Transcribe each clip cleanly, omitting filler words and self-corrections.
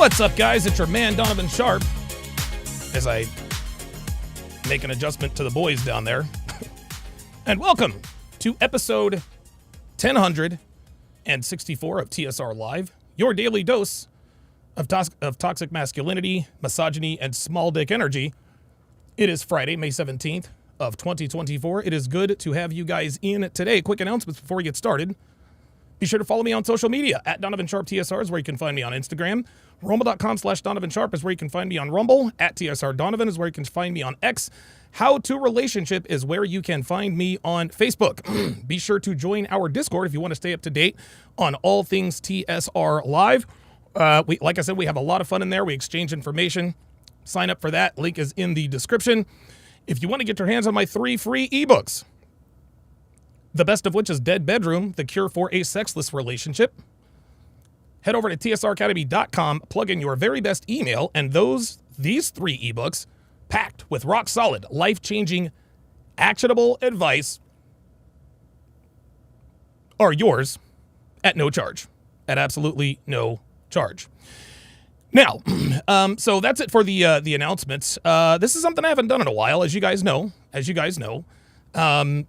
What's up, guys? It's your man, Donovan Sharpe, as I make an adjustment to the boys down there. And welcome to episode 1064 of TSR Live, your daily dose of toxic masculinity, misogyny, and small dick energy. It is Friday, May 17th of 2024. It is good to have you guys in today. Quick announcements before we get started. Be sure to follow me on social media. At Donovan Sharpe TSR is where you can find me on Instagram. Rumble.com/Donovan Sharpe is where you can find me on Rumble. At TSR Donovan is where you can find me on X. How to Relationship is where you can find me on Facebook. Be sure to join our Discord if you want to stay up to date on all things TSR Live. Like I said, we have a lot of fun in there. We exchange information. Sign up for that. Link is in the description. If you want to get your hands on my 3 free ebooks, the best of which is Dead Bedroom, The Cure for a Sexless Relationship, head over to tsracademy.com, plug in your very best email, and these 3 ebooks, packed with rock-solid, life-changing, actionable advice, are yours at no charge, at absolutely no charge. Now, so that's it for the announcements. This is something I haven't done in a while, as you guys know.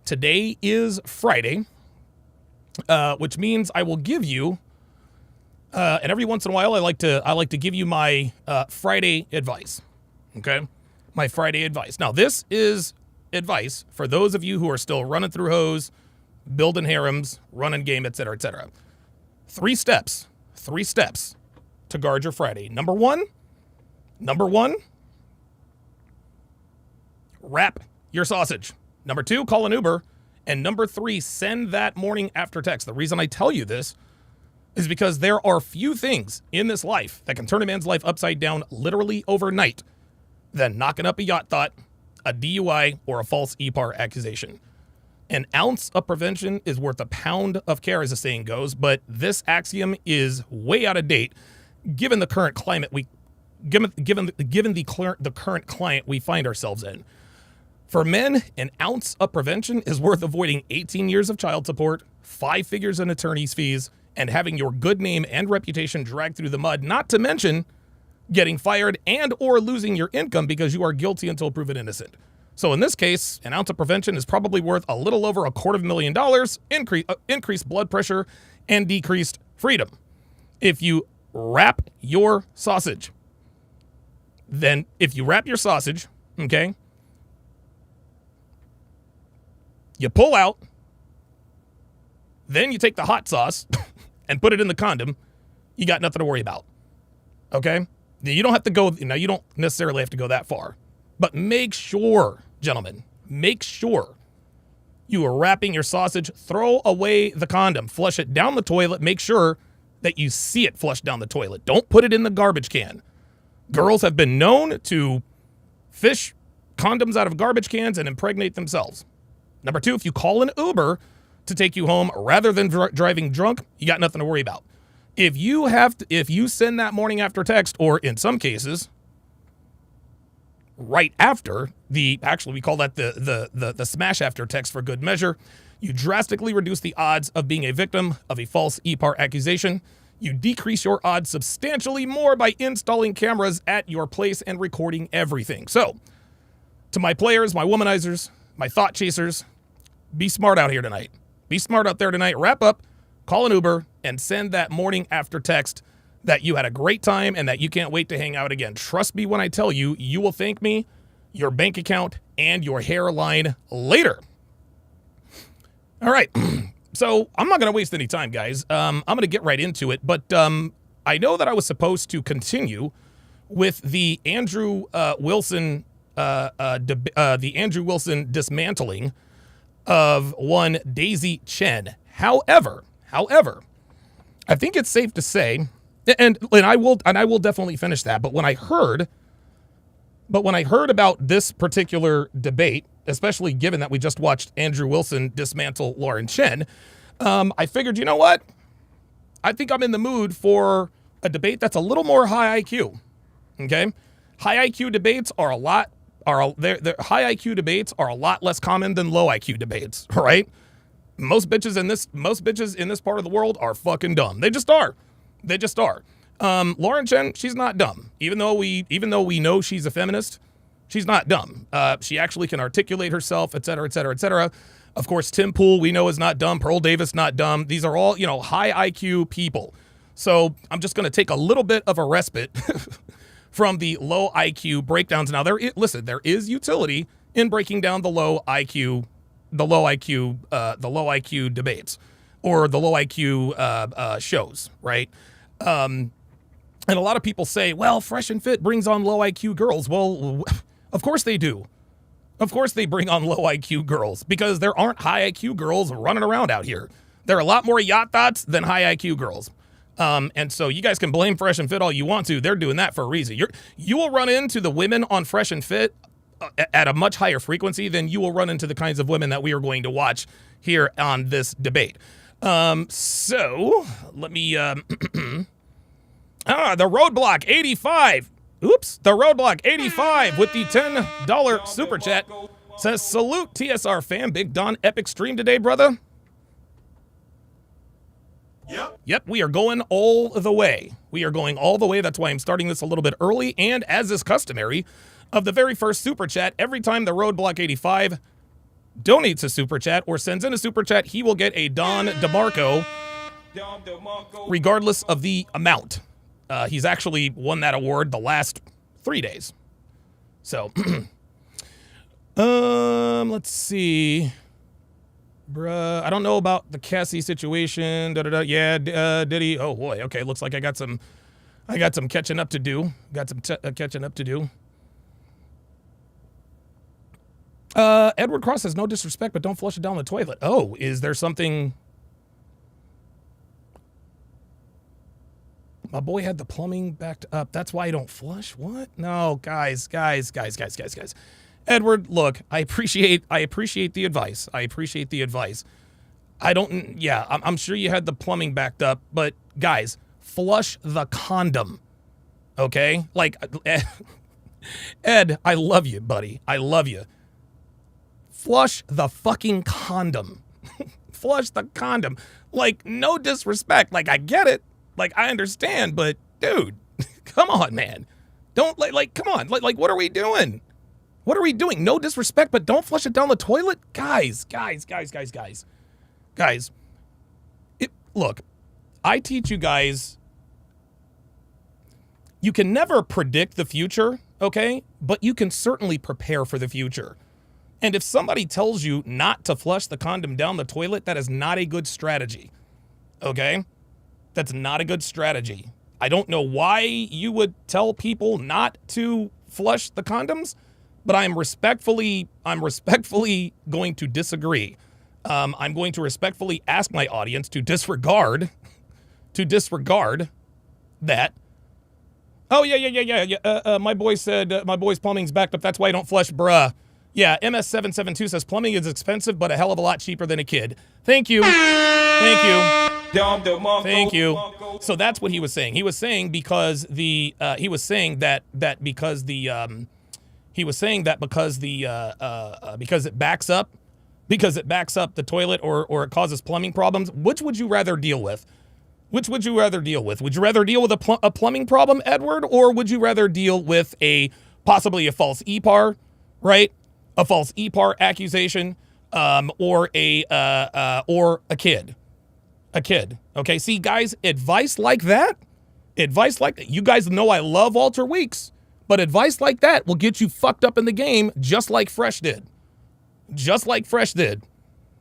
Today is Friday, which means I will give you, and every once in a while I like to give you my Friday advice. Okay, my Friday advice. Now this is advice for those of you who are still running through hoes, building harems, running game, etc., etc. 3 steps to guard your Friday. Number one, wrap your sausage. Number 2, call an Uber. And number 3, send that morning after text. The reason I tell you this is because there are few things in this life that can turn a man's life upside down literally overnight than knocking up a yacht thought, a DUI, or a false EPAR accusation. An ounce of prevention is worth a pound of care, as the saying goes, but this axiom is way out of date given the current climate given the current climate we find ourselves in. For men, an ounce of prevention is worth avoiding 18 years of child support, 5 figures in attorney's fees, and having your good name and reputation dragged through the mud, not to mention getting fired and or losing your income because you are guilty until proven innocent. So in this case, an ounce of prevention is probably worth a little over $250,000, increased blood pressure, and decreased freedom. If you wrap your sausage, okay, you pull out, then you take the hot sauce and put it in the condom, you got nothing to worry about, okay? You don't have to go, now you don't necessarily have to go that far, but make sure, gentlemen, you are wrapping your sausage, throw away the condom, flush it down the toilet, make sure that you see it flushed down the toilet. Don't put it in the garbage can. Girls have been known to fish condoms out of garbage cans and impregnate themselves. Number 2, if you call an Uber to take you home rather than driving drunk, you got nothing to worry about. If you send that morning after text, or in some cases, right after we call that the smash after text for good measure, you drastically reduce the odds of being a victim of a false EPAR accusation. You decrease your odds substantially more by installing cameras at your place and recording everything. So, to my players, my womanizers, my thought chasers, be smart out here tonight. Be smart out there tonight. Wrap up, call an Uber, and send that morning after text that you had a great time and that you can't wait to hang out again. Trust me when I tell you, you will thank me, your bank account, and your hairline later. All right. So I'm not going to waste any time, guys. I'm going to get right into it. But I know that I was supposed to continue with the Andrew Wilson dismantling of one Daisy Chen. However, I think it's safe to say, and I will definitely finish that. But when I heard about this particular debate, especially given that we just watched Andrew Wilson dismantle Lauren Chen, I figured, you know what? I think I'm in the mood for a debate that's a little more high IQ. Okay, high IQ debates are a lot high IQ debates are a lot less common than low IQ debates. Right? Most bitches in this part of the world are fucking dumb. They just are. Lauren Chen, she's not dumb. Even though we know she's a feminist, she's not dumb. She actually can articulate herself, et cetera, et cetera, et cetera. Of course, Tim Pool, we know, is not dumb. Pearl Davis, not dumb. These are all, high IQ people. So I'm just going to take a little bit of a respite from the low IQ breakdowns. Now, there is utility in breaking down the low IQ debates or the low IQ shows, right? And a lot of people say, well, Fresh and Fit brings on low IQ girls. Well, of course they do. Of course they bring on low IQ girls because there aren't high IQ girls running around out here. There are a lot more yacht thoughts than high IQ girls. And so you guys can blame Fresh and Fit all you want to. They're doing that for a reason. You will run into the women on Fresh and Fit at a much higher frequency than you will run into the kinds of women that we are going to watch here on this debate. So let me, the Roadblock 85. Oops, the Roadblock 85 with the $10 super chat says, salute TSR fam, Big Don epic stream today, brother. Yep, we are going all the way. We are going all the way. That's why I'm starting this a little bit early. And as is customary of the very first super chat, every time the Roadblock 85 donates a super chat or sends in a super chat, he will get a Don DeMarco regardless of the amount. He's actually won that award the last 3 days. So, let's see. Bruh, I don't know about the Cassie situation. Yeah, did he? Oh boy. Okay, looks like I got some catching up to do. Catching up to do. Edward Cross says, no disrespect, but don't flush it down the toilet. Oh, is there something? My boy had the plumbing backed up. That's why I don't flush. What? No, guys. Edward, look, I appreciate the advice. I'm sure you had the plumbing backed up, but guys, flush the condom. Okay? Like, Ed, I love you, buddy. I love you. Flush the fucking condom. Flush the condom. Like, no disrespect. Like, I get it. Like, I understand, but dude, come on, man. Don't come on. Like, what are we doing? What are we doing? No disrespect, but don't flush it down the toilet? Guys. Look, I teach you guys, you can never predict the future, okay? But you can certainly prepare for the future. And if somebody tells you not to flush the condom down the toilet, that is not a good strategy, okay? That's not a good strategy. I don't know why you would tell people not to flush the condoms, but I'm respectfully going to disagree. I'm going to respectfully ask my audience to disregard that. Oh, yeah. My boy said, my boy's plumbing's backed up. That's why I don't flush, bruh. Yeah, MS772 says plumbing is expensive, but a hell of a lot cheaper than a kid. Thank you. So that's what he was saying. He was saying because because it backs up the toilet or it causes plumbing problems. Which would you rather deal with? Would you rather deal with a plumbing problem, Edward, or would you rather deal with possibly a false EPAR, right? A false EPAR accusation, or a kid. Okay, see, guys, advice like that, you guys know I love Walter Weeks, but advice like that will get you fucked up in the game just like Fresh did.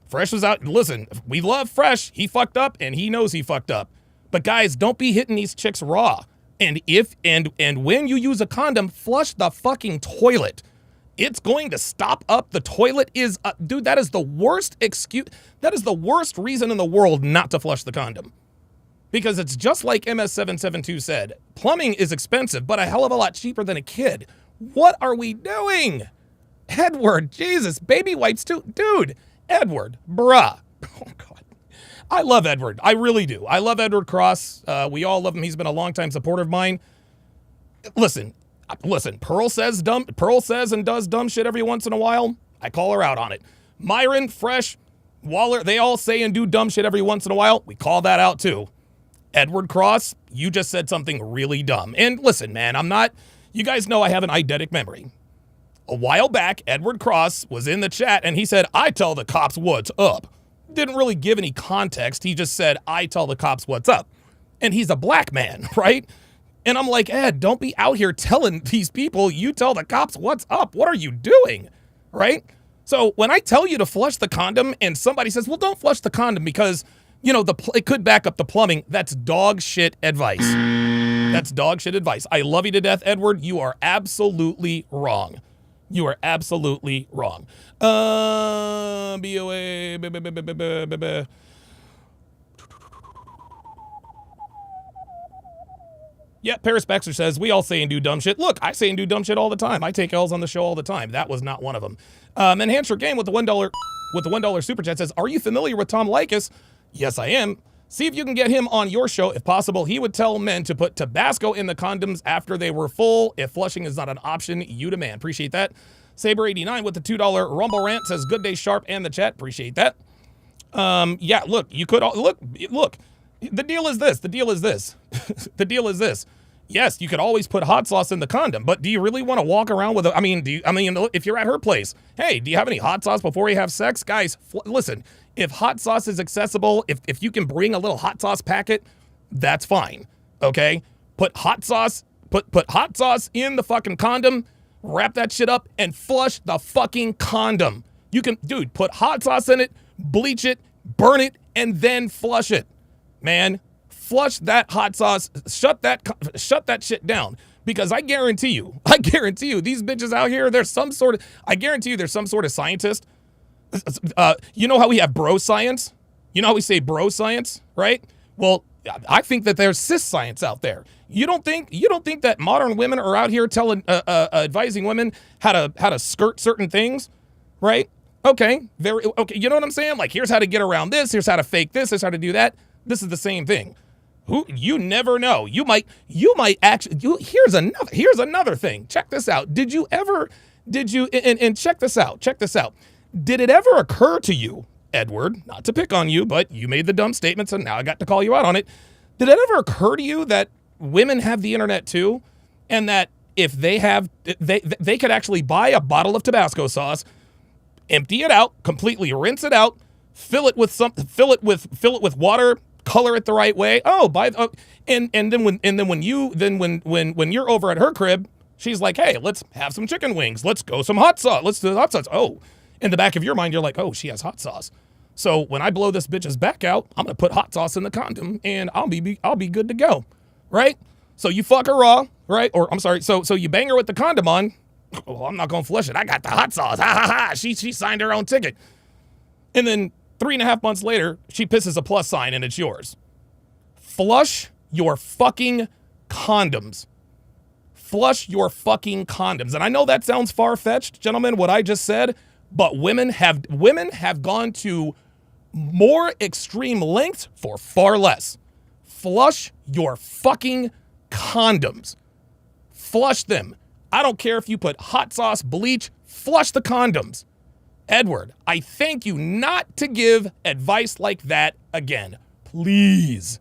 Fresh was out. Listen, we love Fresh. He fucked up and he knows he fucked up. But guys, don't be hitting these chicks raw. And when you use a condom, flush the fucking toilet. It's going to stop up the toilet. Dude, that is the worst excuse. That is the worst reason in the world not to flush the condom. Because it's just like MS772 said, plumbing is expensive, but a hell of a lot cheaper than a kid. What are we doing? Edward, Jesus, baby wipes too. Dude, Edward, bruh. Oh, God. I love Edward. I really do. I love Edward Cross. We all love him. He's been a longtime supporter of mine. Listen, Pearl says and does dumb shit every once in a while. I call her out on it. Myron, Fresh, Waller, they all say and do dumb shit every once in a while. We call that out too. Edward Cross, you just said something really dumb. And listen, man, you guys know I have an eidetic memory. A while back, Edward Cross was in the chat and he said, I tell the cops what's up. Didn't really give any context. He just said, I tell the cops what's up. And he's a black man, right? And I'm like, Ed, don't be out here telling these people you tell the cops what's up. What are you doing, right? So when I tell you to flush the condom and somebody says, well, don't flush the condom because, it could back up the plumbing. That's dog shit advice. That's dog shit advice. I love you to death, Edward. You are absolutely wrong. You are absolutely wrong. BOA. Yeah, Paris Baxter says, we all say and do dumb shit. Look, I say and do dumb shit all the time. I take L's on the show all the time. That was not one of them. Enhance your game with the $1 super chat says, are you familiar with Tom Likas? Yes, I am. See if you can get him on your show. If possible, he would tell men to put Tabasco in the condoms after they were full. If flushing is not an option, you demand. Appreciate that. Saber89 with the $2 Rumble rant says, good day, Sharp, and the chat. Appreciate that. Yeah, look, you could, look, the deal is this. The deal is this. Yes, you could always put hot sauce in the condom, but do you really want to walk around with if you're at her place, hey, do you have any hot sauce before you have sex? Guys, listen, if hot sauce is accessible, if you can bring a little hot sauce packet, that's fine, okay? Put hot sauce in the fucking condom, wrap that shit up, and flush the fucking condom. You can, dude, put hot sauce in it, bleach it, burn it, and then flush it. Man, flush that hot sauce, shut that shit down, because I guarantee you, these bitches out here, there's some sort of scientist. You know how we have bro science? You know how we say bro science, right? Well, I think that there's cis science out there. You don't think that modern women are out here telling, advising women how to skirt certain things, right? Okay, okay. You know what I'm saying? Like, here's how to get around this. Here's how to fake this. Here's how to do that. This is the same thing. You never know. You might actually. Here's another thing. Check this out. Did you check this out? Check this out. Did it ever occur to you, Edward, not to pick on you, but you made the dumb statements and now I got to call you out on it. Did it ever occur to you that women have the internet too? And that if they could actually buy a bottle of Tabasco sauce, empty it out, completely rinse it out, fill it with water, color it the right way. And then when you're over at her crib, she's like, hey, let's have some chicken wings. Let's go some hot sauce. Let's do the hot sauce. Oh, in the back of your mind, you're like, oh, she has hot sauce. So when I blow this bitch's back out, I'm gonna put hot sauce in the condom and I'll be good to go, right? So you fuck her raw, right? Or I'm sorry, so you bang her with the condom on. Well, I'm not gonna flush it. I got the hot sauce. Ha ha ha. She signed her own ticket. And then 3.5 months later, she pisses a plus sign and it's yours. Flush your fucking condoms. Flush your fucking condoms. And I know that sounds far-fetched, gentlemen, what I just said, but women have gone to more extreme lengths for far less. Flush your fucking condoms. Flush them. I don't care if you put hot sauce, bleach, flush the condoms. Edward, I thank you not to give advice like that again. Please.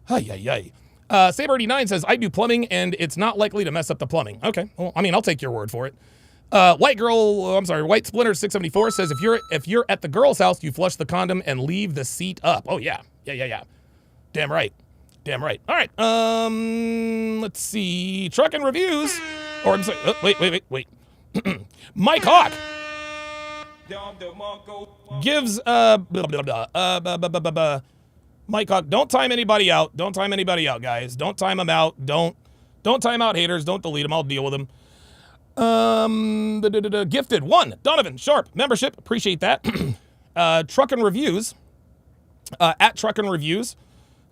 Saber89 says, I do plumbing and it's not likely to mess up the plumbing. Okay, well, I mean, I'll take your word for it. White Splinter 674 says, if you're at the girl's house, you flush the condom and leave the seat up. Oh, yeah. Damn right. All right, let's see. Truck and reviews. Or, I'm sorry, wait. Mike Hawk gives, Mike Hawk, don't time anybody out. Don't time anybody out, guys. Don't time them out. Don't time out haters. Don't delete them. I'll deal with them. Gifted 1, Donovan Sharpe membership. Appreciate that. Truck and Reviews, at Truck and Reviews,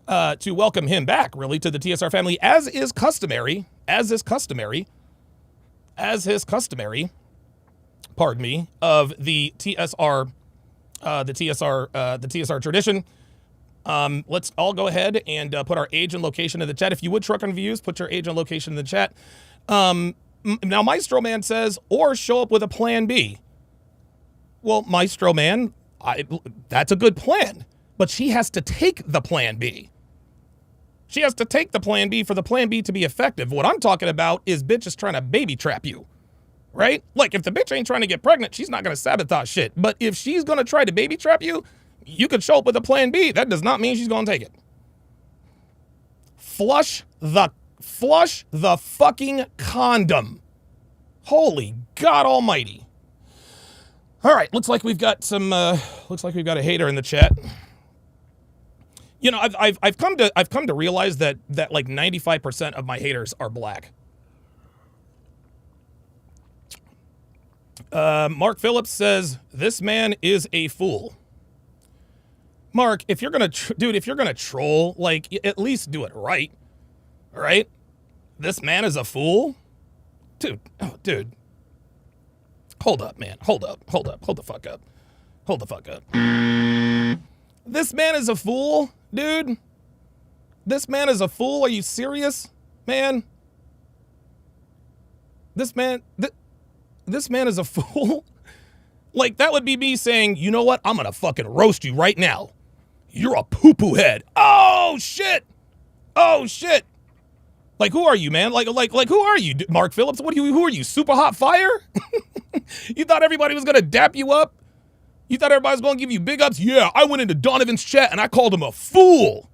to welcome him back, really, to the TSR family, as is customary, pardon me, of the TSR tradition. Let's all go ahead and put our age and location in the chat. If you would, Truck and Reviews, put your age and location in the chat. Now, Maestro Man says, or show up with a plan B. Well, Maestro Man, that's a good plan, but she has to take the plan B. She has to take the plan B for the plan B to be effective. What I'm talking about is bitches trying to baby trap you, right? Like, if the bitch ain't trying to get pregnant, she's not going to sabotage shit. But if she's going to try to baby trap you, you could show up with a plan B. That does not mean she's going to take it. Flush the fucking condom. Holy God almighty. All right, looks like we've got a hater in the chat. You know, I've come to realize that like 95% of my haters are black. Mark Phillips says this man is a fool. Mark, if you're gonna troll, like, at least do it right. All right, this man is a fool, dude. Oh, dude. Hold up, man. Hold the fuck up. This man is a fool, dude. This man is a fool. Are you serious, man? This man is a fool. Like, that would be me saying, you know what? I'm gonna fucking roast you right now. You're a poo-poo head. Oh shit. Like, who are you, man? Like, who are you, Mark Phillips? Who are you, Super Hot Fire? You thought everybody was gonna dap you up? You thought everybody was gonna give you big ups? Yeah, I went into Donovan's chat and I called him a fool.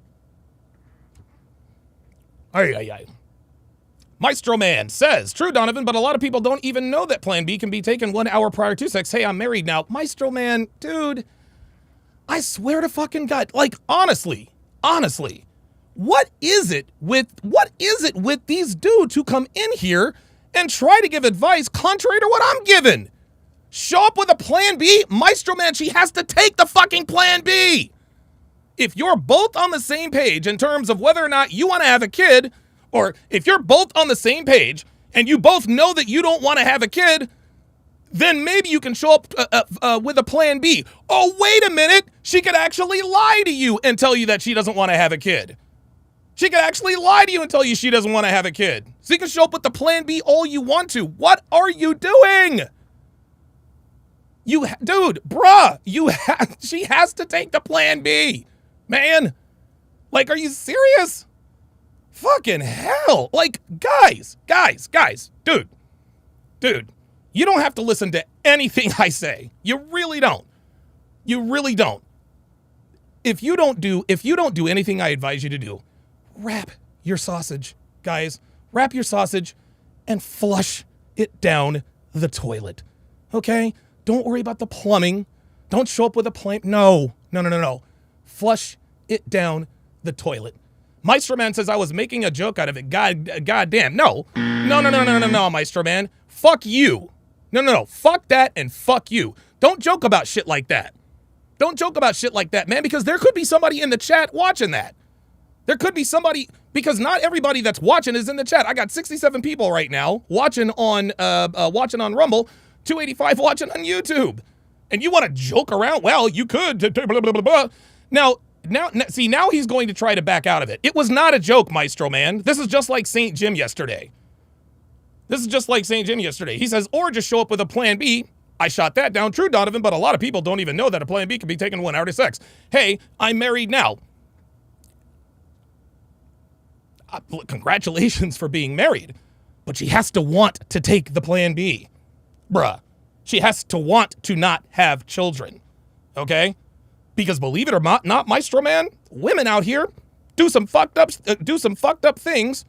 Ay. Maestro Man says, true, Donovan, but a lot of people don't even know that Plan B can be taken 1 hour prior to sex. Hey, I'm married now. Maestro Man, dude, I swear to fucking God, like, honestly, what is it with these dudes who come in here and try to give advice contrary to what I'm giving? Show up with a plan B? Maestro Man, she has to take the fucking plan B. If you're both on the same page in terms of whether or not you want to have a kid, or if you're both on the same page and you both know that you don't want to have a kid, then maybe you can show up with a plan B. Oh, wait a minute. She could actually lie to you and tell you that she doesn't want to have a kid. She could actually lie to you and tell you she doesn't want to have a kid. So you can show up with the plan B all you want to. What are you doing? She has to take the plan B, man. Like, are you serious? Fucking hell. Like, guys, dude, you don't have to listen to anything I say. You really don't. If you don't do anything I advise you to do, wrap your sausage, guys. Wrap your sausage and flush it down the toilet. Okay? Don't worry about the plumbing. Don't show up with a plan. No. Flush it down the toilet. Maestro Man says I was making a joke out of it. God damn. No, Maestro Man. Fuck you. No. Fuck that and fuck you. Don't joke about shit like that. Don't joke about shit like that, man, because there could be somebody in the chat watching that. There could be somebody, because not everybody that's watching is in the chat. I got 67 people right now watching on Rumble, 285 watching on YouTube. And you want to joke around? Well, you could. Blah, blah, blah, blah. Now he's going to try to back out of it. It was not a joke, Maestro Man. This is just like St. Jim yesterday. He says, or just show up with a plan B. I shot that down. True, Donovan, but a lot of people don't even know that a plan B can be taken 1 hour to sex. Hey, I'm married now. Congratulations for being married, but she has to want to take the plan B. Bruh. She has to want to not have children. Okay? Because believe it or not, Maestro Man, women out here do some fucked up things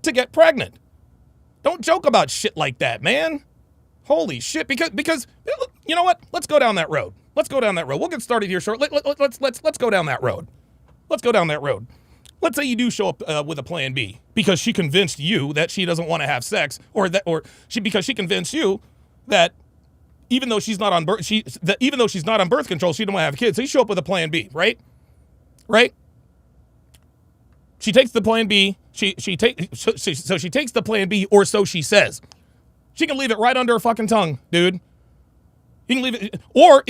to get pregnant. Don't joke about shit like that, man. Holy shit. Because you know what? Let's go down that road. We'll get started here shortly. Let's go down that road. Let's say you do show up with a plan B because she convinced you that she doesn't want to have sex, because she convinced you that even though she's not on birth control, she don't want to have kids. So you show up with a plan B, right? She takes the plan B. She takes the plan B, or so she says. She can leave it right under her fucking tongue, dude. You can leave it, or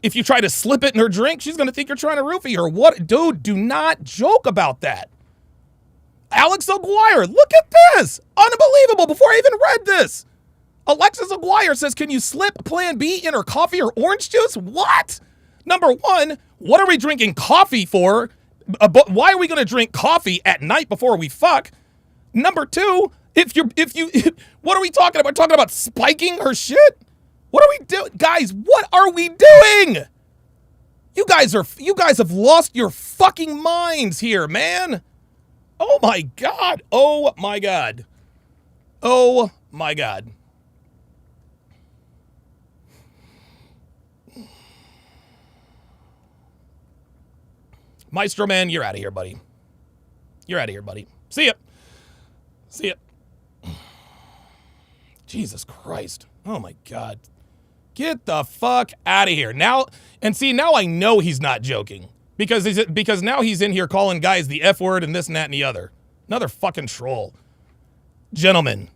if you try to slip it in her drink, she's gonna think you're trying to roofie her. What, dude? Do not joke about that. Alex Aguirre, look at this, unbelievable. Before I even read this, Alexis Aguirre says, "Can you slip Plan B in her coffee or orange juice?" What? Number one, what are we drinking coffee for? why are we going to drink coffee at night before we fuck? Number two, what are we talking about? We're talking about spiking her shit? What are we doing? Guys, what are we doing? You guys have lost your fucking minds here, man. Oh my God. Oh my God. Oh my God. Maestro Man, you're out of here, buddy. You're out of here, buddy. See ya. See ya. Jesus Christ. Oh my God. Get the fuck out of here. Now I know he's not joking. Because now he's in here calling guys the F word and this and that and the other. Another fucking troll. Gentlemen.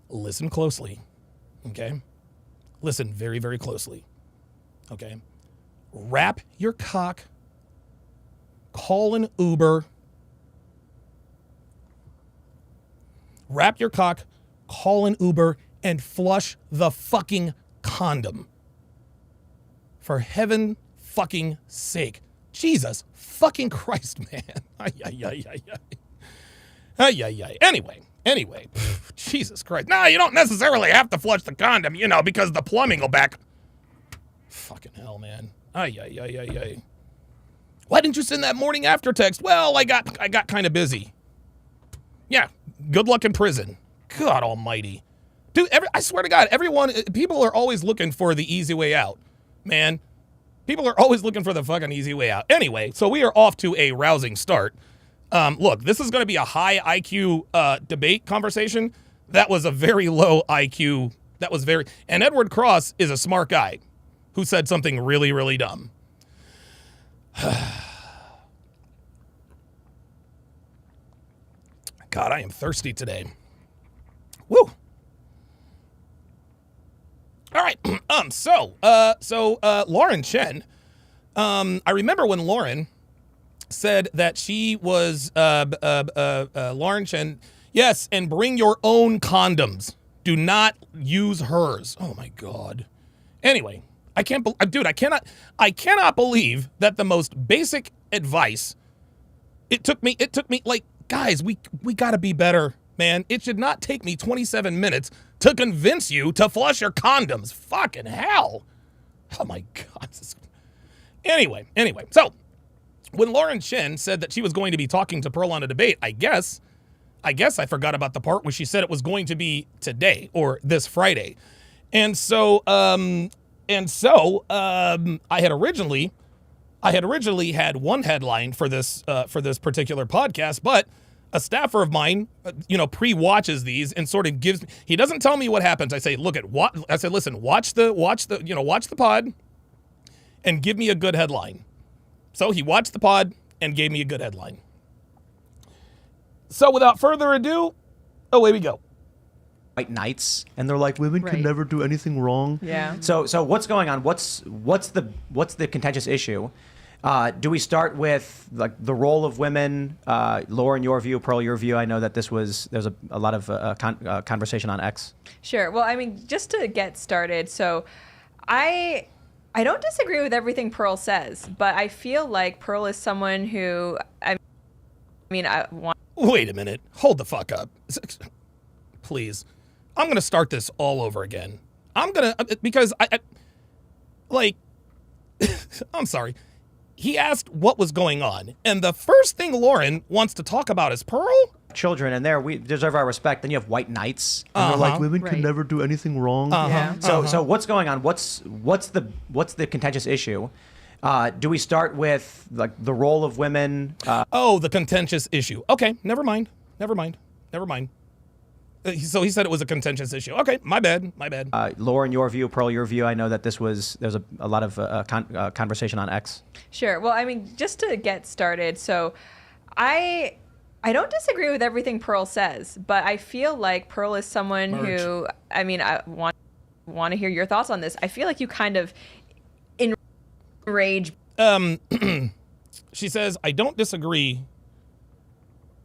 Listen closely, okay? Listen very, very closely, okay? Wrap your cock, call an Uber. Wrap your cock, call an Uber, and flush the fucking condom. For heaven fucking sake. Jesus fucking Christ, man. Ay, ay, ay, ay, ay. Ay, ay, ay. Anyway, Jesus Christ. No, you don't necessarily have to flush the condom, because the plumbing will back. Fucking hell, man. Ay, ay, ay, ay, ay. Why didn't you send that morning after text? Well, I got kind of busy. Yeah, good luck in prison. God almighty. Dude, I swear to God, people are always looking for the easy way out, man. People are always looking for the fucking easy way out. Anyway, so we are off to a rousing start. Look, this is going to be a high IQ debate conversation. That was a very low IQ. And Edward Cross is a smart guy who said something really, really dumb. God, I am thirsty today. Woo. All right. So Lauren Chen, I remember when Lauren said that she was Lauren Chen. Yes, and bring your own condoms. Do not use hers. Oh my God. Anyway, I cannot believe that the most basic advice. It took me like, guys, we got to be better, man. It should not take me 27 minutes to convince you to flush your condoms. Fucking hell. Oh my God. Anyway, so when Lauren Chen said that she was going to be talking to Pearl on a debate, I guess I forgot about the part where she said it was going to be today or this Friday. And so I had originally had one headline for this particular podcast, but a staffer of mine, pre-watches these and sort of he doesn't tell me what happens. I say, listen, watch the pod and give me a good headline. So he watched the pod and gave me a good headline. So without further ado, away we go. White knights, and they're like, women can never do anything wrong. Yeah. So what's going on? What's the contentious issue? Do we start with like the role of women? Lauren, your view, Pearl, your view. I know that there's a lot of conversation on X. Sure. Well, I mean, just to get started, so I don't disagree with everything Pearl says, but I feel like Pearl is someone who, I want. Wait a minute. Hold the fuck up. Please. I'm going to start this all over again. Because I'm sorry. He asked what was going on. And the first thing Lauren wants to talk about is Pearl? Children, and we deserve our respect. Then you have white knights, and they're like, women can never do anything wrong. Yeah. So what's going on? What's the contentious issue? Do we start with like the role of women? The contentious issue. Okay, never mind. So he said it was a contentious issue. Okay, my bad. Lauren, your view, Pearl, your view. I know that there's a lot of conversation on X. Sure. Well, I mean, just to get started, so I don't disagree with everything Pearl says, but I feel like Pearl is someone who, I want to hear your thoughts on this. I feel like you kind of enrage. She says, I don't disagree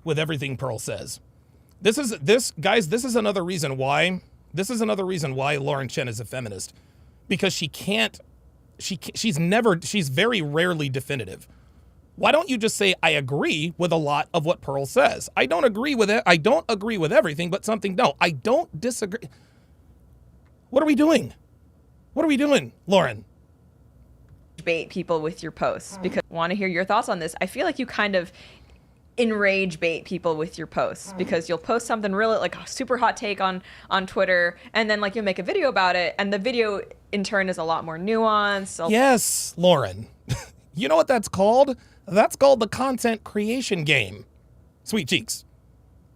with everything Pearl says, Guys, this is another reason why Lauren Chen is a feminist, because she's very rarely definitive. Why don't you just say, I agree with a lot of what Pearl says? I don't agree with it. I don't agree with everything, but something, no, I don't disagree. What are we doing? What are we doing, Lauren? Bait people with your posts, because I want to hear your thoughts on this. I feel like you kind of enrage bait people with your posts, because you'll post something really like a super hot take on Twitter, and then like you'll make a video about it, and the video in turn is a lot more nuanced. Yes, Lauren. You know what that's called? That's called the content creation game. Sweet cheeks.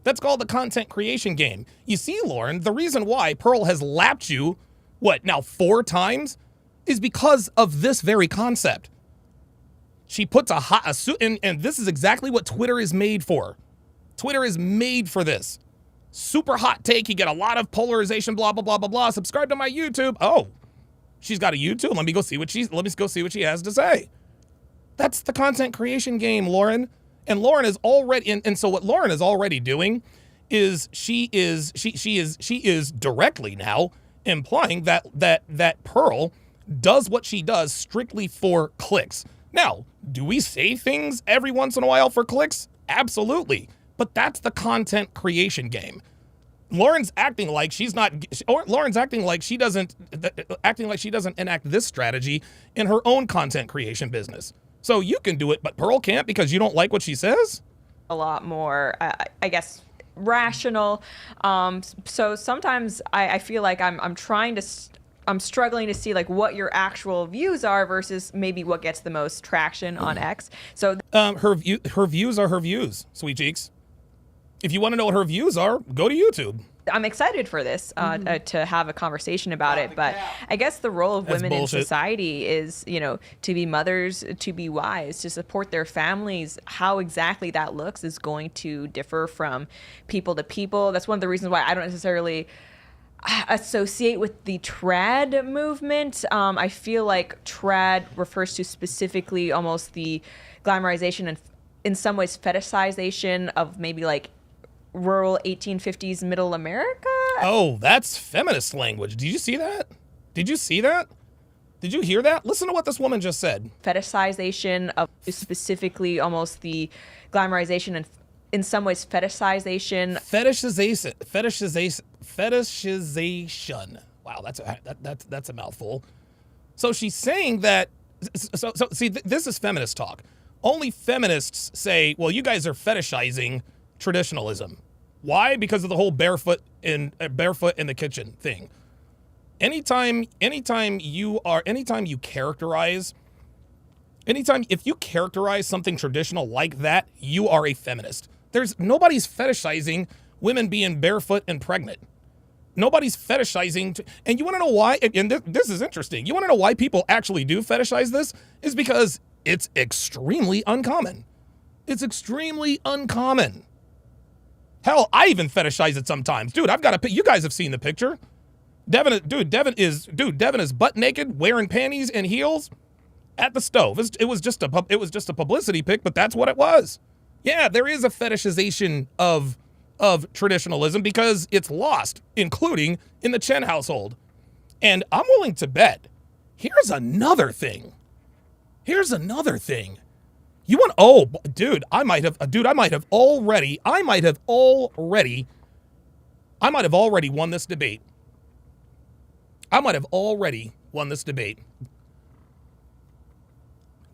That's called the content creation game. You see, Lauren, the reason why Pearl has lapped you, what, now 4 times, is because of this very concept. She puts a suit, and this is exactly what Twitter is made for. Twitter is made for this. Super hot take. You get a lot of polarization, blah, blah, blah, blah, blah. Subscribe to my YouTube. Oh, she's got a YouTube. Let me go see what she has to say. That's the content creation game, Lauren. And Lauren is already, and so what Lauren is already doing is she is directly now implying that Pearl does what she does strictly for clicks. Now, do we say things every once in a while for clicks? Absolutely. But that's the content creation game. Lauren's acting like she doesn't enact this strategy in her own content creation business. So you can do it, but Pearl can't because you don't like what she says? A lot more, I guess, rational. So sometimes I feel like I'm struggling to see like what your actual views are versus maybe what gets the most traction on X. So her views are her views, sweet cheeks. If you want to know what her views are, go to YouTube. I'm excited for this to have a conversation about it, but I guess the role of women in society is, to be mothers, to be wives, to support their families. How exactly that looks is going to differ from people to people. That's one of the reasons why I don't necessarily associate with the trad movement. I feel like trad refers to specifically almost the glamorization and in some ways fetishization of maybe like rural 1850s middle America. Oh, that's feminist language. Did you see that? Did you see that? Did you hear that? Listen to what this woman just said. Fetishization of specifically almost the glamorization and in some ways fetishization. Fetishization. Wow, that's a mouthful. So she's saying that. So see, this is feminist talk. Only feminists say, well, you guys are fetishizing traditionalism. Why? Because of the whole barefoot in the kitchen thing. If you characterize something traditional like that, you are a feminist. Nobody's fetishizing women being barefoot and pregnant. Nobody's fetishizing, and you want to know why? And this is interesting. You want to know why people actually do fetishize this? Is because it's extremely uncommon. It's extremely uncommon. Hell, I even fetishize it sometimes. Dude, you guys have seen the picture. Devin is butt naked, wearing panties and heels at the stove. It was just a publicity pic, but that's what it was. Yeah, there is a fetishization of traditionalism because it's lost, including in the Chen household. And I'm willing to bet, here's another thing. I might have already won this debate.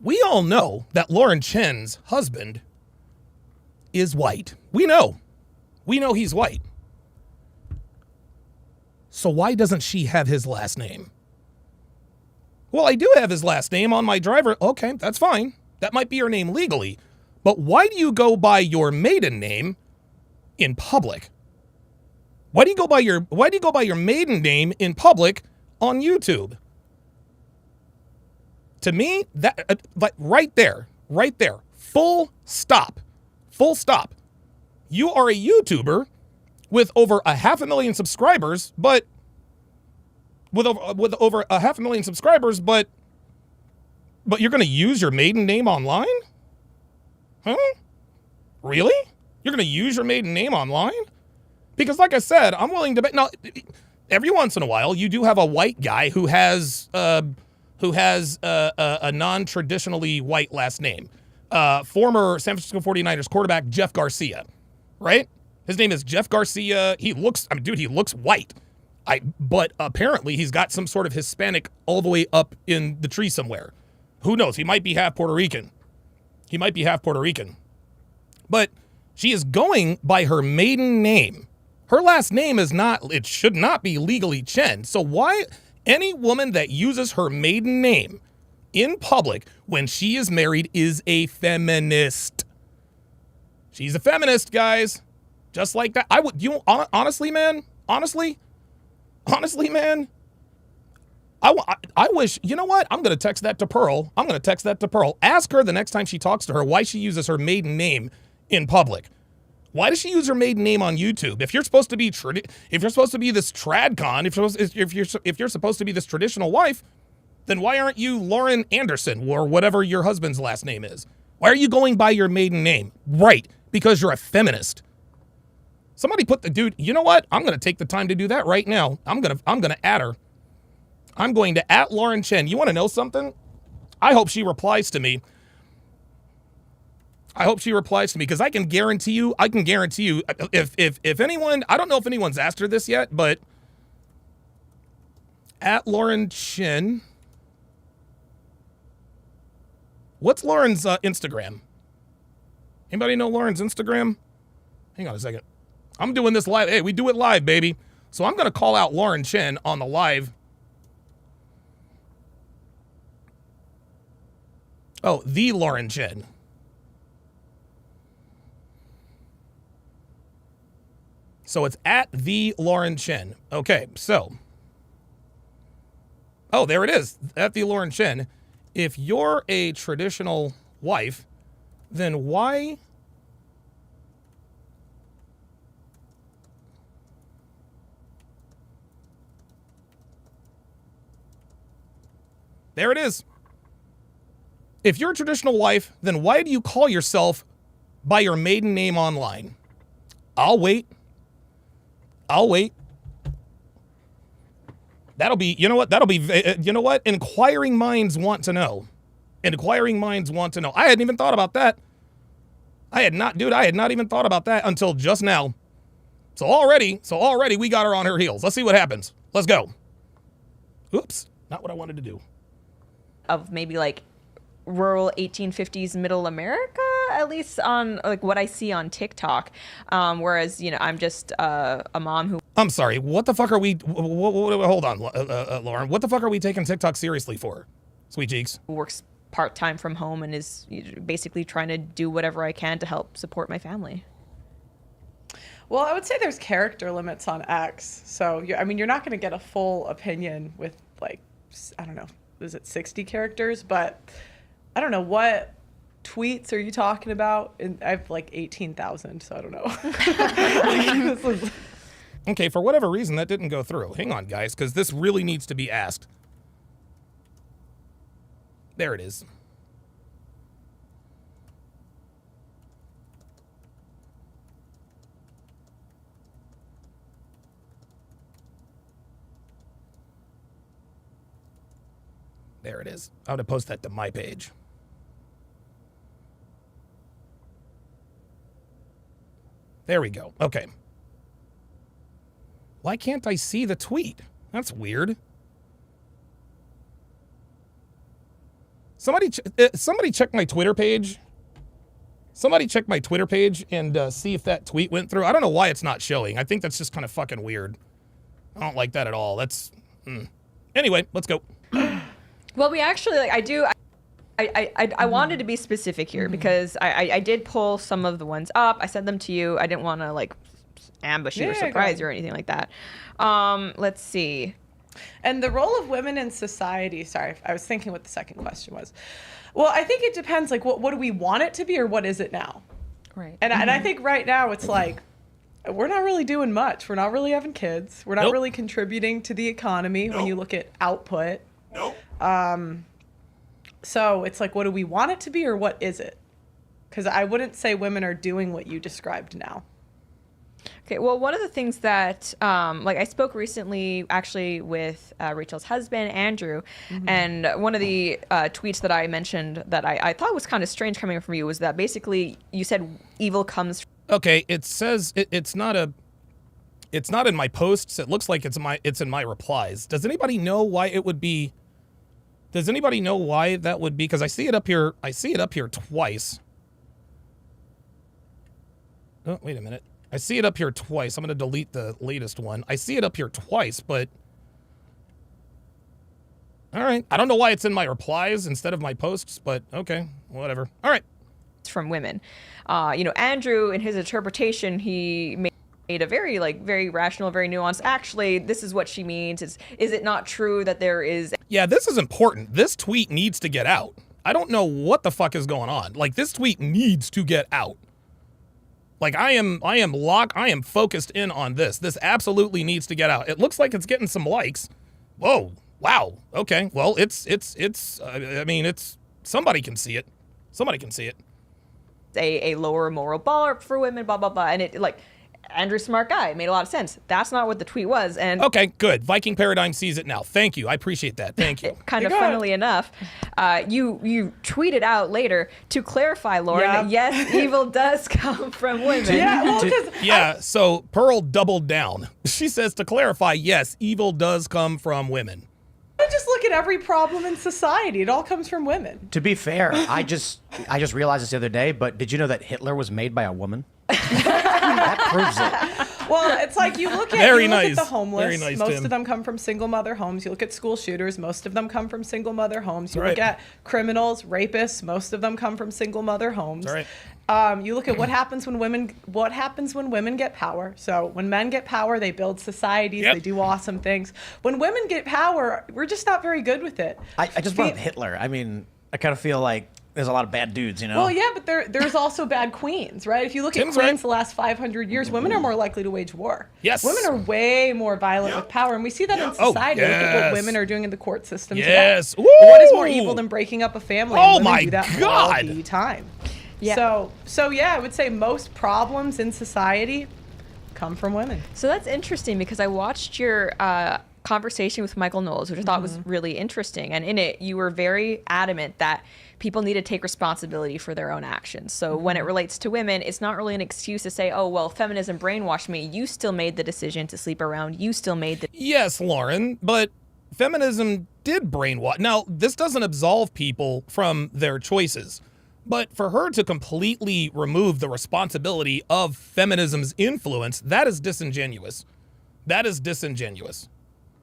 We all know that Lauren Chen's husband is white. We know he's white. So why doesn't she have his last name? Well, I do have his last name on my driver. Okay, that's fine. That might be your name legally. But why do you go by your maiden name in public? Why do you go by your maiden name in public on YouTube? To me, that right there, full stop. You are a YouTuber with over 500,000 subscribers, but but you're going to use your maiden name online? Huh? Really? You're going to use your maiden name online? Because like I said, I'm willing to bet. Now, every once in a while, you do have a white guy who has a non-traditionally white last name. Former San Francisco 49ers quarterback Jeff Garcia, right? His name is Jeff Garcia. He looks white. But apparently he's got some sort of Hispanic all the way up in the tree somewhere. Who knows? He might be half Puerto Rican. But she is going by her maiden name. Her last name it should not be legally Chen. So why any woman that uses her maiden name in public when she is married is a feminist. She's a feminist, guys. Just like that. Honestly, man, I wish, you know what? I'm going to text that to Pearl. Ask her the next time she talks to her why she uses her maiden name in public. Why does she use her maiden name on YouTube? If you're supposed to be this Tradcon, if you're supposed to be this traditional wife, then why aren't you Lauren Anderson or whatever your husband's last name is? Why are you going by your maiden name? Right, because you're a feminist. Somebody put the dude, you know what? I'm going to take the time to do that right now. I'm going to add her. I'm going to @ Lauren Chen. You want to know something? I hope she replies to me. Because I can guarantee you if anyone, I don't know if anyone's asked her this yet, but @ Lauren Chen. What's Lauren's Instagram? Anybody know Lauren's Instagram? Hang on a second. I'm doing this live. Hey, we do it live, baby. So I'm going to call out Lauren Chen on the live. Oh, the Lauren Chen. So it's @ the Lauren Chen. Okay, so. Oh, there it is. @ the Lauren Chen. If you're a traditional wife, then why? There it is. If you're a traditional wife, then why do you call yourself by your maiden name online? I'll wait. That'll be, inquiring minds want to know. I hadn't even thought about that. I had not even thought about that until just now. So already we got her on her heels. Let's see what happens. Let's go. Oops, not what I wanted to do. Of maybe like rural 1850s middle America, at least on like what I see on TikTok. Whereas, I'm just a mom who. I'm sorry. What the fuck are we? Hold on, Lauren. What the fuck are we taking TikTok seriously for? Sweet cheeks. Works part-time from home and is basically trying to do whatever I can to help support my family. Well, I would say there's character limits on X. So, you're not going to get a full opinion with like, I don't know, is it 60 characters? But I don't know, what tweets are you talking about? And I have like 18,000, so I don't know. Okay, for whatever reason, that didn't go through. Hang on, guys, because this really needs to be asked. There it is. There it is. I'm going to post that to my page. There we go. Okay. Why can't I see the tweet? That's weird. Somebody check my Twitter page. Somebody check my Twitter page and see if that tweet went through. I don't know why it's not showing. I think that's just kind of fucking weird. I don't like that at all. That's... Anyway, let's go. Well, we actually, I wanted to be specific here because I did pull some of the ones up. I sent them to you. I didn't want to like ambush you or surprise you or anything like that. Let's see. And the role of women in society, sorry, I was thinking what the second question was. Well, I think it depends, like what do we want it to be or what is it now? Right. And I think right now it's like, we're not really doing much. We're not really having kids. We're not really contributing to the economy when you look at output. So it's like, what do we want it to be or what is it? Because I wouldn't say women are doing what you described now. Okay, well, one of the things that, like, I spoke recently actually with Rachel's husband, Andrew, and one of the tweets that I mentioned that I thought was kind of strange coming from you was that basically you said evil comes. Okay, it says it's not in my posts. It looks like it's in my replies. Does anybody know why it would be? Does anybody know why that would be? Because I see it up here. I see it up here twice. Oh, wait a minute. I see it up here twice. I'm going to delete the latest one. I see it up here twice, but... All right. I don't know why it's in my replies instead of my posts, but okay, whatever. All right. From women. Andrew, in his interpretation, he made a very rational, very nuanced, actually, this is what she means. Is it not true that there is... Yeah, this is important. This tweet needs to get out. I don't know what the fuck is going on. Like, this tweet needs to get out. Like, I am focused in on this. This absolutely needs to get out. It looks like it's getting some likes. Whoa. Wow. Okay. Well, it's somebody can see it. Somebody can see it. A lower moral bar for women, blah, blah, blah. And it, like, Andrew's smart guy. It made a lot of sense. That's not what the tweet was. And okay, good. Viking Paradigm sees it now. Thank you. I appreciate that. Thank you. Kind of funnily enough, you tweeted out later to clarify, Lauren, that yes, evil does come from women. Yeah, well, so Pearl doubled down. She says to clarify, yes, evil does come from women. Just look at every problem in society. It all comes from women. To be fair, I just realized this the other day, but did you know that Hitler was made by a woman? That proves it. Well, it's like you look at the homeless. Very nice, most Tim. of them come from single mother homes. You look at school shooters. Most of them come from single mother homes. You look at criminals, rapists. Most of them come from single mother homes. You look at what happens when women get power. So when men get power, they build societies. They do awesome things. When women get power, we're just not very good with it. I just brought up Hitler. I mean, I kind of feel like there's a lot of bad dudes, you know? Well, yeah, but there's also bad queens, right? If you look at queens the last 500 years, women are more likely to wage war. Yes. Women are way more violent with power, and we see that in society. Look at what women are doing in the court system today. What is more evil than breaking up a family? Oh, women my do that God. all the time. Yeah. So yeah, I would say most problems in society come from women. So that's interesting because I watched your conversation with Michael Knowles, which I thought was really interesting. And in it, you were very adamant that people need to take responsibility for their own actions. So when it relates to women, it's not really an excuse to say, oh, well, feminism brainwashed me. You still made the decision to sleep around. You still made the... Yes, Lauren, but feminism did brainwash. Now, this doesn't absolve people from their choices. But for her to completely remove the responsibility of feminism's influence, that is disingenuous. That is disingenuous.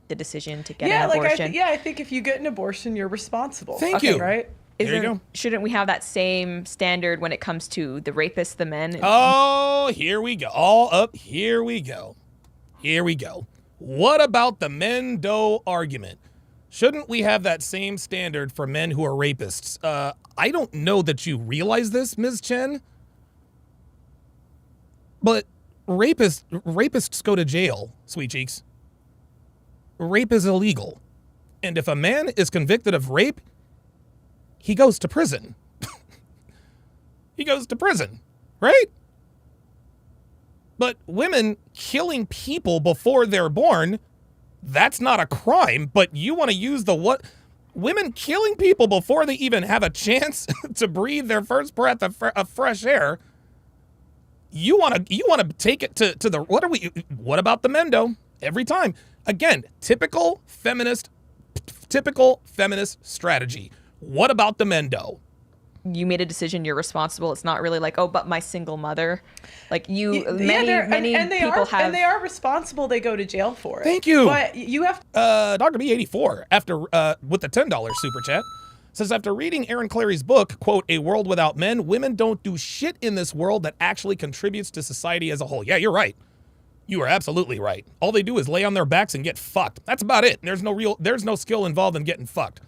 The decision to get an abortion. I think if you get an abortion, you're responsible. Thank you. Right? There you go. Shouldn't we have that same standard when it comes to the rapists, the men? Oh, here we go. All up. Here we go. Here we go. What about the men-do argument? Shouldn't we have that same standard for men who are rapists? I don't know that you realize this, Ms. Chen, but rapists go to jail, sweet cheeks. Rape is illegal. And if a man is convicted of rape, he goes to prison. He goes to prison, right? But women killing people before they're born, that's not a crime, but you want to use the what? Women killing people before they even have a chance to breathe their first breath of fresh air. You want to take it to the what about the mendo? Every time. Again, typical feminist strategy. What about the mendo? You made a decision, you're responsible. It's not really like, oh, but my single mother. Like many people have. And they are responsible. They go to jail for it. Thank you. But you have Dr. B84, after with the $10 super chat, says, after reading Aaron Clary's book, quote, A World Without Men, women don't do shit in this world that actually contributes to society as a whole. Yeah, you're right. You are absolutely right. All they do is lay on their backs and get fucked. That's about it. There's no skill involved in getting fucked.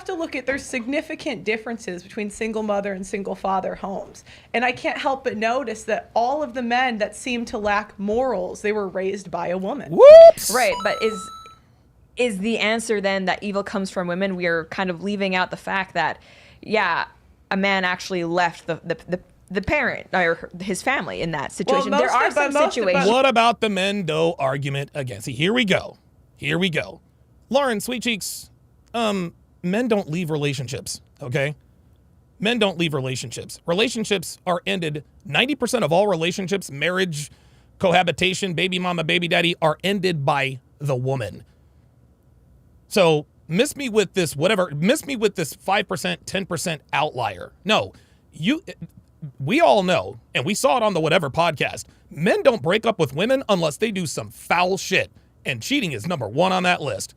To look at, there's significant differences between single mother and single father homes, and I can't help but notice that all of the men that seem to lack morals, they were raised by a woman. Whoops. Right, but is the answer then that evil comes from women? We are kind of leaving out the fact that, yeah, a man actually left the the parent or his family in that situation. Well, There are some situations. What about the men-do argument again? See, here we go. Lauren, sweet cheeks, men don't leave relationships, okay? Men don't leave relationships. Relationships are ended. 90% of all relationships, marriage, cohabitation, baby mama, baby daddy, are ended by the woman. So miss me with this 5%, 10% outlier. No, we all know, and we saw it on the Whatever podcast, men don't break up with women unless they do some foul shit. And cheating is number one on that list.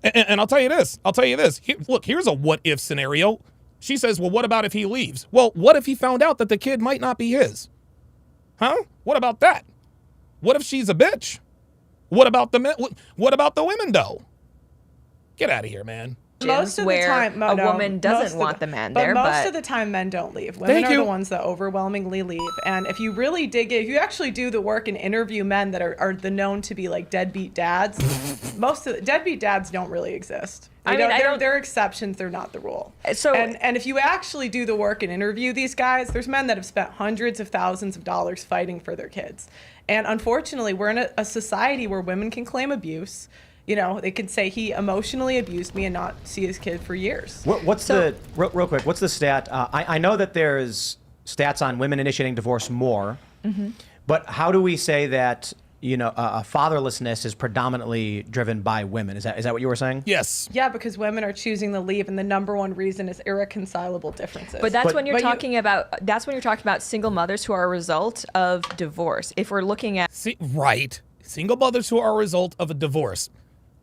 And I'll tell you this. Look, here's a what if scenario. She says, well, what about if he leaves? Well, what if he found out that the kid might not be his? Huh? What about that? What if she's a bitch? What about the men? What about the women, though? Get out of here, man. Most of the where time, a woman doesn't want the man there, most of the time men don't leave. Women are the ones that overwhelmingly leave. And if you really dig it, if you actually do the work and interview men that are the known to be like deadbeat dads, most of the deadbeat dads don't really exist. They're exceptions. They're not the rule. So, and if you actually do the work and interview these guys, there's men that have spent hundreds of thousands of dollars fighting for their kids. And unfortunately, we're in a society where women can claim abuse. You know, they can say he emotionally abused me and not see his kid for years. Real quick, what's the stat? I know that there's stats on women initiating divorce more, but how do we say that, fatherlessness is predominantly driven by women? Is that what you were saying? Yes. Yeah, because women are choosing to leave, and the number one reason is irreconcilable differences. But that's when you're talking about single mothers who are a result of divorce. If we're looking at Single mothers who are a result of a divorce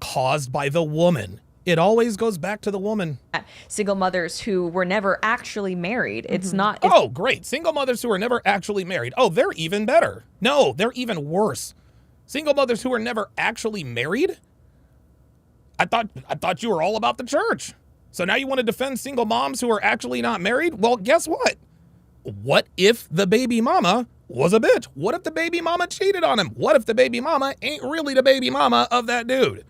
caused by the woman. It always goes back to the woman. Single mothers who were never actually married. It's not. Oh, great. Single mothers who are never actually married. Oh, they're even better. No, they're even worse. Single mothers who are never actually married? I thought you were all about the church. So now you want to defend single moms who are actually not married? Well, guess what? What if the baby mama was a bitch? What if the baby mama cheated on him? What if the baby mama ain't really the baby mama of that dude?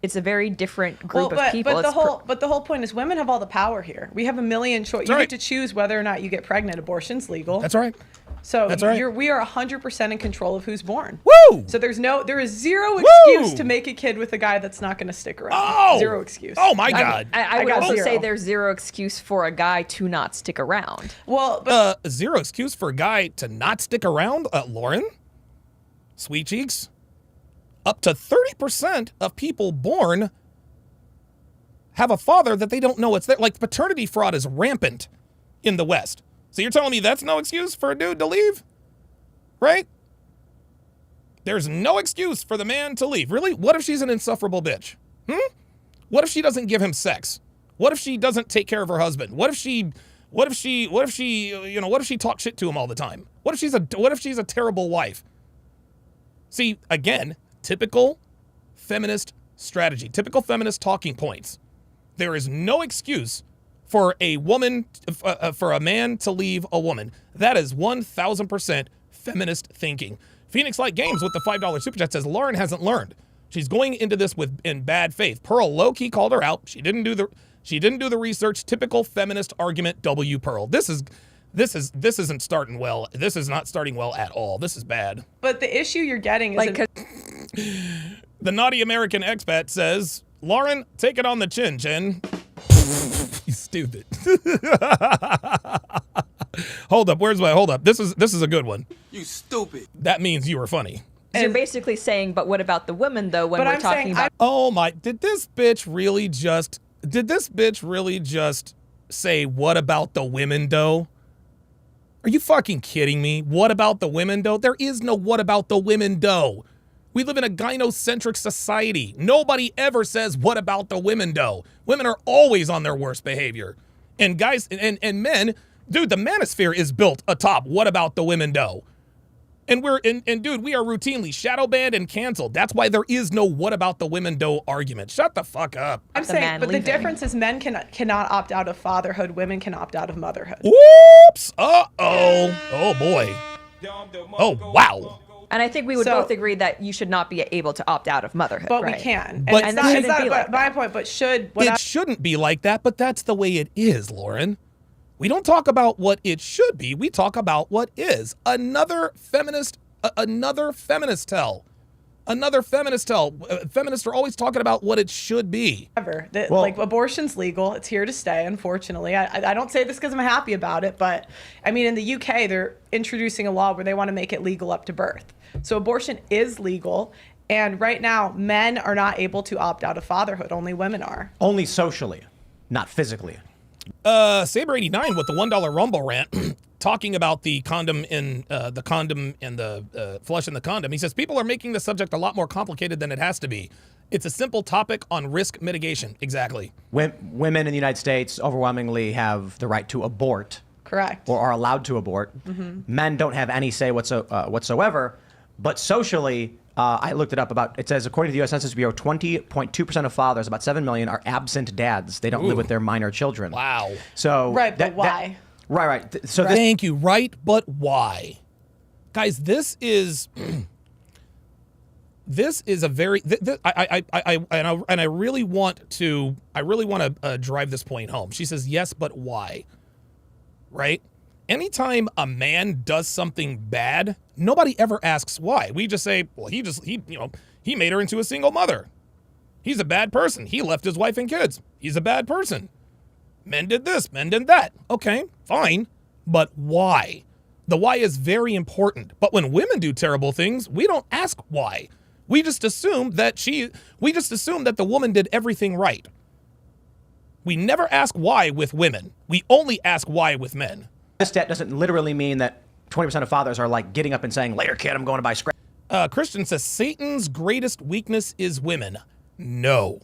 It's a very different group of people. But the whole point is women have all the power here. We have a million choices. You get to choose whether or not you get pregnant. Abortion's legal. That's right. So we are 100% in control of who's born. Woo! So there is zero excuse to make a kid with a guy that's not going to stick around. Oh! Zero excuse. Oh my God. I would also say there's zero excuse for a guy to not stick around. Well, but zero excuse for a guy to not stick around. Lauren, sweet cheeks. Up to 30% of people born have a father that they don't know it's there. Like, paternity fraud is rampant in the West. So you're telling me that's no excuse for a dude to leave? Right? There's no excuse for the man to leave. Really? What if she's an insufferable bitch? What if she doesn't give him sex? What if she doesn't take care of her husband? What if she talks shit to him all the time? What if she's a terrible wife? See, again, typical feminist strategy, typical feminist talking points. There is no excuse for a man to leave a woman. That is 1,000% feminist thinking. Phoenix Light Games with the $5 super chat says Lauren hasn't learned. She's going into this in bad faith. Pearl low-key called her out. She didn't do the research. Typical feminist argument. W Pearl. This isn't starting well. This is not starting well at all. This is bad. But the issue you're getting is the naughty American expat says, Lauren, take it on the chin, Jen. You stupid. Hold up. This is a good one. You stupid. That means you were funny. You're basically saying, but what about the women though? When we're talking about, oh my, did this bitch really just say, what about the women though? Are you fucking kidding me? What about the women though? There is no what about the women though. We live in a gynocentric society. Nobody ever says, what about the women though? Women are always on their worst behavior. And guys and men, dude, the manosphere is built atop what about the women though? And dude, we are routinely shadow banned and canceled. That's why there is no what about the women though argument. Shut the fuck up. I'm saying, but the difference is men cannot opt out of fatherhood. Women can opt out of motherhood. Whoops. Uh-oh. Oh boy. Oh wow. And I think we would So- both agree that you should not be able to opt out of motherhood. But right? we can. But And that it's shouldn't not be like my that. point, but should. It shouldn't be like that, but that's the way it is, Lauren. We don't talk about what it should be. We talk about what is. Another feminist tell. Feminists are always talking about what it should be. Well- Like, abortion's legal. It's here to stay, unfortunately. I don't say this because I'm happy about it, but I mean, in the UK, they're introducing a law where they want to make it legal up to birth. So abortion is legal. And right now, men are not able to opt out of fatherhood. Only women are. Only socially, not physically. Saber89 with the $1 Rumble rant talking about the condom and the flush in the condom. He says people are making the subject a lot more complicated than it has to be. It's a simple topic on risk mitigation. Exactly. Women in the United States overwhelmingly have the right to abort. Correct. Or are allowed to abort. Men don't have any say whatsoever. But socially, I looked it up. It says, according to the U.S. Census Bureau, 20.2% of fathers, about 7 million, are absent dads. They don't live with their minor children. Wow. So Right, but why? Right. So this, Thank you. Right, but why? Guys, this is a very I really want to drive this point home. She says, yes, but why? Right? Anytime a man does something bad, nobody ever asks why. We just say, well, he made her into a single mother. He's a bad person. He left his wife and kids. He's a bad person. Men did this, men did that. Okay, fine. But why? The why is very important. But when women do terrible things, we don't ask why. We just assume that the woman did everything right. We never ask why with women. We only ask why with men. this stat doesn't literally mean that 20% of fathers are like getting up and saying, later, kid, I'm going to buy scrap. Christian says, Satan's greatest weakness is women. No.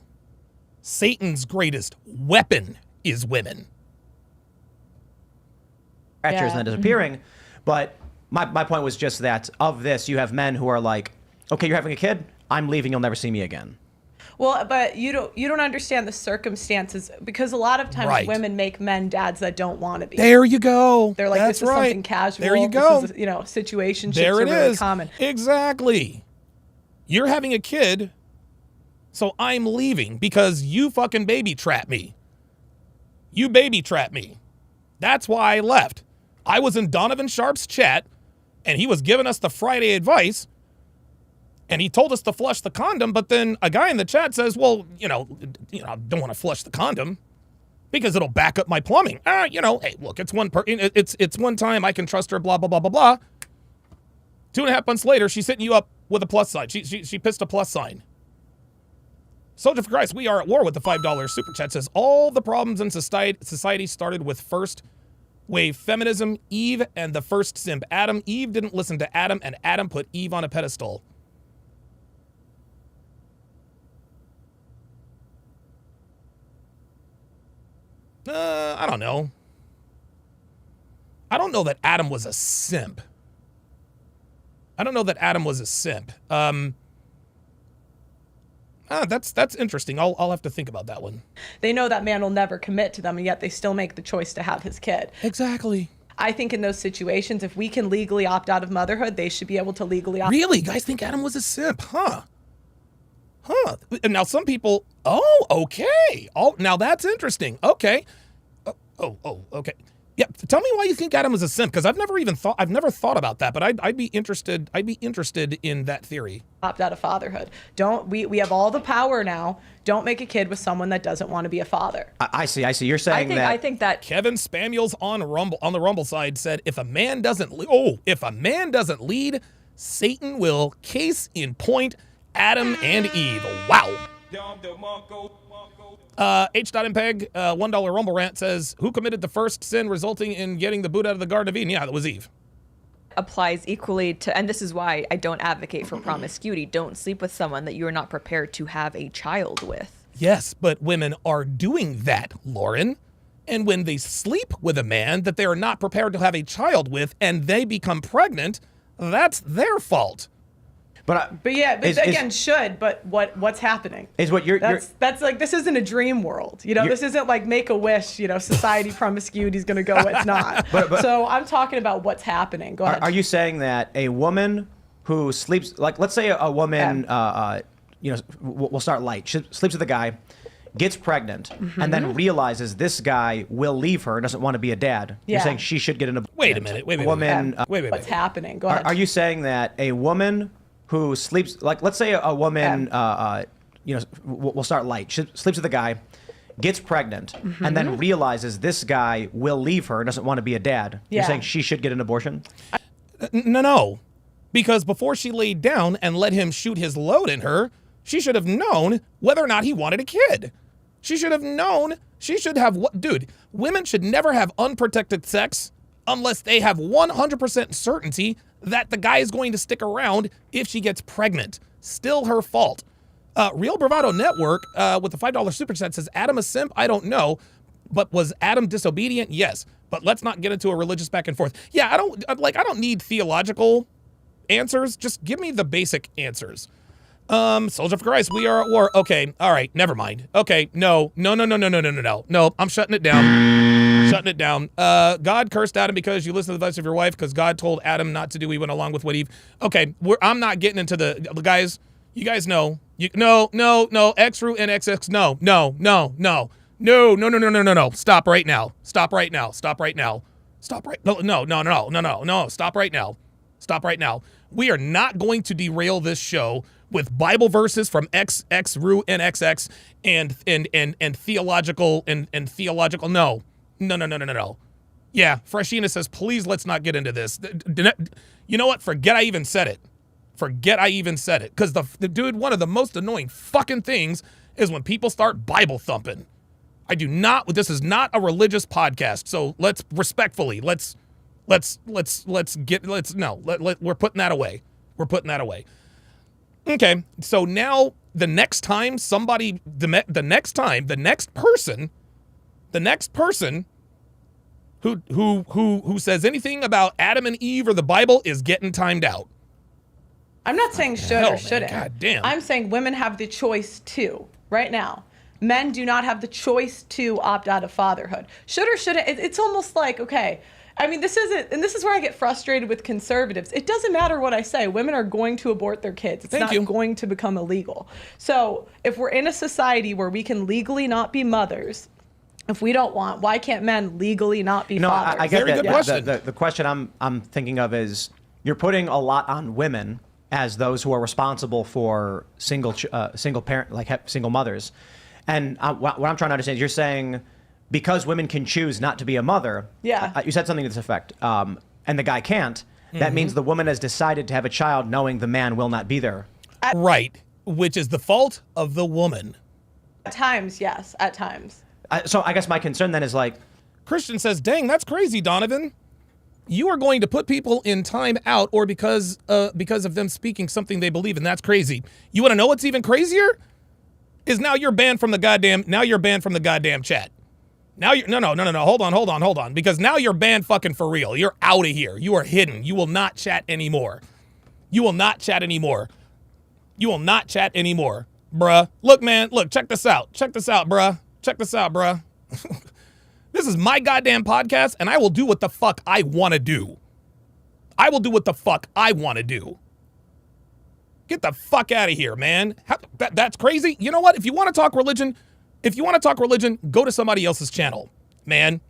Satan's greatest weapon is women. Scratchers and then disappearing. But my point was just that of this, you have men who are like, okay, you're having a kid, I'm leaving, you'll never see me again. Well, but you don't understand the circumstances, because a lot of times Right. women make men dads that don't want to be. There you go. They're like, That's this is right. something casual. There you go. This is, situationships There are it really is. common. Exactly. You're having a kid, so I'm leaving because you fucking baby trapped me. You baby trapped me. That's why I left. I was in Donovan Sharpe's chat, and he was giving us the Friday advice, and he told us to flush the condom, but then a guy in the chat says, well, I don't want to flush the condom because it'll back up my plumbing. Hey, look, it's one time, I can trust her, blah, blah, blah, blah, blah. 2.5 months later, she's hitting you up with a plus sign. She pissed a plus sign. Soldier for Christ, we are at war with the $5 super chat. Says, all the problems in society started with first wave feminism, Eve, and the first simp, Adam. Eve didn't listen to Adam, and Adam put Eve on a pedestal. I don't know. I don't know that Adam was a simp. That's interesting. I'll have to think about that one. They know that man will never commit to them, and yet they still make the choice to have his kid. Exactly. I think in those situations, if we can legally opt out of motherhood, they should be able to legally opt Really? Guys think Adam was a simp, huh? And now some people, oh, okay. Oh, now that's interesting. Okay. Okay. Yeah, tell me why you think Adam was a simp, because I've never thought about that, but I'd be interested in that theory. opt out of fatherhood. We have all the power now. Don't make a kid with someone that doesn't want to be a father. I see. You're saying I think that Kevin Spamuels on the Rumble side said, if a man doesn't lead, Satan will case in point Adam and Eve. Wow. H.MPEG, $1 Rumble rant says, who committed the first sin resulting in getting the boot out of the Garden of Eden? Yeah, that was Eve. applies equally to, and this is why I don't advocate for promiscuity. Don't sleep with someone that you are not prepared to have a child with. Yes, but women are doing that, Lauren. And when they sleep with a man that they are not prepared to have a child with and they become pregnant, that's their fault. But what's happening? Is what That's like, this isn't a dream world. This isn't like Make-A-Wish, society promiscuity is going to go, it's not. So I'm talking about what's happening. Go ahead. Are you saying that a woman who sleeps, like, let's say a woman, you know, we'll start light. She sleeps with a guy, gets pregnant, and then realizes this guy will leave her and doesn't want to be a dad. You're saying she should get an abortion. Wait a minute. Wait. What's happening? Go ahead. Are you saying that a woman who sleeps, like, let's say a woman, you know, we'll start light. She sleeps with a guy, gets pregnant, and then realizes this guy will leave her and doesn't want to be a dad. You're saying she should get an abortion? No. Because before she laid down and let him shoot his load in her, she should have known whether or not he wanted a kid. She should have known. She should have what? Dude, women should never have unprotected sex unless they have 100% certainty that the guy is going to stick around if she gets pregnant. Still her fault. Real Bravado Network with the $5 super chat says, Adam a simp? I don't know. But was Adam disobedient? Yes. But let's not get into a religious back and forth. Yeah, I don't need theological answers. Just give me the basic answers. Soldier for Christ, we are at war. Okay, all right, never mind. Okay, no, I'm shutting it down. Shutting it down. God cursed Adam because you listen to the advice of your wife, because God told Adam not to do. He went along with what Eve. Okay, I'm not getting into the guys. You guys know. No. X root and XX. No. Stop right now. Stop right now. Stop right now. Stop right. No. Stop right now. Stop right now. We are not going to derail this show with Bible verses from X root and XX and theological and theological. No. Yeah, Freshina says, please let's not get into this. You know what? Forget I even said it. Because the dude, one of the most annoying fucking things is when people start Bible thumping. This is not a religious podcast. So let's respectfully, we're putting that away. We're putting that away. Okay. So now the next person who says anything about Adam and Eve or the Bible is getting timed out. I'm not saying should or shouldn't. God damn. I'm saying women have the choice to right now. Men do not have the choice to opt out of fatherhood. Should or shouldn't. It's almost like, okay, I mean, this is where I get frustrated with conservatives. It doesn't matter what I say. Women are going to abort their kids. It's not going to become illegal. So if we're in a society where we can legally not be mothers, if we don't want, why can't men legally not be fathers? I get Very that. good question. The question I'm thinking of is, you're putting a lot on women as those who are responsible for single parent, like single mothers. And what I'm trying to understand is, you're saying because women can choose not to be a mother. Yeah. You said something to this effect. And the guy can't. That means the woman has decided to have a child knowing the man will not be there. Right. Which is the fault of the woman. At times, yes. At times. So I guess my concern then is, like, Christian says, dang, that's crazy, Donovan. You are going to put people in time out or because of them speaking something they believe in. That's crazy. You want to know what's even crazier? Is now you're banned from the goddamn chat. Now you're no. Hold on. Because now you're banned fucking for real. You're out of here. You are hidden. You will not chat anymore. Bruh. Look, man, check this out, bruh. This is my goddamn podcast, and I will do what the fuck I want to do. Get the fuck out of here, man. That's crazy. You know what? If you want to talk religion, go to somebody else's channel, man.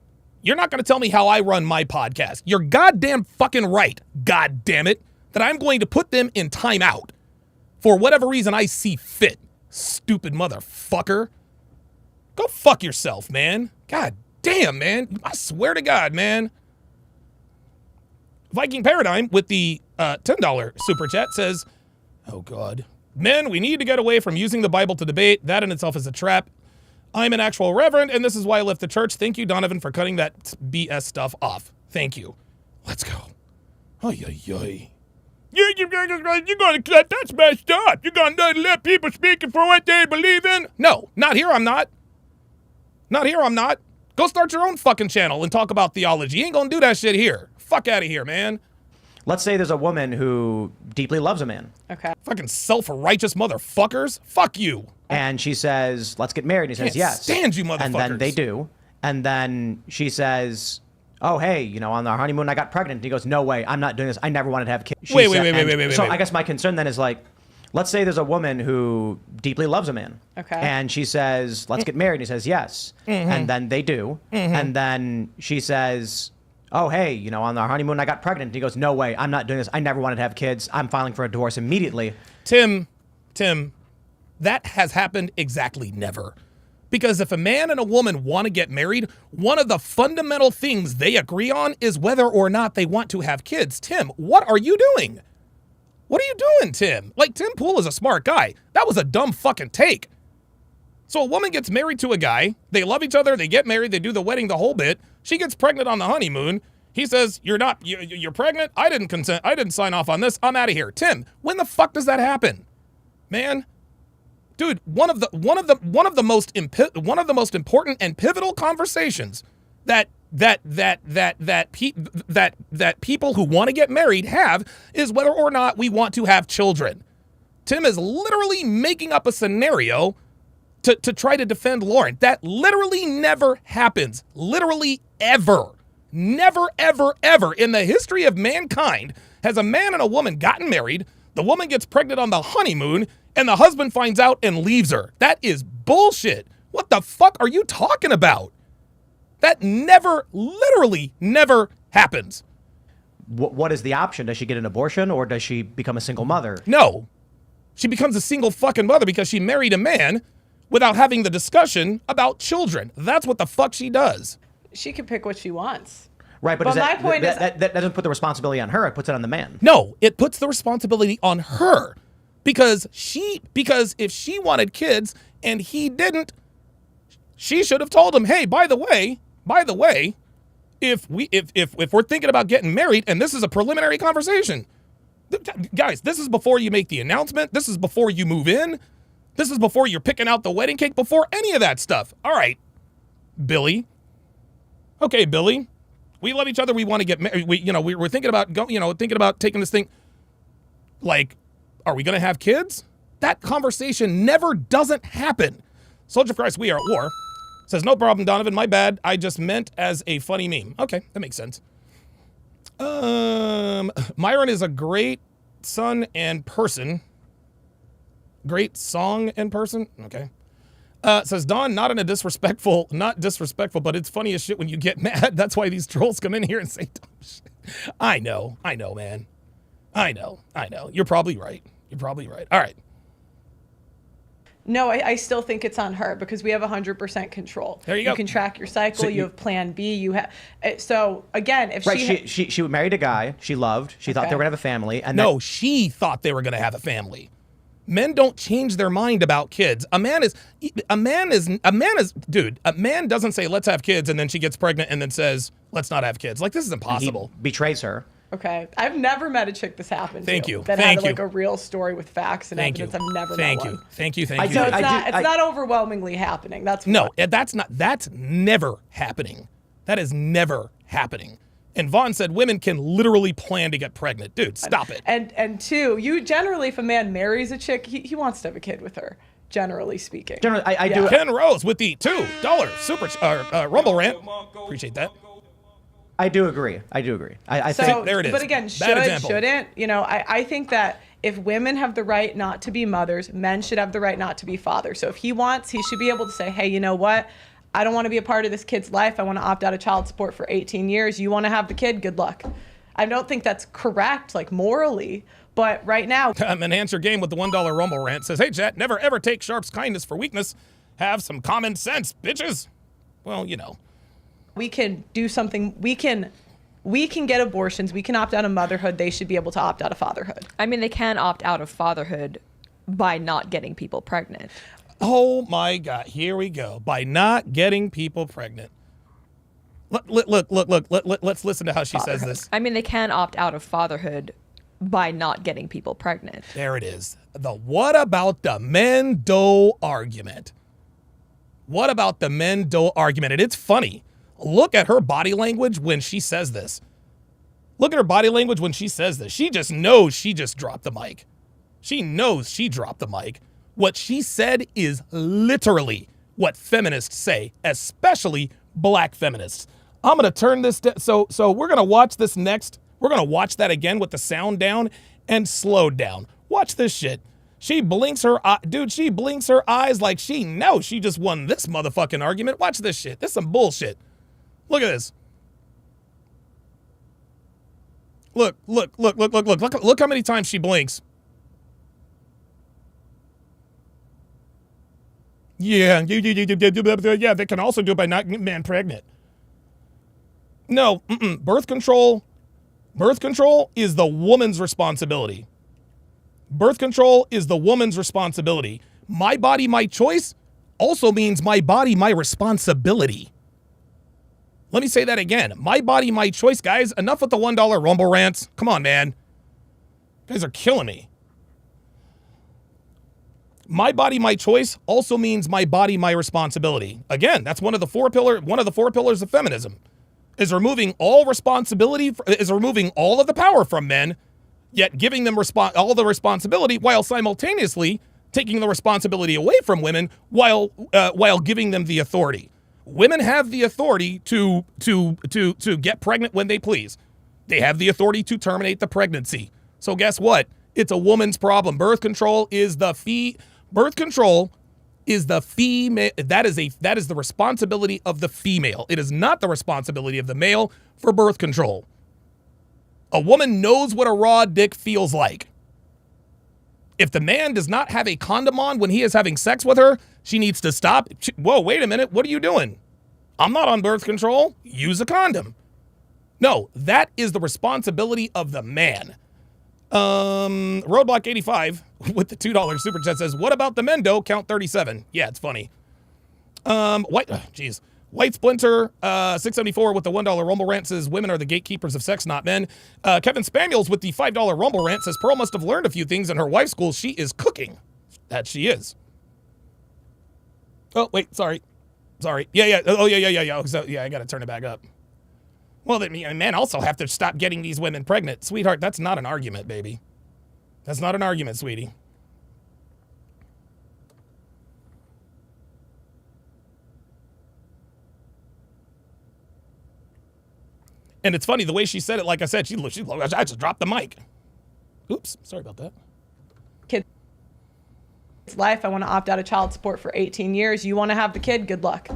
You're not going to tell me how I run my podcast. You're goddamn fucking right, god damn it, that I'm going to put them in timeout for whatever reason I see fit. Stupid motherfucker. Go fuck yourself, man. God damn, man. I swear to God, man. Viking Paradigm with the $10 super chat says, oh God. Men, we need to get away from using the Bible to debate. That in itself is a trap. I'm an actual reverend, and this is why I left the church. Thank you, Donovan, for cutting that BS stuff off. Thank you. Let's go. Ay. You're going to cut. That's messed up. You're going to let people speaking for what they believe in? No, not here I'm not. Go start your own fucking channel and talk about theology. You ain't going to do that shit here. Fuck out of here, man. Let's say there's a woman who deeply loves a man. Okay. Fucking self-righteous motherfuckers. Fuck you. And she says, let's get married. And he says, yes. Stand you motherfuckers. And then they do. And then she says, oh, hey, on our honeymoon, I got pregnant. And he goes, no way, I'm not doing this. I never wanted to have kids. Wait. So I guess my concern then is like, let's say there's a woman who deeply loves a man. Okay. And she says, let's get married. And he says, yes. And then they do. And then she says, oh, hey, on our honeymoon, I got pregnant. And he goes, no way, I'm not doing this. I never wanted to have kids. I'm filing for a divorce immediately. Tim, that has happened exactly never. Because if a man and a woman want to get married, one of the fundamental things they agree on is whether or not they want to have kids. Tim, what are you doing? What are you doing, Tim? Like, Tim Pool is a smart guy. That was a dumb fucking take. So a woman gets married to a guy. They love each other. They get married. They do the wedding, the whole bit. She gets pregnant on the honeymoon. He says, you're pregnant? I didn't consent. I didn't sign off on this. I'm out of here. Tim, when the fuck does that happen? Man. Dude, one of the most important and pivotal conversations that people who want to get married have is whether or not we want to have children. Tim is literally making up a scenario to try to defend Lauren. That literally never happens. Literally ever. Never, ever, ever in the history of mankind has a man and a woman gotten married. The woman gets pregnant on the honeymoon, and the husband finds out and leaves her. That is bullshit. What the fuck are you talking about? That literally never happens. What is the option? Does she get an abortion or does she become a single mother? No. She becomes a single fucking mother because she married a man without having the discussion about children. That's what the fuck she does. She can pick what she wants. Right, but my point is that doesn't put the responsibility on her. It puts it on the man. No, it puts the responsibility on her. Because if she wanted kids and he didn't, she should have told him, hey, by the way, if we're thinking about getting married, and this is a preliminary conversation, guys, this is before you make the announcement, this is before you move in, this is before you're picking out the wedding cake, before any of that stuff. All right, Billy. Okay, Billy, we love each other. We want to get married. We're thinking about taking this thing. Like, are we going to have kids? That conversation doesn't happen. Soldier of Christ, we are at war. Says, no problem, Donovan. My bad. I just meant as a funny meme. Okay, that makes sense. Myron is a great son and person. Great song and person. Okay. Says Don, not disrespectful, but it's funny as shit when you get mad. That's why these trolls come in here and say dumb shit. I know, man. I know. You're probably right. All right. No, I still think it's on her because we have 100% control. There you go. You can track your cycle. So you have plan B. You have. So again, if she married a guy she loved. She thought they were gonna have a family, and no, she thought they were gonna have a family. Men don't change their mind about kids. A man doesn't say let's have kids and then she gets pregnant and then says let's not have kids. Like, this is impossible. He betrays her. Okay, I've never met a chick this happened Thank to. you. That Thank had you. like a real story with facts and Thank evidence. you. I've never Thank met you. one. Thank you. So it's not overwhelmingly happening. That's never happening. That is never happening. And Vaughn said women can literally plan to get pregnant. Dude, stop it. And two, you generally, if a man marries a chick, he wants to have a kid with her. Generally speaking. Generally, I do. Ken Rose with the $2 super Rumble rant. Appreciate that. I do agree. I think there it is. But again, shouldn't, I think that if women have the right not to be mothers, men should have the right not to be fathers. So if he wants, he should be able to say, hey, you know what? I don't want to be a part of this kid's life. I want to opt out of child support for 18 years. You want to have the kid? Good luck. I don't think that's correct, like morally. But right now, Enhance your game with the $1 Rumble rant. Says, hey, chat, never ever take Sharpe's kindness for weakness. Have some common sense, bitches. Well, we can do something. We can get abortions. We can opt out of motherhood. They should be able to opt out of fatherhood. I mean, they can opt out of fatherhood by not getting people pregnant. Oh my God, here we go. By not getting people pregnant. Look, let's listen to how she says this. I mean, they can opt out of fatherhood by not getting people pregnant. There it is. What about the men-do argument? What about the men-do argument? And it's funny. Look at her body language when she says this. Look at her body language when she says this. She just knows she just dropped the mic. She knows she dropped the mic. What she said is literally what feminists say, especially black feminists. I'm going to turn this so we're going to watch this next. We're going to watch that again with the sound down and slowed down. Watch this shit. She blinks her dude, she blinks her eyes like she knows she just won this motherfucking argument. Watch this shit. This is some bullshit. Look at this. Look how many times she blinks. Yeah, yeah, they can also do it by not getting man pregnant. No, birth control is the woman's responsibility. Birth control is the woman's responsibility. My body, my choice also means my body, my responsibility. Let me say that again. My body, my choice, guys. Enough with the $1 Rumble rants. Come on, man. You guys are killing me. My body, my choice also means my body, my responsibility. Again, that's one of the four pillars of feminism. Is removing all responsibility, is removing all of the power from men, yet giving them all the responsibility while simultaneously taking the responsibility away from women while giving them the authority. Women have the authority to get pregnant when they please. They have the authority to terminate the pregnancy. So guess what? It's a woman's problem. Birth control is the female. That is the responsibility of the female. It is not the responsibility of the male for birth control. A woman knows what a raw dick feels like. If the man does not have a condom on when he is having sex with her, she needs to stop. Whoa, wait a minute. What are you doing? I'm not on birth control. Use a condom. No, that is the responsibility of the man. Roadblock 85 with the $2 super chat says, what about the men, though? Count 37. Yeah, it's funny. White Splinter 674 with the $1 Rumble rant says, women are the gatekeepers of sex, not men. Kevin Spaniels with the $5 Rumble rant says, Pearl must have learned a few things in her wife's school. She is cooking. That she is. Oh, wait, sorry. Yeah. Oh, yeah. So, yeah, I got to turn it back up. Well, men also have to stop getting these women pregnant. Sweetheart, that's not an argument, baby. That's not an argument, sweetie. And it's funny, the way she said it, like I said, I just dropped the mic. Oops, sorry about that. Kid's life, I want to opt out of child support for 18 years. You want to have the kid, good luck.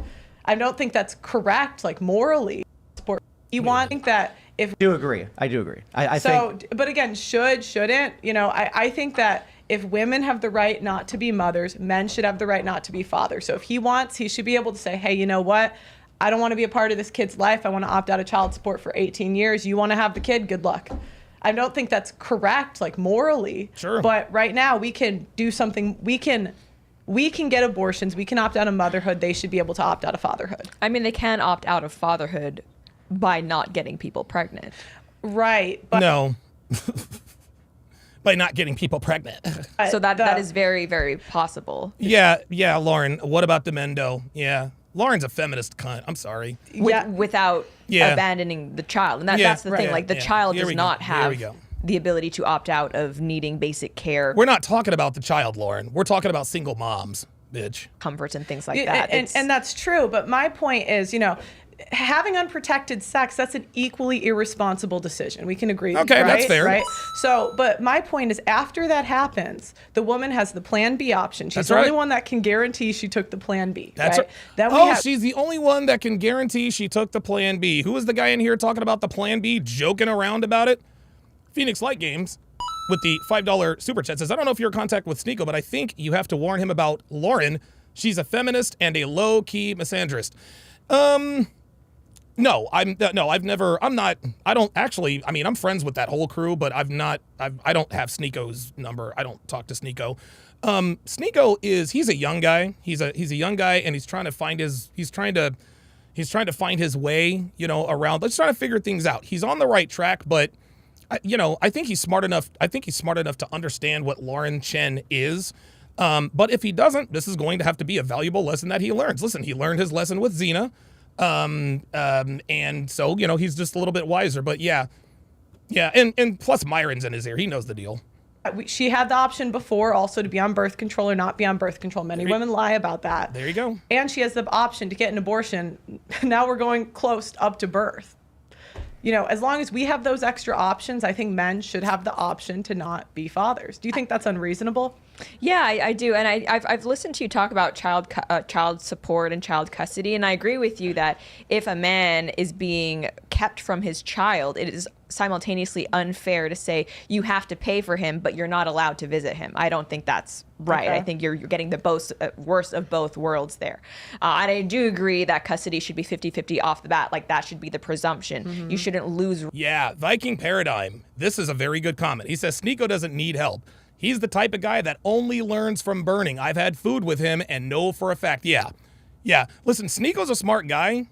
I don't think that's correct, like morally. You want that if... I do agree. I think... But again, shouldn't, I think that if women have the right not to be mothers, men should have the right not to be fathers. So if he wants, he should be able to say, hey, you know what? I don't want to be a part of this kid's life. I want to opt out of child support for 18 years. You want to have the kid? Good luck. I don't think that's correct, like morally. Sure. But right now we can do something. We can get abortions. We can opt out of motherhood. They should be able to opt out of fatherhood. I mean, they can opt out of fatherhood by not getting people pregnant. Right. But no. By not getting people pregnant. So that is very, very possible. Yeah, Lauren. What about the Mendo? Yeah. Lauren's a feminist cunt. I'm sorry. Without abandoning the child. And that's the thing. Like, the child does not have the ability to opt out of needing basic care. We're not talking about the child, Lauren. We're talking about single moms, bitch. Comforts and things like that. And that's true. But my point is, having unprotected sex, that's an equally irresponsible decision. We can agree. Okay, right? that's fair. Right? So, but my point is, after that happens, the woman has the plan B option. She's the only one that can guarantee she took the plan B. That's right. Then she's the only one that can guarantee she took the plan B. Who is the guy in here talking about the plan B, joking around about it? Phoenix Light Games with the $5 super chat says, I don't know if you're in contact with Sneeko, but I think you have to warn him about Lauren. She's a feminist and a low-key misandrist. No, I'm friends with that whole crew, but I don't have Sneeko's number. I don't talk to Sneeko. Sneeko he's a young guy. He's a young guy, and he's trying to find his way, around. Let's try to figure things out. He's on the right track, but I think he's smart enough. I think he's smart enough to understand what Lauren Chen is. But if he doesn't, this is going to have to be a valuable lesson that he learns. Listen, he learned his lesson with Xena. And so, he's just a little bit wiser, but yeah. And plus Myron's in his ear. He knows the deal. She had the option before also to be on birth control or not be on birth control. Many women lie about that. There you go. And she has the option to get an abortion. Now we're going close up to birth. You know, as long as we have those extra options, I think men should have the option to not be fathers. Do you think that's unreasonable? Yeah, I do, and I've listened to you talk about child support and child custody, and I agree with you that if a man is being kept from his child, it is simultaneously unfair to say you have to pay for him, but you're not allowed to visit him. I don't think that's right. Okay. I think you're getting the worst of both worlds there. And I do agree that custody should be 50-50 off the bat. Like, that should be the presumption. You shouldn't lose. Yeah, Viking Paradigm. This is a very good comment. He says, Sneeko doesn't need help. He's the type of guy that only learns from burning. I've had food with him and know for a fact. Yeah. Listen, Sneeko's a smart guy.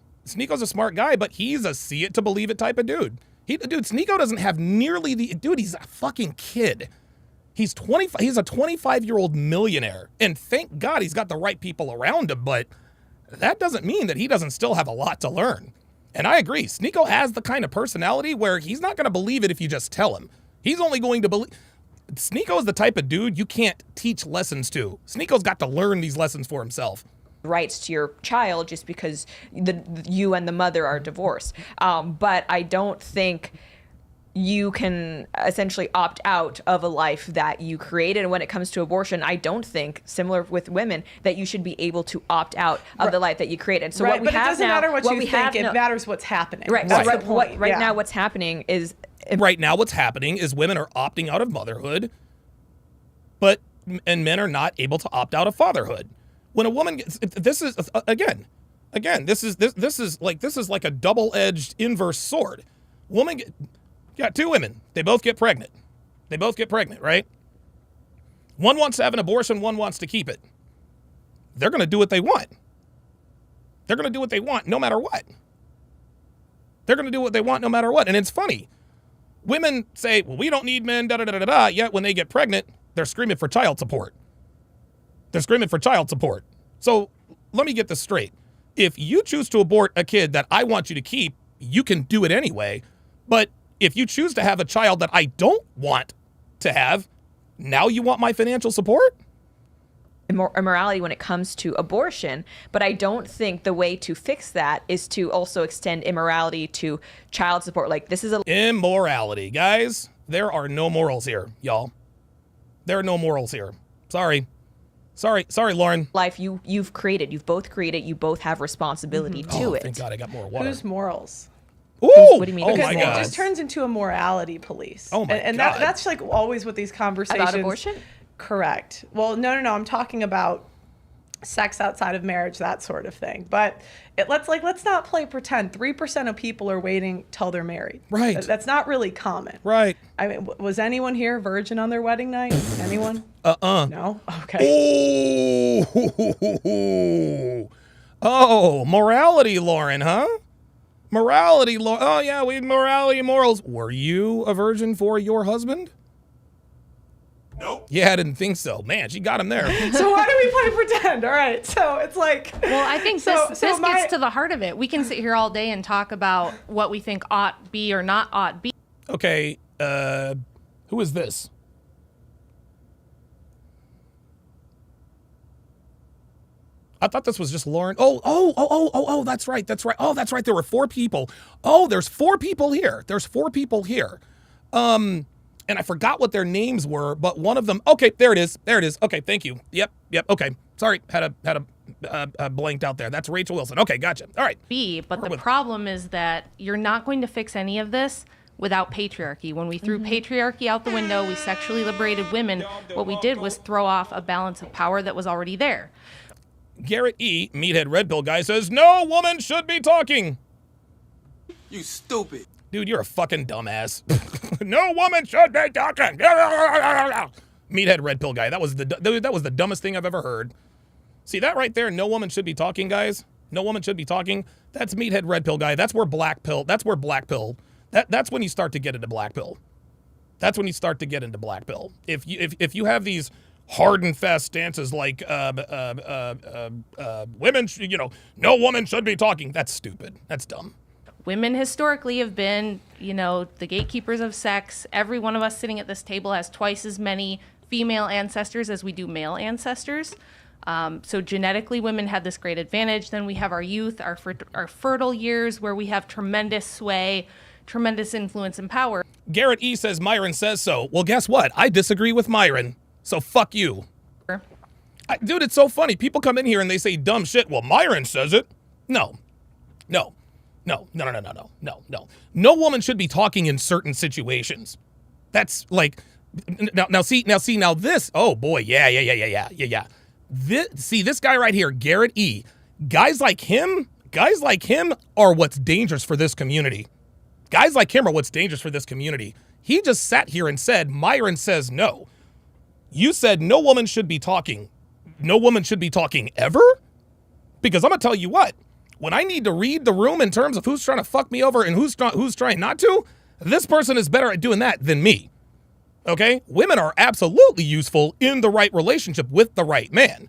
But he's a see it to believe it type of dude. Dude, Sneeko doesn't have nearly he's a fucking kid. He's 25. He's a 25-year-old millionaire. And thank God he's got the right people around him, but that doesn't mean that he doesn't still have a lot to learn. And I agree. Sneeko has the kind of personality where he's not going to believe it if you just tell him. He's only going to believe. Sneeko is the type of dude you can't teach lessons to. Sneeko's got to learn these lessons for himself. Rights to your child just because you and the mother are divorced. But I don't think you can essentially opt out of a life that you created. And when it comes to abortion, I don't think, similar with women, that you should be able to opt out of the life that you created. So right, what we but have it doesn't now, matter what you think. It no, matters what's happening. right. That's So the point. right now, what's happening is. Right now, what's happening is women are opting out of motherhood, and men are not able to opt out of fatherhood. When a woman gets, this is again, this is like a double-edged inverse sword. Got two women. They both get pregnant. Right? One wants to have an abortion. One wants to keep it. They're going to do what they want. No matter what. And it's funny. Women say, well, we don't need men, yet when they get pregnant, they're screaming for child support. So let me get this straight. If you choose to abort a kid that I want you to keep, you can do it anyway. But if you choose to have a child that I don't want to have, now you want my financial support? Immorality when it comes to abortion, but I don't think the way to fix that is to also extend immorality to child support. Like, this is immorality, guys. There are no morals here, y'all. There are no morals here. Sorry, Lauren. Life you've created. You've both created. You both have responsibility to it. Thank God I got more water. Whose morals? Ooh! What do you mean? Oh Because my it God. just turns into a morality police. Oh my and God. that's like always what these conversations. About abortion? Correct. Well, no. I'm talking about sex outside of marriage, that sort of thing. But let's not play pretend. 3% of people are waiting till they're married. Right. That's not really common. Right. I mean, was anyone here virgin on their wedding night? Anyone? No? Okay. Oh, morality, Lauren, huh? Morality, oh yeah, we morality, morals. Were you a virgin for your husband? Nope. Yeah, I didn't think so. Man, she got him there. So why do we play pretend? All right. So it's like. Well, I think this gets to the heart of it. We can sit here all day and talk about what we think ought be or not ought be. Okay, who is this? I thought this was just Lauren. Oh, that's right. Oh, that's right. There were 4 people. Oh, there's 4 people here. And I forgot what their names were, but one of them, okay, there it is. Okay, thank you. Yep, okay. Sorry, had a blanked out there. That's Rachel Wilson. Okay, gotcha. All right. But the problem is that you're not going to fix any of this without patriarchy. When we threw patriarchy out the window, we sexually liberated women. What we did was throw off a balance of power that was already there. Garrett E., Meathead Red Pill guy, says, no woman should be talking. You stupid. Dude, you're a fucking dumbass. No woman should be talking. Meathead Red Pill guy. That was the dumbest thing I've ever heard. See that right there? No woman should be talking, guys. No woman should be talking. That's Meathead Red Pill guy. That's where black pill. That's when you start to get into black pill. If you have these hard and fast stances like women, no woman should be talking. That's stupid. That's dumb. Women historically have been, the gatekeepers of sex. Every one of us sitting at this table has twice as many female ancestors as we do male ancestors. So genetically, women had this great advantage. Then we have our youth, our fertile years, where we have tremendous sway, tremendous influence and power. Garrett E. says Myron says so. Well, guess what? I disagree with Myron. So fuck you. Dude, it's so funny. People come in here and they say dumb shit. Well, Myron says it. No. No, no woman should be talking in certain situations. That's like, now this, oh boy, yeah. This guy right here, Garrett E. Guys like him are what's dangerous for this community. Guys like him are what's dangerous for this community. He just sat here and said, Myron says no. You said no woman should be talking. No woman should be talking ever? Because I'm gonna tell you what, when I need to read the room in terms of who's trying to fuck me over and who's trying not to, this person is better at doing that than me. Okay? Women are absolutely useful in the right relationship with the right man.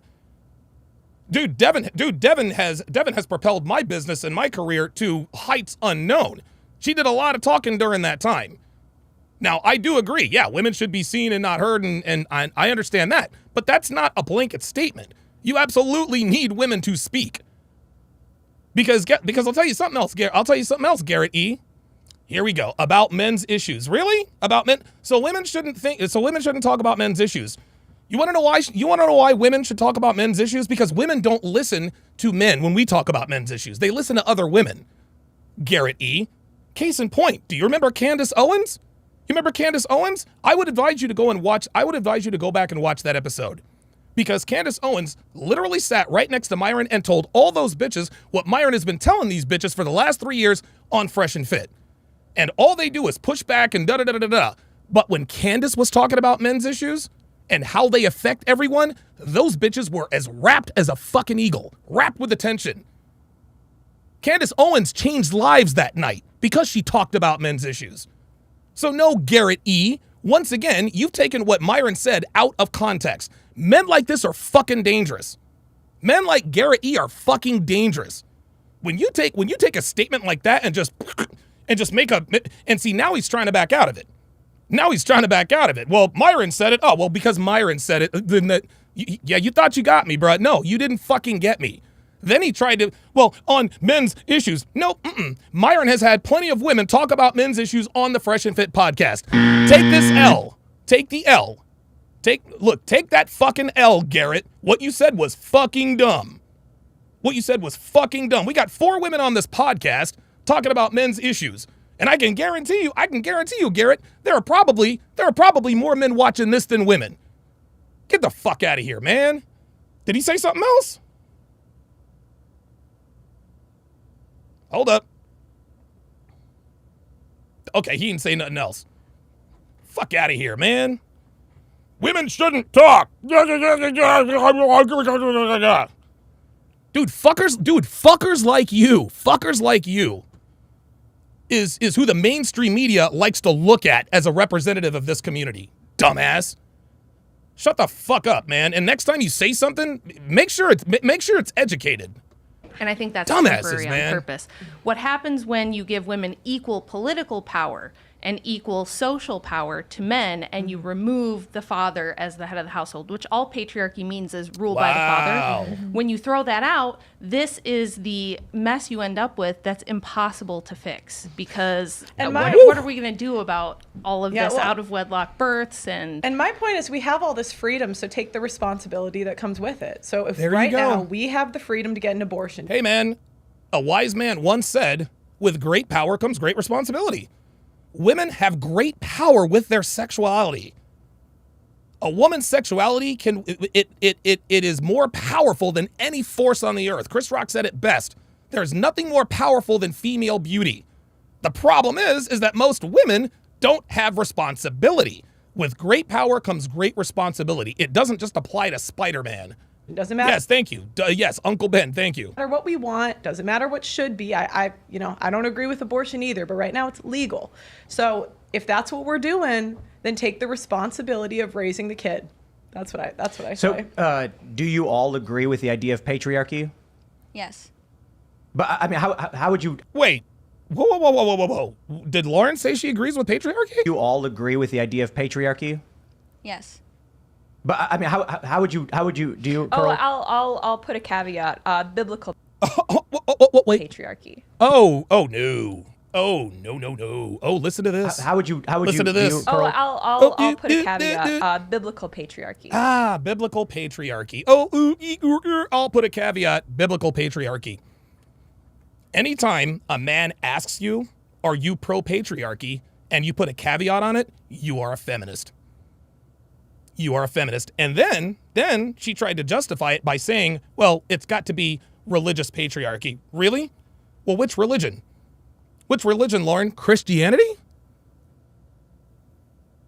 Dude, Devin has propelled my business and my career to heights unknown. She did a lot of talking during that time. Now, I do agree. Yeah, women should be seen and not heard, and I understand that. But that's not a blanket statement. You absolutely need women to speak. Because I'll tell you something else, Garrett E. Here we go. About men's issues. Really? About men? So women shouldn't talk about men's issues. You want to know why? You want to know why women should talk about men's issues? Because women don't listen to men when we talk about men's issues. They listen to other women. Garrett E. Case in point. Do you remember Candace Owens? You remember Candace Owens? I would advise you to go back and watch that episode. Because Candace Owens literally sat right next to Myron and told all those bitches what Myron has been telling these bitches for the last 3 years on Fresh and Fit. And all they do is push back and da-da-da-da-da. But when Candace was talking about men's issues and how they affect everyone, those bitches were as wrapped as a fucking eagle, wrapped with attention. Candace Owens changed lives that night because she talked about men's issues. So no, Garrett E., once again, you've taken what Myron said out of context. Men like this are fucking dangerous. Men like Garrett E. are fucking dangerous. When you take a statement like that and just make and see, now he's trying to back out of it. Well, Myron said it. Oh, well, because Myron said it, then you thought you got me, bro. No, you didn't fucking get me. Then he tried to, on men's issues. No, Myron has had plenty of women talk about men's issues on the Fresh and Fit podcast. Take this L. Take the L. Take that fucking L, Garrett. What you said was fucking dumb. We got 4 women on this podcast talking about men's issues. And I can guarantee you, Garrett, there are probably more men watching this than women. Get the fuck out of here, man. Did he say something else? Hold up. Okay, he didn't say nothing else. Fuck out of here, man. Women shouldn't talk. Dude, fuckers like you is who the mainstream media likes to look at as a representative of this community. Dumbass. Shut the fuck up, man. And next time you say something, make sure it's educated. And I think that's Dumbasses, temporary man. on purpose. What happens when you give women equal political power and equal social power to men, and you remove the father as the head of the household, which all patriarchy means is rule by the father. When you throw that out, this is the mess you end up with that's impossible to fix. Because what are we going to do about all of this out of wedlock births? And my point is, we have all this freedom, so take the responsibility that comes with it. So if now we have the freedom to get an abortion. Hey man, a wise man once said, with great power comes great responsibility. Women have great power with their sexuality. A woman's sexuality it is more powerful than any force on the earth. Chris Rock said it best. There's nothing more powerful than female beauty. The problem is that most women don't have responsibility. With great power comes great responsibility. It doesn't just apply to Spider-Man. It doesn't matter. Yes, thank you. Yes, Uncle Ben, thank you. Doesn't matter what we want, doesn't matter what should be. I don't agree with abortion either, but right now it's legal. So if that's what we're doing, then take the responsibility of raising the kid. That's what I say. So, do you all agree with the idea of patriarchy? Yes. But I mean, how would you? Wait, Whoa, whoa, whoa, whoa, whoa, whoa, whoa. Did Lauren say she agrees with patriarchy? You all agree with the idea of patriarchy? Yes. But I mean, how would you do you? Oh, Pearl? I'll put a caveat. Biblical Wait. patriarchy. Oh no. Oh no. Oh, listen to this. How would you Listen to this. view, Oh, Pearl? I'll put a caveat. Biblical patriarchy. Biblical patriarchy. Oh, I'll put a caveat. Biblical patriarchy. Anytime a man asks you, are you pro-patriarchy, and you put a caveat on it, you are a feminist. You are a feminist. And then she tried to justify it by saying, well, it's got to be religious patriarchy. Really? Well, which religion? Which religion, Lauren? Christianity?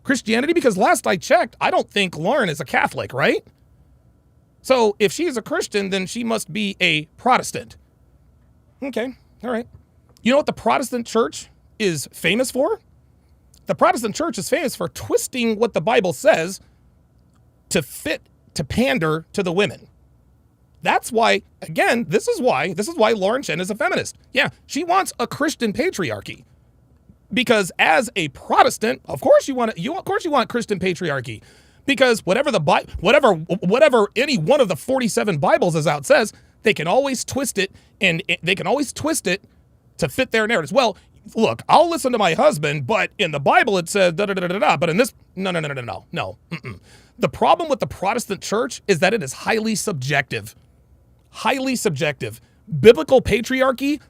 Christianity? Because last I checked, I don't think Lauren is a Catholic, right? So if she is a Christian, then she must be a Protestant. Okay, all right. You know what the Protestant church is famous for? The Protestant church is famous for twisting what the Bible says to pander to the women. That's why, again, this is why Lauren Chen is a feminist. Yeah, she wants a Christian patriarchy. Because as a Protestant, of course you want Christian patriarchy. Because whatever any one of the 47 Bibles is out says, they can always twist it to fit their narratives. Well, look, I'll listen to my husband, but in the Bible it says da da da da da. But in this, no. Mm-mm. The problem with the Protestant church is that it is highly subjective. Highly subjective. Biblical patriarchy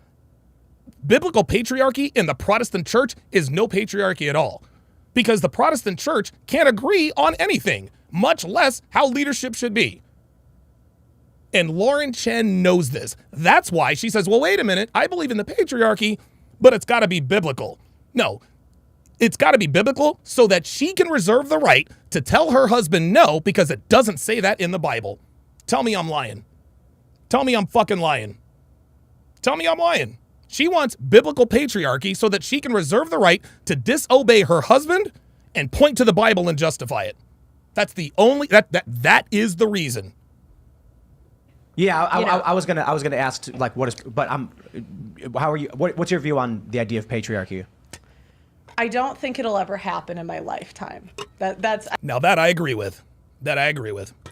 in the Protestant church is no patriarchy at all. Because the Protestant church can't agree on anything, much less how leadership should be. And Lauren Chen knows this. That's why she says, well, wait a minute, I believe in the patriarchy, but it's got to be biblical. No, it's got to be biblical so that she can reserve the right to tell her husband no, because it doesn't say that in the Bible. Tell me I'm lying. Tell me I'm fucking lying. Tell me I'm lying. She wants biblical patriarchy so that she can reserve the right to disobey her husband and point to the Bible and justify it. That's the only, that is the reason. Yeah, I was gonna ask like how are you? What's your view on the idea of patriarchy? I don't think it'll ever happen in my lifetime. That's Now that I agree with.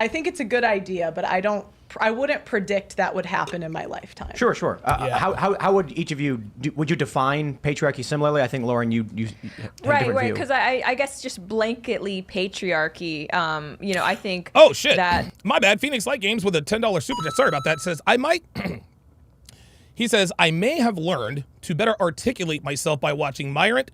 I think it's a good idea, but I wouldn't predict that would happen in my lifetime. Sure. Yeah. How would each of you would you define patriarchy similarly? I think Lauren, you Right. Because I guess just blanketly patriarchy. I think. Oh shit! That My bad. Phoenix Light Games with a $10 super chat. Sorry about that. Says I might. He says I may have learned to better articulate myself by watching Myron.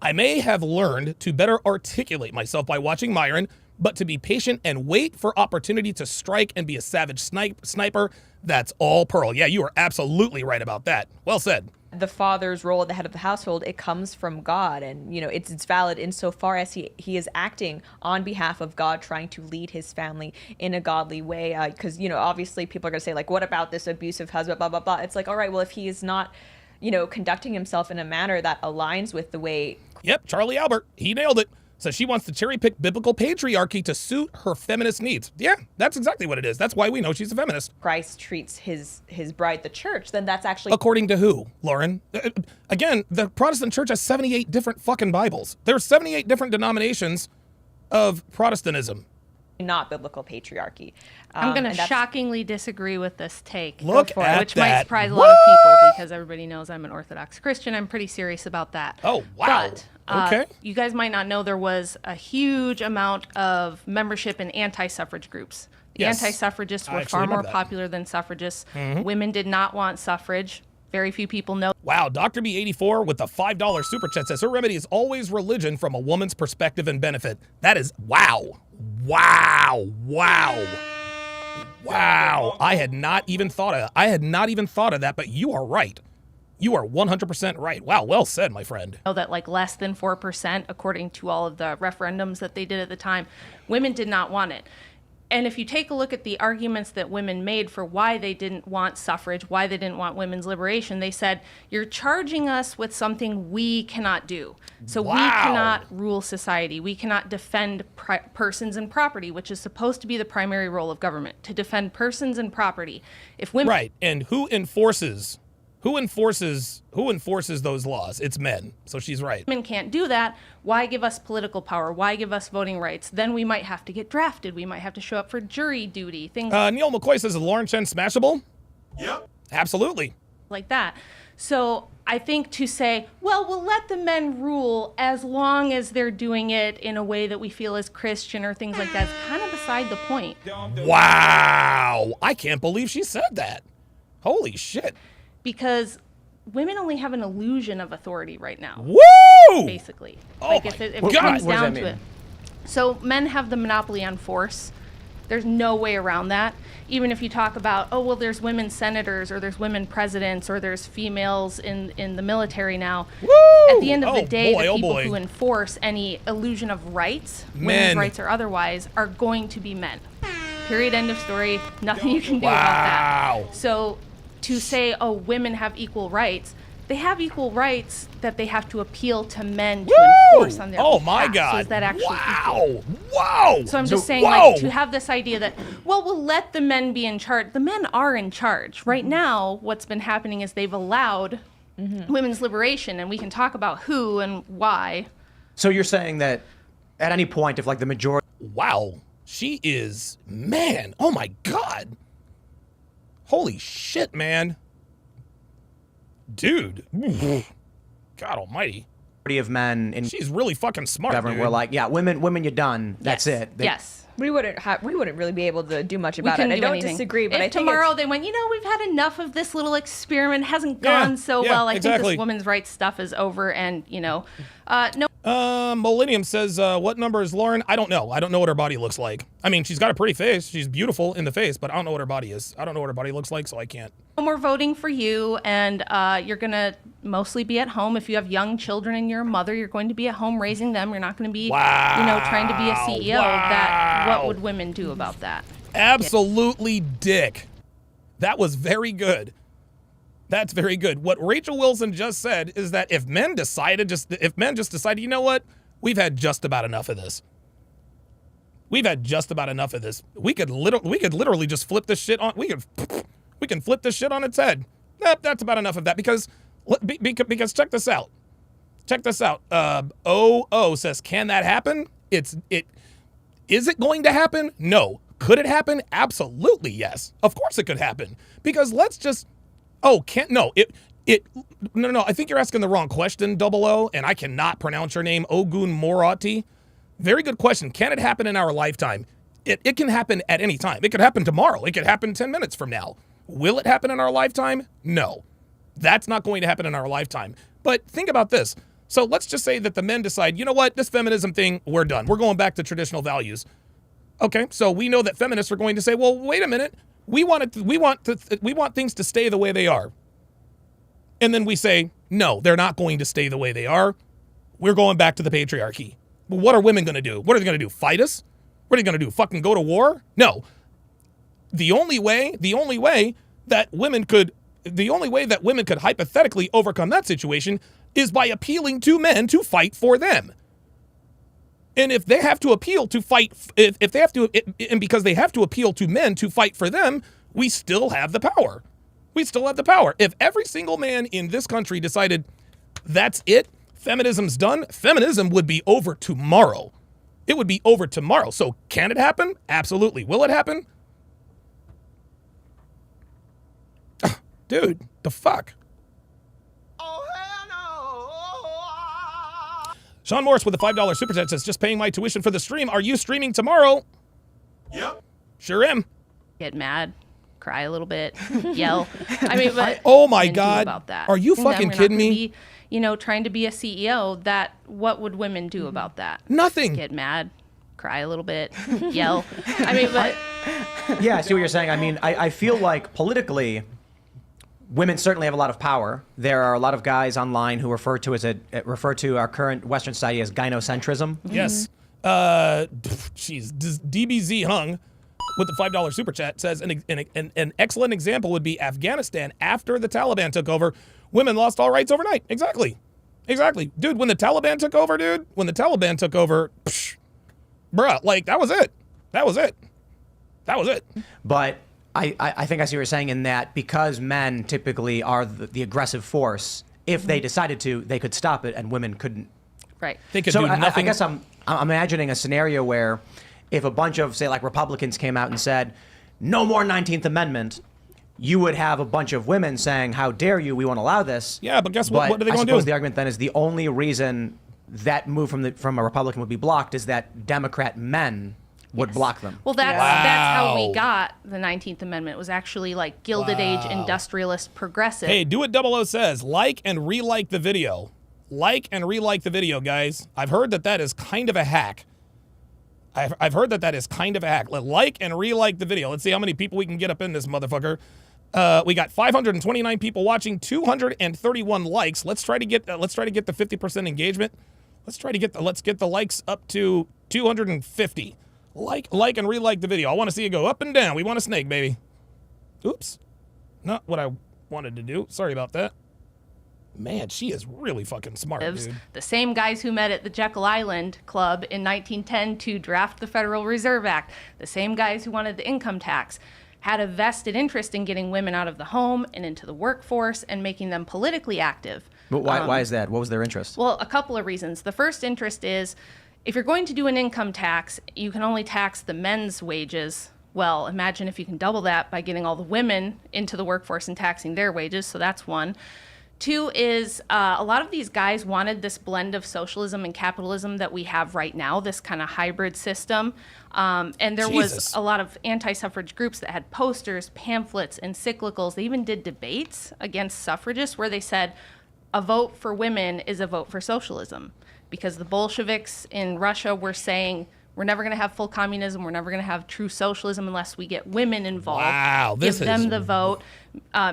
I may have learned to better articulate myself by watching Myron, but to be patient and wait for opportunity to strike and be a savage sniper. That's all Pearl. Yeah, you are absolutely right about that. Well said. the father's role at the head of the household, it comes from God, and it's valid insofar as he is acting on behalf of God, trying to lead his family in a godly way. Because obviously people are gonna say, like, what about this abusive husband? Blah blah blah. It's like, all right, well, if he is not conducting himself in a manner that aligns with the way. Yep, Charlie Albert, he nailed it. So she wants to cherry pick biblical patriarchy to suit her feminist needs. Yeah, that's exactly what it is. That's why we know she's a feminist. Christ treats his bride, the church, then that's actually... According to who, Lauren? Again, the Protestant church has 78 different fucking Bibles. There's 78 different denominations of Protestantism. Not biblical patriarchy. I'm going to shockingly disagree with this take. Look at which that. might surprise a lot of people because everybody knows I'm an Orthodox Christian. I'm pretty serious about that. Oh, wow. But Okay. You guys might not know there was a huge amount of membership in anti-suffrage groups. The Yes. anti-suffragists I were actually far more remember that. popular than suffragists. Women did not want suffrage. Very few people know. Wow, Dr. B84 with the $5 super chat says her remedy is always religion from a woman's perspective and benefit. That is wow. Wow. I had not even thought of that, but you are right. You are 100% right. Wow, well said, my friend. Know that like less than 4%, according to all of the referendums that they did at the time, women did not want it. And if you take a look at the arguments that women made for why they didn't want suffrage, why they didn't want women's liberation, they said, you're charging us with something we cannot do. So we cannot rule society. We cannot defend persons and property, which is supposed to be the primary role of government, to defend persons and property. If women... Right, and who enforces Who enforces those laws? It's men. So she's right. Women can't do that. Why give us political power? Why give us voting rights? Then we might have to get drafted. We might have to show up for jury duty, things Neil McCoy says, is Lauren Chen smashable? Yep. Absolutely. like that. So I think to say, well, we'll let the men rule as long as they're doing it in a way that we feel is Christian or things like that is kind of beside the point. Wow. I can't believe she said that. Holy shit. Because women only have an illusion of authority right now, Woo! basically. Oh like my if it God. comes What does down that to mean? it. So men have the monopoly on force. There's no way around that. Even if you talk about, oh, well, there's women senators or there's women presidents or there's females in the military now. Woo! At the end of the day, boy, the oh people boy. who enforce any illusion of rights, Men. women's rights or otherwise, are going to be men. Period, end of story. Nothing you can do about Wow. that. So to say, oh, women have equal rights, they have equal rights that they have to appeal to men to enforce on their Oh my behalf. God. So is that actually equal? wow. Wow. So I'm just saying, whoa. like, to have this idea that, well, we'll let the men be in charge. The men are in charge. Right now, what's been happening is they've allowed women's liberation, and we can talk about who and why. So you're saying that at any point, if like the majority Wow. She is, man. Oh my God. Holy shit, man. Dude. God almighty. of men in She's really fucking smart, government dude. were like, yeah, women, you're done. That's Yes. it. Yes. We wouldn't really be able to do much We about it. couldn't I do don't anything. disagree, but if I think tomorrow they went, we've had enough of this little experiment. It hasn't Yeah, gone so yeah, well. I think exactly. this women's rights stuff is over, and no. Millennium says, what number is Lauren? I don't know. I don't know what her body looks like. I mean, she's got a pretty face. She's beautiful in the face, but I don't know what her body is. I don't know what her body looks like, so I can't. No more voting for you, and you're going to mostly be at home. If you have young children and you're a mother, you're going to be at home raising them. You're not going to be, trying to be a CEO. What would women do about that? Absolutely dick. That was very good. That's very good. What Rachel Wilson just said is that if men just decided, you know what? We've had just about enough of this. We've had just about enough of this. We could literally just flip this shit on. We can flip this shit on its head. That's about enough of that because check this out. Check this out. OO says, can that happen? Is it going to happen? No. Could it happen? Absolutely yes. Of course it could happen. Because let's just no. I think you're asking the wrong question, Double O, and I cannot pronounce your name, Ogun Morati. Very good question. Can it happen in our lifetime? It can happen at any time. It could happen tomorrow. It could happen 10 minutes from now. Will it happen in our lifetime? No. That's not going to happen in our lifetime. But think about this. So let's just say that the men decide, you know what, this feminism thing, we're done. We're going back to traditional values. Okay, so we know that feminists are going to say, well, wait a minute. We want things to stay the way they are. And then we say, no, they're not going to stay the way they are. We're going back to the patriarchy. Well, what are women going to do? What are they going to do? Fight us? What are they going to do? Fucking go to war? No. The only way that women could hypothetically overcome that situation is by appealing to men to fight for them. And if they have to appeal to fight, because they have to appeal to men to fight for them, we still have the power. We still have the power. If every single man in this country decided that's it, feminism's done, feminism would be over tomorrow. It would be over tomorrow. So can it happen? Absolutely. Will it happen? Dude, the fuck? Sean Morris with a $5 super chat says, just paying my tuition for the stream. Are you streaming tomorrow? Yep. Sure am. Get mad, cry a little bit, yell. I mean, but Oh my women do God. about that. Are you And then fucking we're not kidding gonna me? Be, trying to be a CEO, what would women do about that? Nothing. Get mad, cry a little bit, yell. I mean, but Yeah, I see what you're saying. I mean, I feel like politically, women certainly have a lot of power. There are a lot of guys online who refer to our current Western society as gynocentrism. Yes. DBZ Hung with the $5 super chat says an excellent example would be Afghanistan after the Taliban took over. Women lost all rights overnight. Exactly. Dude, when the Taliban took over, bruh, like that was it. That was it. But I think I see what you're saying in that because men typically are the aggressive force. If they decided to, they could stop it, and women couldn't. Right. They could So do nothing. I guess I'm imagining a scenario where if a bunch of, say, like Republicans came out and said, no more 19th Amendment, you would have a bunch of women saying, how dare you, we won't allow this. Yeah, but guess what? What are they I going to suppose do? the argument then is the only reason that move from a Republican would be blocked is that Democrat men would block them. Well, that's how Wow. we got the 19th Amendment. It was actually like Gilded Age industrialist progressive. Hey, do what 00 says. Like and re-like the video. Like and re-like the video, guys. I've heard that is kind of a hack. I've heard that is kind of a hack. Like and re-like the video. Let's see how many people we can get up in this motherfucker. We got 529 people watching, 231 likes. Let's try to get the 50% engagement. Let's get the likes up to 250. Like and re-like the video. I want to see it go up and down. We want a snake, baby. Oops. Not what I wanted to do. Sorry about that. Man, she is really fucking smart, dude. The same guys who met at the Jekyll Island Club in 1910 to draft the Federal Reserve Act, the same guys who wanted the income tax, had a vested interest in getting women out of the home and into the workforce and making them politically active. But why is that? What was their interest? Well, a couple of reasons. The first interest is if you're going to do an income tax, you can only tax the men's wages. Well, imagine if you can double that by getting all the women into the workforce and taxing their wages. So that's one. Two is a lot of these guys wanted this blend of socialism and capitalism that we have right now, this kind of hybrid system. And there was a lot of anti-suffrage groups that had posters, pamphlets, encyclicals. They even did debates against suffragists where they said a vote for women is a vote for socialism. Because the Bolsheviks in Russia were saying, we're never going to have full communism. We're never going to have true socialism unless we get women involved. Wow, give them the vote,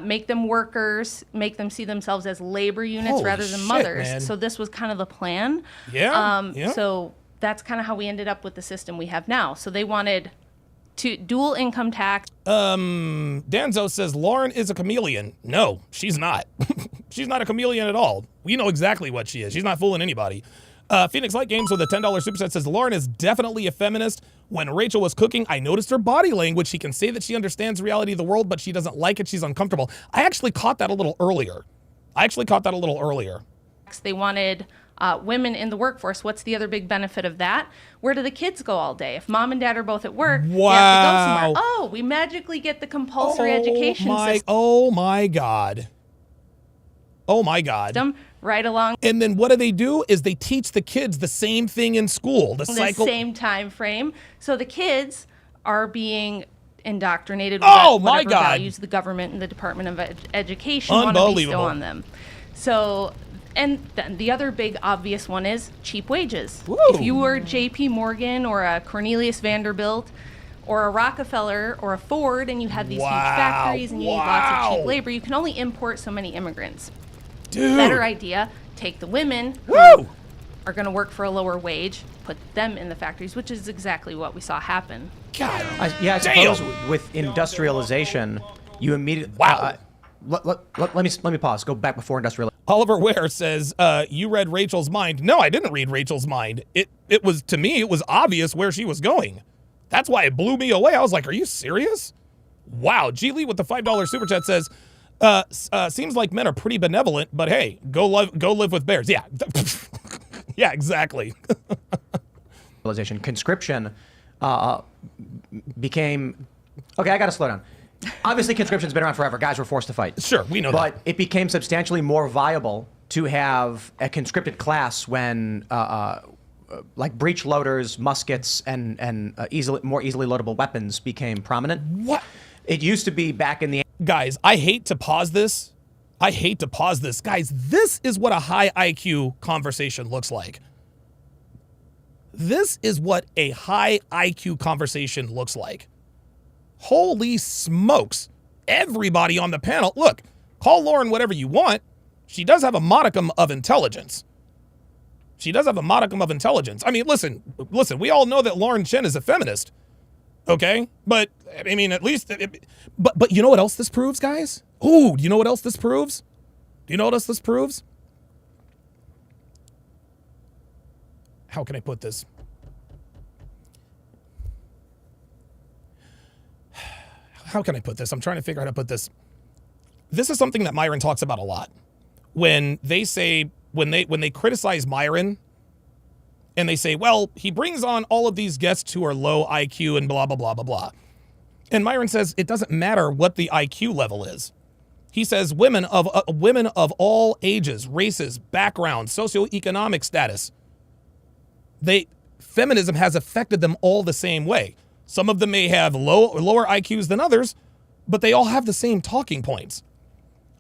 make them workers, make them see themselves as labor units Holy rather than shit, mothers. man. So this was kind of the plan. Yeah. So that's kind of how we ended up with the system we have now. So they wanted to dual income tax. Danzo says Lauren is a chameleon. No, she's not. She's not a chameleon at all. We know exactly what she is. She's not fooling anybody. Phoenix Light Games with a $10 superset says Lauren is definitely a feminist. When Rachel was cooking, I noticed her body language. She can say that she understands the reality of the world, but she doesn't like it. She's uncomfortable. I actually caught that a little earlier. They wanted women in the workforce. What's the other big benefit of that? Where do the kids go all day? If mom and dad are both at work, they have to go somewhere. Oh, we magically get the compulsory education system. Oh my God. Right along And then what do is they teach the kids the same thing in school. The same time frame. So the kids are being indoctrinated with whatever values the government and the Department of Education want to bestow on them. So, and then the other big obvious one is cheap wages. Woo. If you were J.P. Morgan or a Cornelius Vanderbilt or a Rockefeller or a Ford and you had these huge factories and you need lots of cheap labor, you can only import so many immigrants. Dude. Better idea, take the women who are going to work for a lower wage, put them in the factories, which is exactly what we saw happen. God. I suppose with industrialization, you immediately... let me pause. Go back before industrialization. Oliver Ware says, you read Rachel's mind. No, I didn't read Rachel's mind. It was, to me, it was obvious where she was going. That's why it blew me away. I was like, are you serious? Wow. G. Lee with the $5 super chat says, seems like men are pretty benevolent, but hey, go live with bears. Yeah. Yeah, exactly. Conscription became... Okay, I got to slow down. Obviously, conscription's been around forever. Guys were forced to fight. Sure, we know that. But it became substantially more viable to have a conscripted class when, like breech loaders, muskets, and more easily loadable weapons became prominent. What? It used to be back in the... Guys, I hate to pause this. Guys, this is what a high IQ conversation looks like. This is what a high IQ conversation looks like. Holy smokes. Everybody on the panel, look, call Lauren whatever you want. She does have a modicum of intelligence. I mean, listen, we all know that Lauren Chen is a feminist. Okay? But, I mean, at least, but you know what else this proves, guys? Ooh, do you know what else this proves? How can I put this? how can I put this? I'm trying to figure out how to put this. This is something that Myron talks about a lot. When they say, when they criticize Myron and they say, well, he brings on all of these guests who are low IQ and blah, blah, blah, blah, blah. And Myron says it doesn't matter what the IQ level is. He says women of all ages, races, backgrounds, socioeconomic status, feminism has affected them all the same way. Some of them may have lower IQs than others, but they all have the same talking points.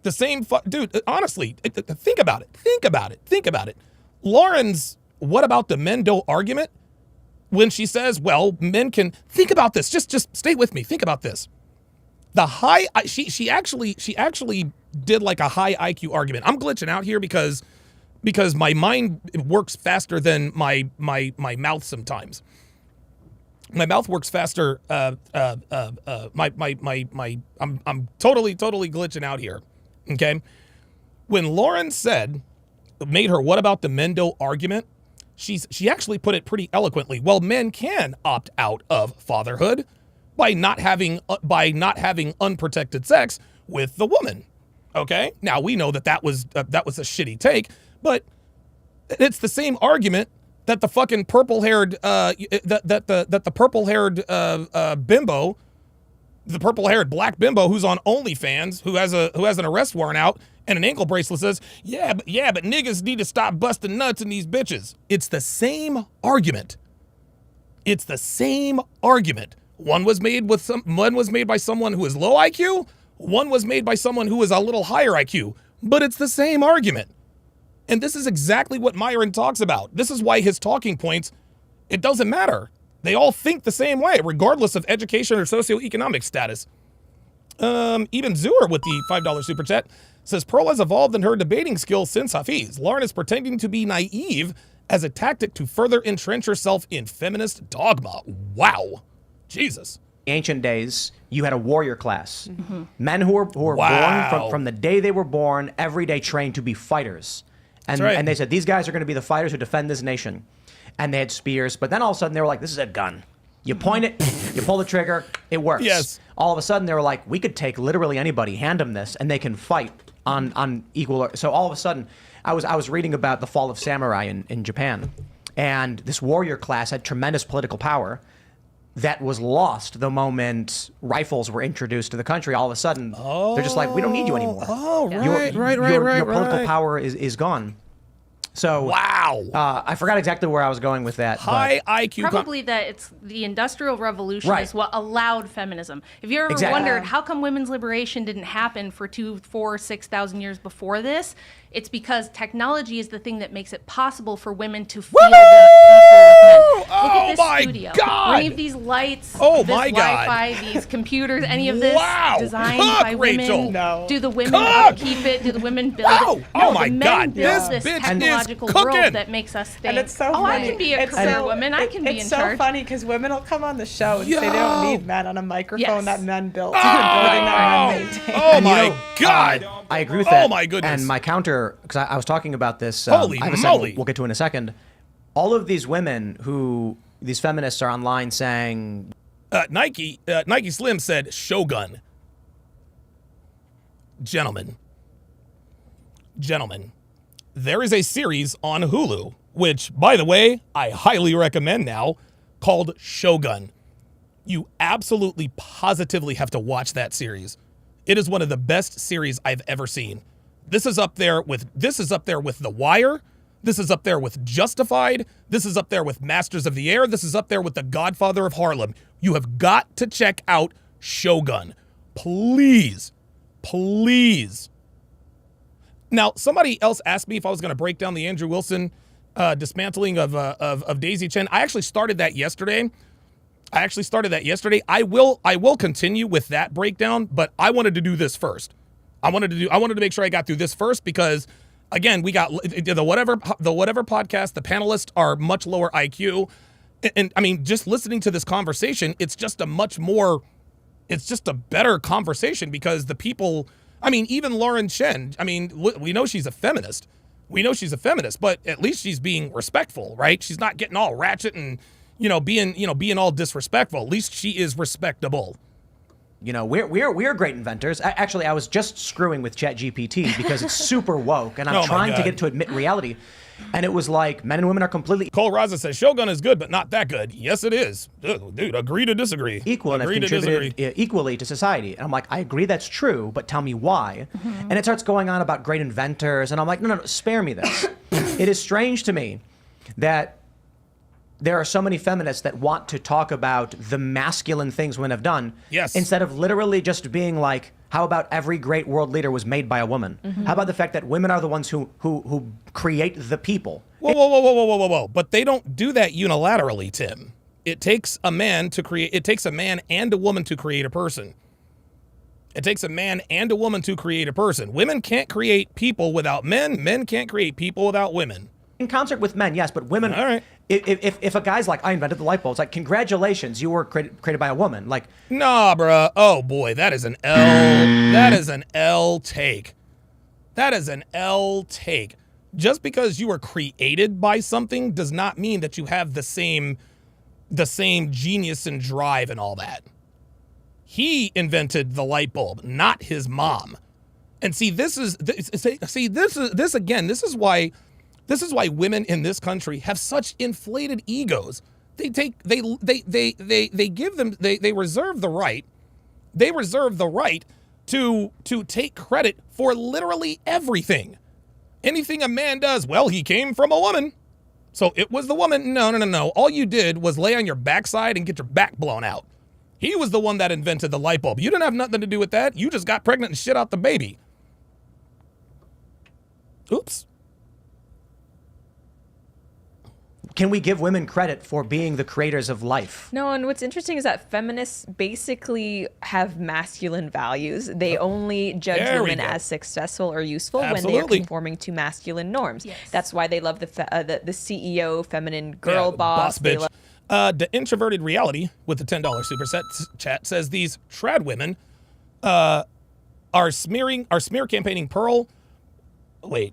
The same, dude, honestly, think about it. Think about it. Lauren's what about the men don't argument, when she says, well, men can, think about this. Just stay with me. Think about this. The high, she actually did like a high IQ argument. I'm glitching out here because my mind works faster than my mouth sometimes. My mouth works faster. I'm totally glitching out here. Okay. When Lauren made her what about the Mendo argument, she actually put it pretty eloquently. Well, men can opt out of fatherhood by not having unprotected sex with the woman. Okay. Now we know that was a shitty take, but it's the same argument that the fucking purple-haired the purple-haired black bimbo who's on OnlyFans, who has an arrest warrant out and an ankle bracelet says, yeah, but niggas need to stop busting nuts in these bitches. It's the same argument. One was made by someone who is low IQ. One was made by someone who is a little higher IQ, but it's the same argument. And this is exactly what Myron talks about. This is why his talking points, it doesn't matter. They all think the same way, regardless of education or socioeconomic status. Even Zooer with the $5 super chat says, Pearl has evolved in her debating skills since Hafiz. Lauren is pretending to be naive as a tactic to further entrench herself in feminist dogma. Wow. Jesus. Ancient days, you had a warrior class. Mm-hmm. Men who were born from the day they were born, every day trained to be fighters. And, right. And they said, these guys are going to be the fighters who defend this nation. And they had spears. But then all of a sudden, they were like, this is a gun. You point it, you pull the trigger, it works. Yes. All of a sudden, they were like, we could take literally anybody, hand them this, and they can fight on equal. So all of a sudden, I was reading about the fall of samurai in Japan. And this warrior class had tremendous political power that was lost the moment rifles were introduced to the country. All of a sudden, they're just like, we don't need you anymore. Oh, right, your political power is gone. So wow, I forgot exactly where I was going with that. High IQ. Probably that it's the Industrial Revolution is what allowed feminism. If you ever wondered how come women's liberation didn't happen for 2,000, 4,000, 6,000 years before this, it's because technology is the thing that makes it possible for women to feel the equal with men. Look at this studio. God. Any of these lights, this Wi-Fi, these computers, any of this designed by Rachel. women. No. Do the women upkeep it? Do the women build it? No, the men God. build This this bitch technological is cooking. world that makes us think, and it's so I funny. can be a career woman. I can be in charge. It's so funny because women will come on the show and say they don't need men on a microphone that men built. Oh my God. I agree with that. Oh my goodness. And my counter, because I was talking about this. Holy I have a moly. we'll get to in a second. All of these women these feminists are online saying. Nike Slim said Shogun. Gentlemen, there is a series on Hulu, which, by the way, I highly recommend now, called Shogun. You absolutely, positively have to watch that series. It is one of the best series I've ever seen. This is up there with The Wire. This is up there with Justified. This is up there with Masters of the Air. This is up there with The Godfather of Harlem. You have got to check out Shogun. Please. Now, somebody else asked me if I was going to break down the Andrew Wilson dismantling of Daisy Chen. I actually started that yesterday. I will continue with that breakdown, but I wanted to do this first. I wanted to make sure I got through this first because, again, we got the whatever podcast. The panelists are much lower IQ, and I mean, just listening to this conversation, it's just a better conversation because the people. I mean, even Lauren Chen. I mean, we know she's a feminist. But at least she's being respectful, right? She's not getting all ratchet and being all disrespectful. At least she is respectable. You know, we're great inventors. Actually, I was just screwing with ChatGPT because it's super woke, and I'm Oh my trying to God. get it to admit reality. And it was like, men and women are completely Cole Raza says Shogun is good, but not that good. Yes, it is. Dude, agree to disagree. equal and have Agree to disagree. contributed equally to society. And I'm like, I agree that's true, but tell me why. And it starts going on about great inventors, and I'm like, no, spare me this. It is strange to me that there are so many feminists that want to talk about the masculine things women have done, Yes. instead of literally just being like, how about every great world leader was made by a woman? How about the fact that women are the ones who create the people? Whoa. But they don't do that unilaterally, Tim. It takes a man and a woman to create a person. It takes a man and a woman to create a person. Women can't create people without men. Men can't create people without women. In concert with men, yes, but women. All right. If a guy's like, I invented the light bulb, it's like, congratulations, you were created by a woman. Like, Nah, bruh. Oh boy, that is an L. That is an L take. That is an L take. Just because you were created by something does not mean that you have the same genius and drive and all that. He invented the light bulb, not his mom. And see, this is why women in this country have such inflated egos. They reserve the right to take credit for literally everything. Anything a man does, well, he came from a woman. So it was the woman. No. All you did was lay on your backside and get your back blown out. He was the one that invented the light bulb. You didn't have nothing to do with that. You just got pregnant and shit out the baby. Oops. can we give women credit for being the creators of life? No, and what's interesting is that feminists basically have masculine values. They only judge There we women go. as successful or useful when they Absolutely. are conforming to masculine norms. Yes. That's why they love the CEO, feminine girl Yeah, boss. They bitch. The introverted reality with the $10 super chat says these trad women are smear campaigning Pearl. Wait,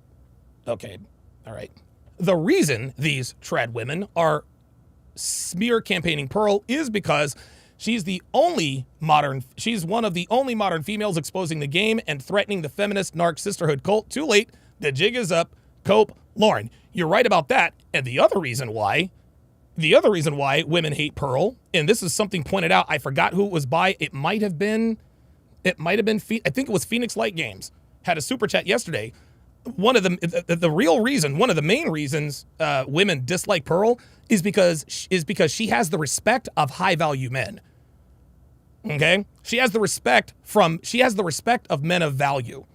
okay, all right. The reason these trad women are smear campaigning Pearl is because she's one of the only modern females exposing the game and threatening the feminist narc sisterhood cult. Too late, the jig is up. Cope, Lauren, you're right about that. And the other reason why women hate Pearl, and this is something pointed out, I forgot who it was by. It might have been, I think it was Phoenix Light Games, had a super chat yesterday. One of the main reasons women dislike Pearl is because she has the respect of high value men. Okay? She has the respect of men of value.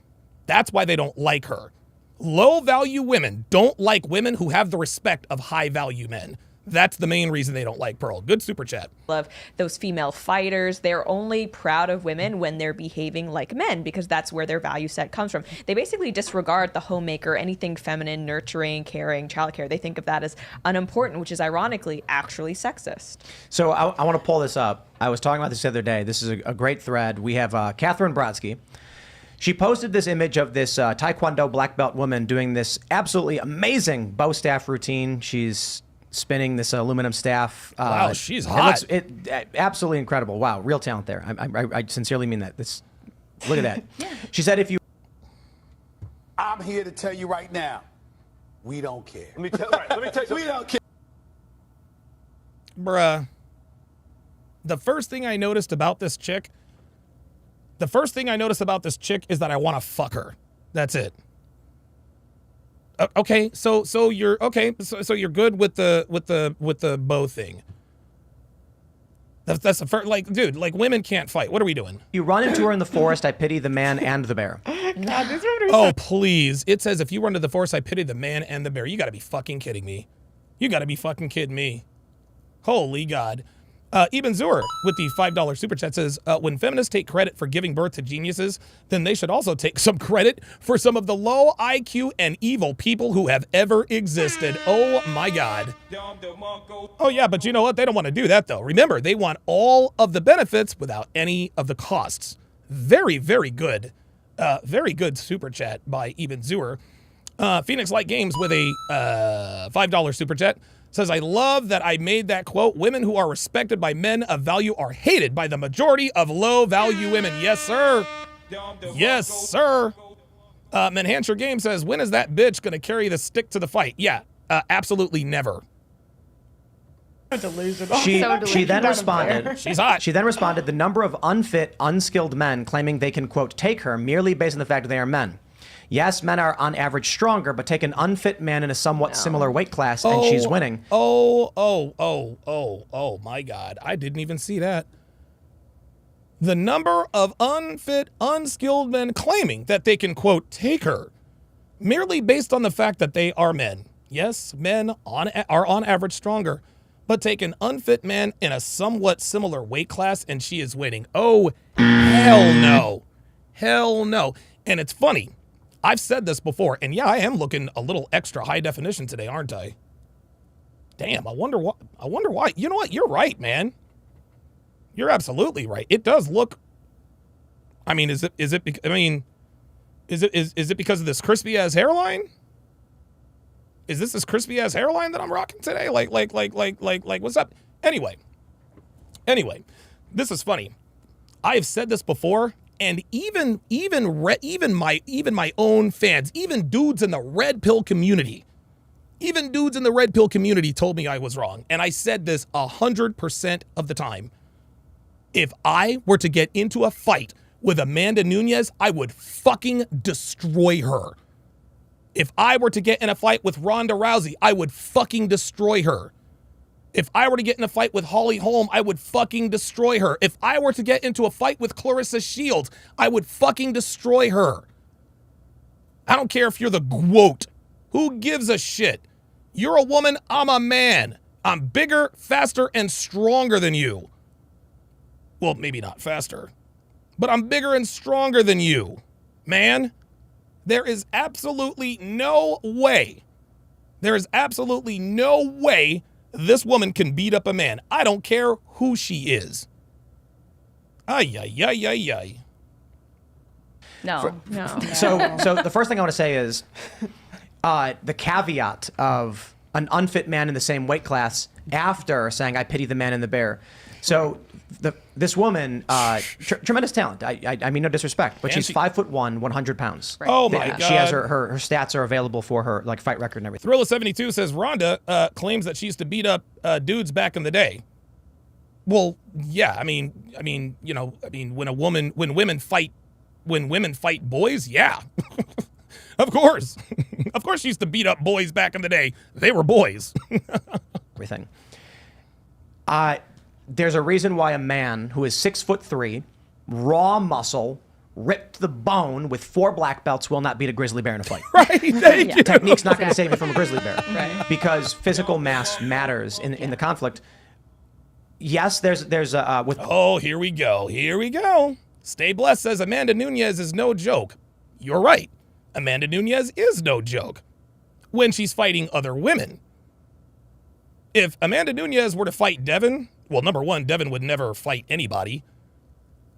That's why they don't like her. Low value women don't like women who have the respect of high value men. That's the main reason they don't like Pearl. Good super chat. love those female fighters. They're only proud of women when they're behaving like men because that's where their value set comes from. They basically disregard the homemaker, anything feminine, nurturing, caring, childcare. They think of that as unimportant, which is ironically actually sexist. So I want to pull this up. I was talking about this the other day. This is a great thread. We have Catherine Brodsky. She posted this image of this Taekwondo black belt woman doing this absolutely amazing bow staff routine. She's spinning this aluminum staff. Wow, she's hot. Absolutely incredible. Wow, real talent there. I sincerely mean that. Look at that. Yeah. She said, if you... I'm here to tell you right now, we don't care. Let me tell you, We don't care. Bruh. The first thing I noticed about this chick is that I want to fuck her. That's it. Okay, so you're good with the bow thing. That's the first, dude, women can't fight. What are we doing? You run into her in the forest, I pity the man and the bear. God, this one Oh, please. It says if you run to the forest, I pity the man and the bear. You got to be fucking kidding me. You got to be fucking kidding me. Holy God. Ibn Zur with the $5 super chat says, when feminists take credit for giving birth to geniuses, then they should also take some credit for some of the low IQ and evil people who have ever existed. Oh my God. Oh yeah, but you know what? They don't want to do that though. Remember, they want all of the benefits without any of the costs. Very, very good. Very good super chat by Ibn Zur. Phoenix Light Games with a $5 super chat Says, I love that I made that quote. Women who are respected by men of value are hated by the majority of low-value women. Yes, sir. Yes, sir. Manhancher Game says, when is that bitch going to carry the stick to the fight? Yeah, absolutely never. Delusional. She then responded. She's hot. She then responded, the number of unfit, unskilled men claiming they can, quote, take her merely based on the fact that they are men. Yes, men are on average stronger, but take an unfit man in a somewhat similar weight class and she's winning. Oh, my God. I didn't even see that. The number of unfit, unskilled men claiming that they can, quote, take her merely based on the fact that they are men. Yes, men are on average stronger, but take an unfit man in a somewhat similar weight class and she is winning. Oh, hell no. Hell no. And it's funny. I've said this before, and yeah, I am looking a little extra high definition today, aren't I? Damn, I wonder why. You know what? You're right, man. You're absolutely right. It does look. I mean, is it because of this crispy ass hairline? Is this crispy ass hairline that I'm rocking today? Like, what's up? Anyway, this is funny. I have said this before. And even my own fans, even dudes in the red pill community, told me I was wrong. And I said this 100% of the time. If I were to get into a fight with Amanda Nunes, I would fucking destroy her. If I were to get in a fight with Ronda Rousey, I would fucking destroy her. If I were to get in a fight with Holly Holm, I would fucking destroy her. If I were to get into a fight with Clarissa Shields, I would fucking destroy her. I don't care if you're the GWOAT. Who gives a shit? You're a woman, I'm a man. I'm bigger, faster, and stronger than you. Well, maybe not faster, but I'm bigger and stronger than you, man. There is absolutely no way. This woman can beat up a man. I don't care who she is. Ay. No. So the first thing I want to say is the caveat of an unfit man in the same weight class after saying, I pity the man in the bear. So this woman, tremendous talent. I mean, no disrespect, but she's 5'1", 100 pounds. Right. Oh my God. She has her stats are available for her, like fight record and everything. Thrilla72 says Ronda claims that she used to beat up dudes back in the day. Well, yeah, I mean, when women fight boys, yeah. Of course. Of course she used to beat up boys back in the day. They were boys. Everything. There's a reason why a man who is 6'3", raw muscle, ripped to the bone with 4 black belts will not beat a grizzly bear in a fight. Right, thank you. Technique's not going to save you from a grizzly bear. Right. Because physical mass matters in the conflict. Yes, there's with. Oh, here we go. Stay Blessed says Amanda Nunes is no joke. You're right. Amanda Nunes is no joke when she's fighting other women. If Amanda Nunes were to fight Devin, well, number one, Devin would never fight anybody.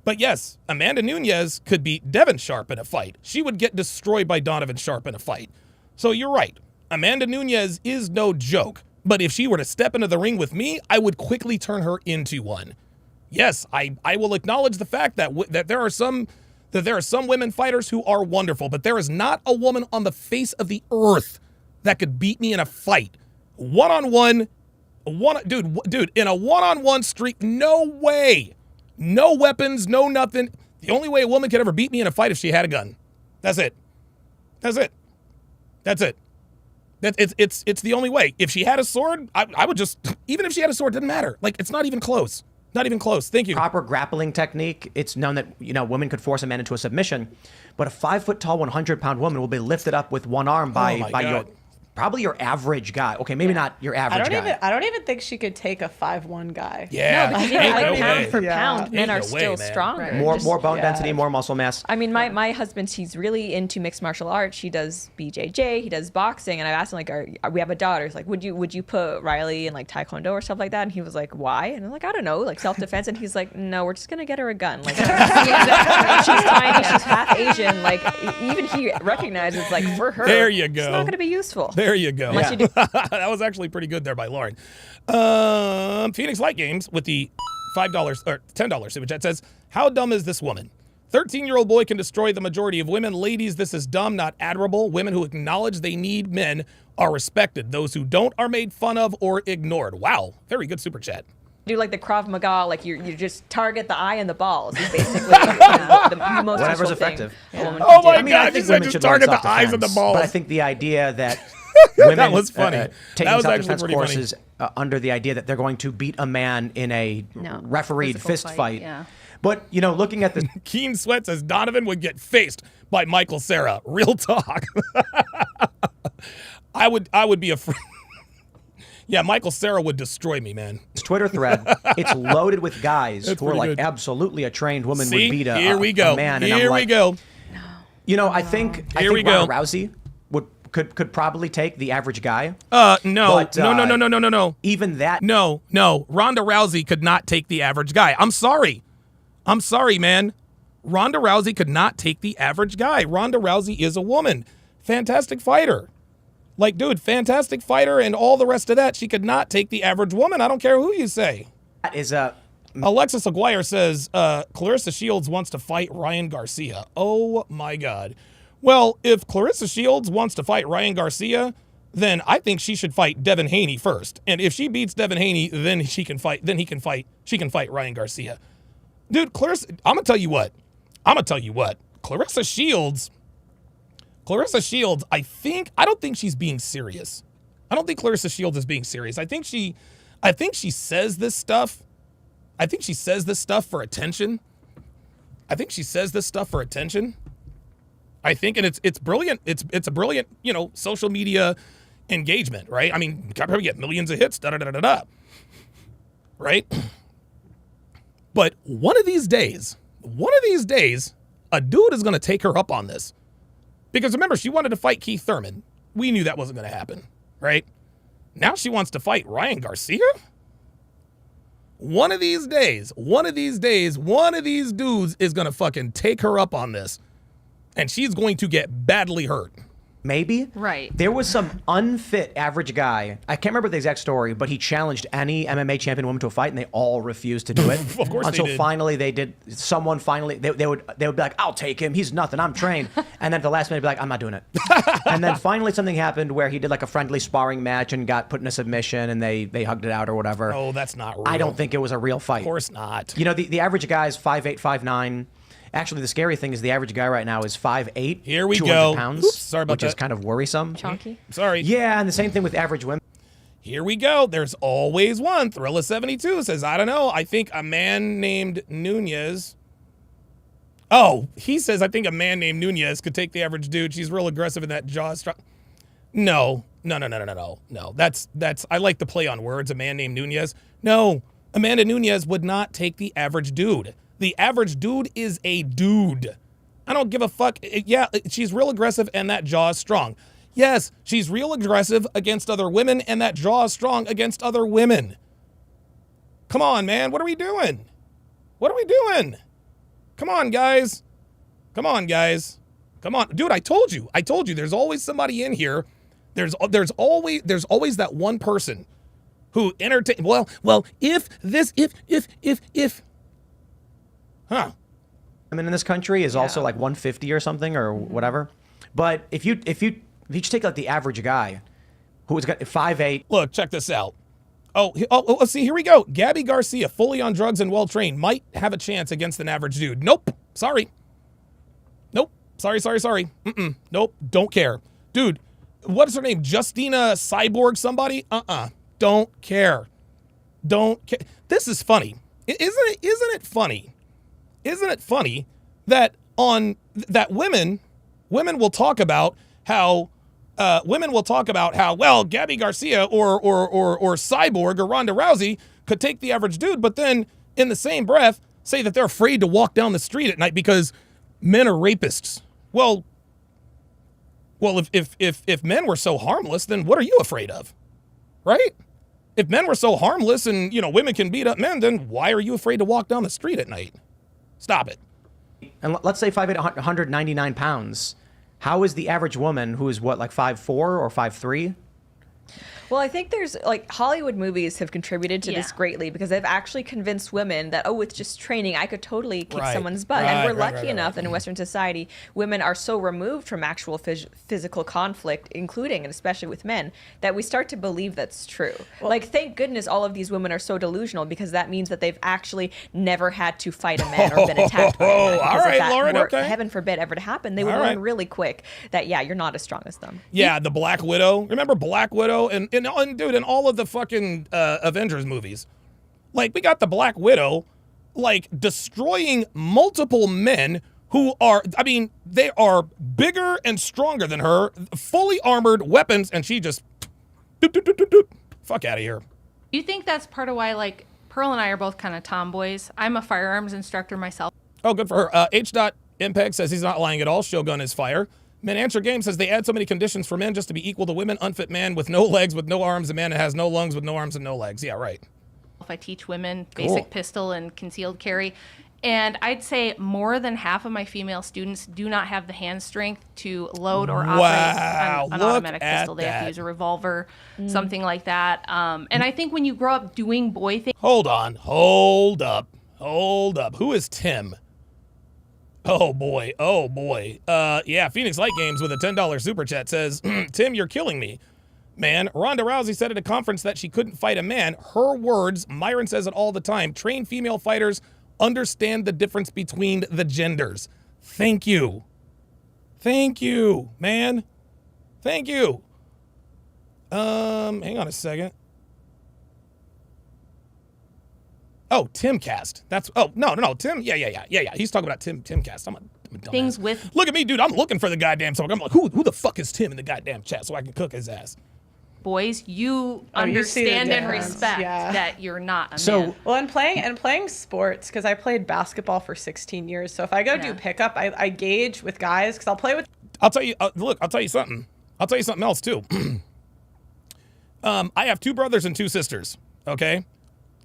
But yes, Amanda Nunes could beat Donovan Sharpe in a fight. She would get destroyed by Donovan Sharpe in a fight. So you're right. Amanda Nunes is no joke. But if she were to step into the ring with me, I would quickly turn her into one. Yes, I will acknowledge the fact that there are some women fighters who are wonderful, but there is not a woman on the face of the earth that could beat me in a fight. One-on-one, dude, in a one-on-one streak, no way. No weapons, no nothing. The only way a woman could ever beat me in a fight if she had a gun. That's it. It's the only way. If she had a sword, I would just, even if she had a sword, it doesn't matter. Like, it's not even close. Not even close. Thank you. Proper grappling technique. It's known that, women could force a man into a submission, but a 5-foot-tall, 100-pound woman will be lifted up with one arm by probably your average guy. Okay, maybe not your average guy. I don't even think she could take a 5'1" guy. Yeah. No, because pound for pound, men are still stronger. Right. More bone density, more muscle mass. I mean, my husband, he's really into mixed martial arts. He does BJJ, he does boxing, and I asked him, like, we have a daughter. He's like, would you put Riley in like Taekwondo or stuff like that? And he was like, why? And I'm like, I don't know, like self-defense. And he's like, no, we're just gonna get her a gun. Like, she's tiny, she's half Asian. Like, even he recognizes, like, for her, there you go. It's not gonna be useful. There you go. Unless you do- That was actually pretty good there by Lauren. Phoenix Light Games with the $5 or $10 super chat says, how dumb is this woman? 13-year-old boy can destroy the majority of women. Ladies, this is dumb, not admirable. Women who acknowledge they need men are respected. Those who don't are made fun of or ignored. Wow. Very good super chat. Do like the Krav Maga, like you just target the eye and the balls. Is basically the most Whatever's useful thing effective. a woman Oh can my do. I mean, God, I you think said women just should learn target the eyes and the self-defense, balls. But I think the idea that women was funny. taking That was actually self-defense pretty funny. courses under the idea that they're going to beat a man in a refereed physical fist fight, fight. yeah. But, you know, looking at the Keen Sweat says Donovan would get faced by Michael Cera. Real talk. I would be afraid. Yeah, Michael Cera would destroy me, man. Twitter thread, it's loaded with guys That's who are pretty like, good. absolutely a trained woman See, would beat a, here a, we go. a man. And Here I'm we like, go. You know, I think Here we Ronda go. Rousey could probably take the average guy. No, But, no. Even that, No. Ronda Rousey could not take the average guy. I'm sorry, man. Ronda Rousey could not take the average guy. Ronda Rousey is a woman. Fantastic fighter. Like, dude, fantastic fighter and all the rest of that. She could not take the average woman. I don't care who you say. that is a Alexis Aguirre says Clarissa Shields wants to fight Ryan Garcia. Oh, my God. Well, if Clarissa Shields wants to fight Ryan Garcia, then I think she should fight Devin Haney first. And if she beats Devin Haney, then she can fight Ryan Garcia. Dude, Clarissa, I'm going to tell you what. Clarissa Shields, I don't think she's being serious. I don't think Clarissa Shields is being serious. I think she says this stuff. I think she says this stuff for attention. I think, and it's brilliant. It's a brilliant, social media engagement, right? I mean, you probably get millions of hits, right? But one of these days, a dude is going to take her up on this. Because remember, she wanted to fight Keith Thurman. We knew that wasn't going to happen, right? Now she wants to fight Ryan Garcia? One of these days, one of these dudes is going to fucking take her up on this. And she's going to get badly hurt. maybe. Right. There was some unfit average guy. I can't remember the exact story, but he challenged any MMA champion woman to a fight, and they all refused to do it. Of course Until they did. finally they did. Someone finally they would be like, "I'll take him. He's nothing. I'm trained." And then at the last minute, be like, "I'm not doing it." And then finally something happened where he did like a friendly sparring match and got put in a submission, and they hugged it out or whatever. Oh, that's not real. I don't think it was a real fight. Of course not. You know, the average guy is 5'8", 5'9". Actually, the scary thing is the average guy right now is 5'8", Here we 200 go. pounds, Oops, sorry about which is that. kind of worrisome. Chonky. Sorry. Yeah, and the same thing with average women. Here we go. There's always one. Thrilla72 says, I don't know. I think a man named Nunez. Oh, he says, I think a man named Nunez could take the average dude. She's real aggressive in that jaw strike. No. That's, I like the play on words. A man named Nunez. No, Amanda Nunez would not take the average dude. The average dude is a dude. I don't give a fuck. Yeah, she's real aggressive and that jaw is strong. Yes, she's real aggressive against other women and that jaw is strong against other women. Come on, man. What are we doing? Come on, guys. Come on. Dude, I told you. There's always somebody in here. There's always that one person who entertain. Well, if. Huh. Women in this country is also like 150 or something or whatever. But if you just take like the average guy who's got 5'8", Look, check this out. Oh, let's see. Here we go. Gabby Garcia, fully on drugs and well-trained, might have a chance against an average dude. Nope. Sorry. Nope. Sorry. Nope. Don't care. Dude, what's her name? Justina Cyborg somebody? Don't care. This is funny. Isn't it funny? Isn't it funny that women will talk about how well Gabby Garcia or Cyborg or Ronda Rousey could take the average dude, but then in the same breath say that they're afraid to walk down the street at night because men are rapists. Well, if men were so harmless, then what are you afraid of, right? If men were so harmless and women can beat up men, then why are you afraid to walk down the street at night? Stop it. and let's say 5'8", 199 pounds, How is the average woman who is what, like 5'4" or 5'3"? Well, I think there's like Hollywood movies have contributed to this Yeah. greatly because they've actually convinced women that, oh, with just training, I could totally kick Right. someone's butt. Right, And we're right, lucky right, enough right. that in Western society, women are so removed from actual physical conflict, including and especially with men, that we start to believe that's true. Like, thank goodness all of these women are so delusional because that means that they've actually never had to fight a man or been attacked by a man. Because All if right, that Lauren, were, okay. heaven forbid, ever to happen, they would All learn right. really quick that, yeah, you're not as strong as them. Yeah, the Black Widow. Remember Black Widow? And dude, in all of the fucking Avengers movies, like, we got the Black Widow, like, destroying multiple men who are, I mean, they are bigger and stronger than her, fully armored weapons, and she just, doop, doop, doop, doop, doop. Fuck out of here. You think that's part of why, like, Pearl and I are both kind of tomboys? I'm a firearms instructor myself. Oh, good for her. H.Impeg says he's not lying at all. Shogun is fire. Men Answer Game says they add so many conditions for men just to be equal to women. Unfit man with no legs, with no arms. A man that has no lungs with no arms and no legs. Yeah, right. I teach women Cool. basic pistol and concealed carry. And I'd say more than half of my female students do not have the hand strength to load or Wow, operate an look automatic at pistol. They have that. to use a revolver, something like that. And I think when you grow up doing boy things, Hold on. Hold up. Who is Tim? Oh boy. Yeah, Phoenix Light Games with a $10 super chat says, Tim, you're killing me. Man, Ronda Rousey said at a conference that she couldn't fight a man. Her words, Myron says it all the time. Trained female fighters understand the difference between the genders. Thank you. Thank you, man. Thank you. Hang on a second. Oh, Timcast. That's no. Tim. Yeah. He's talking about Timcast. I'm a dumbass. things with Look at me, dude. I'm looking for the goddamn song. I'm like, who the fuck is Tim in the goddamn chat so I can cook his ass? boys, you Oh, you see the understand and difference, respect yeah. that you're not a So- man. Well, and playing sports, because I played basketball for 16 years. So if I go do Yeah. pickup, I gauge with guys because I'll play with. I'll tell you. Look, I'll tell you something. I'll tell you something else too. I have 2 brothers and 2 sisters. Okay,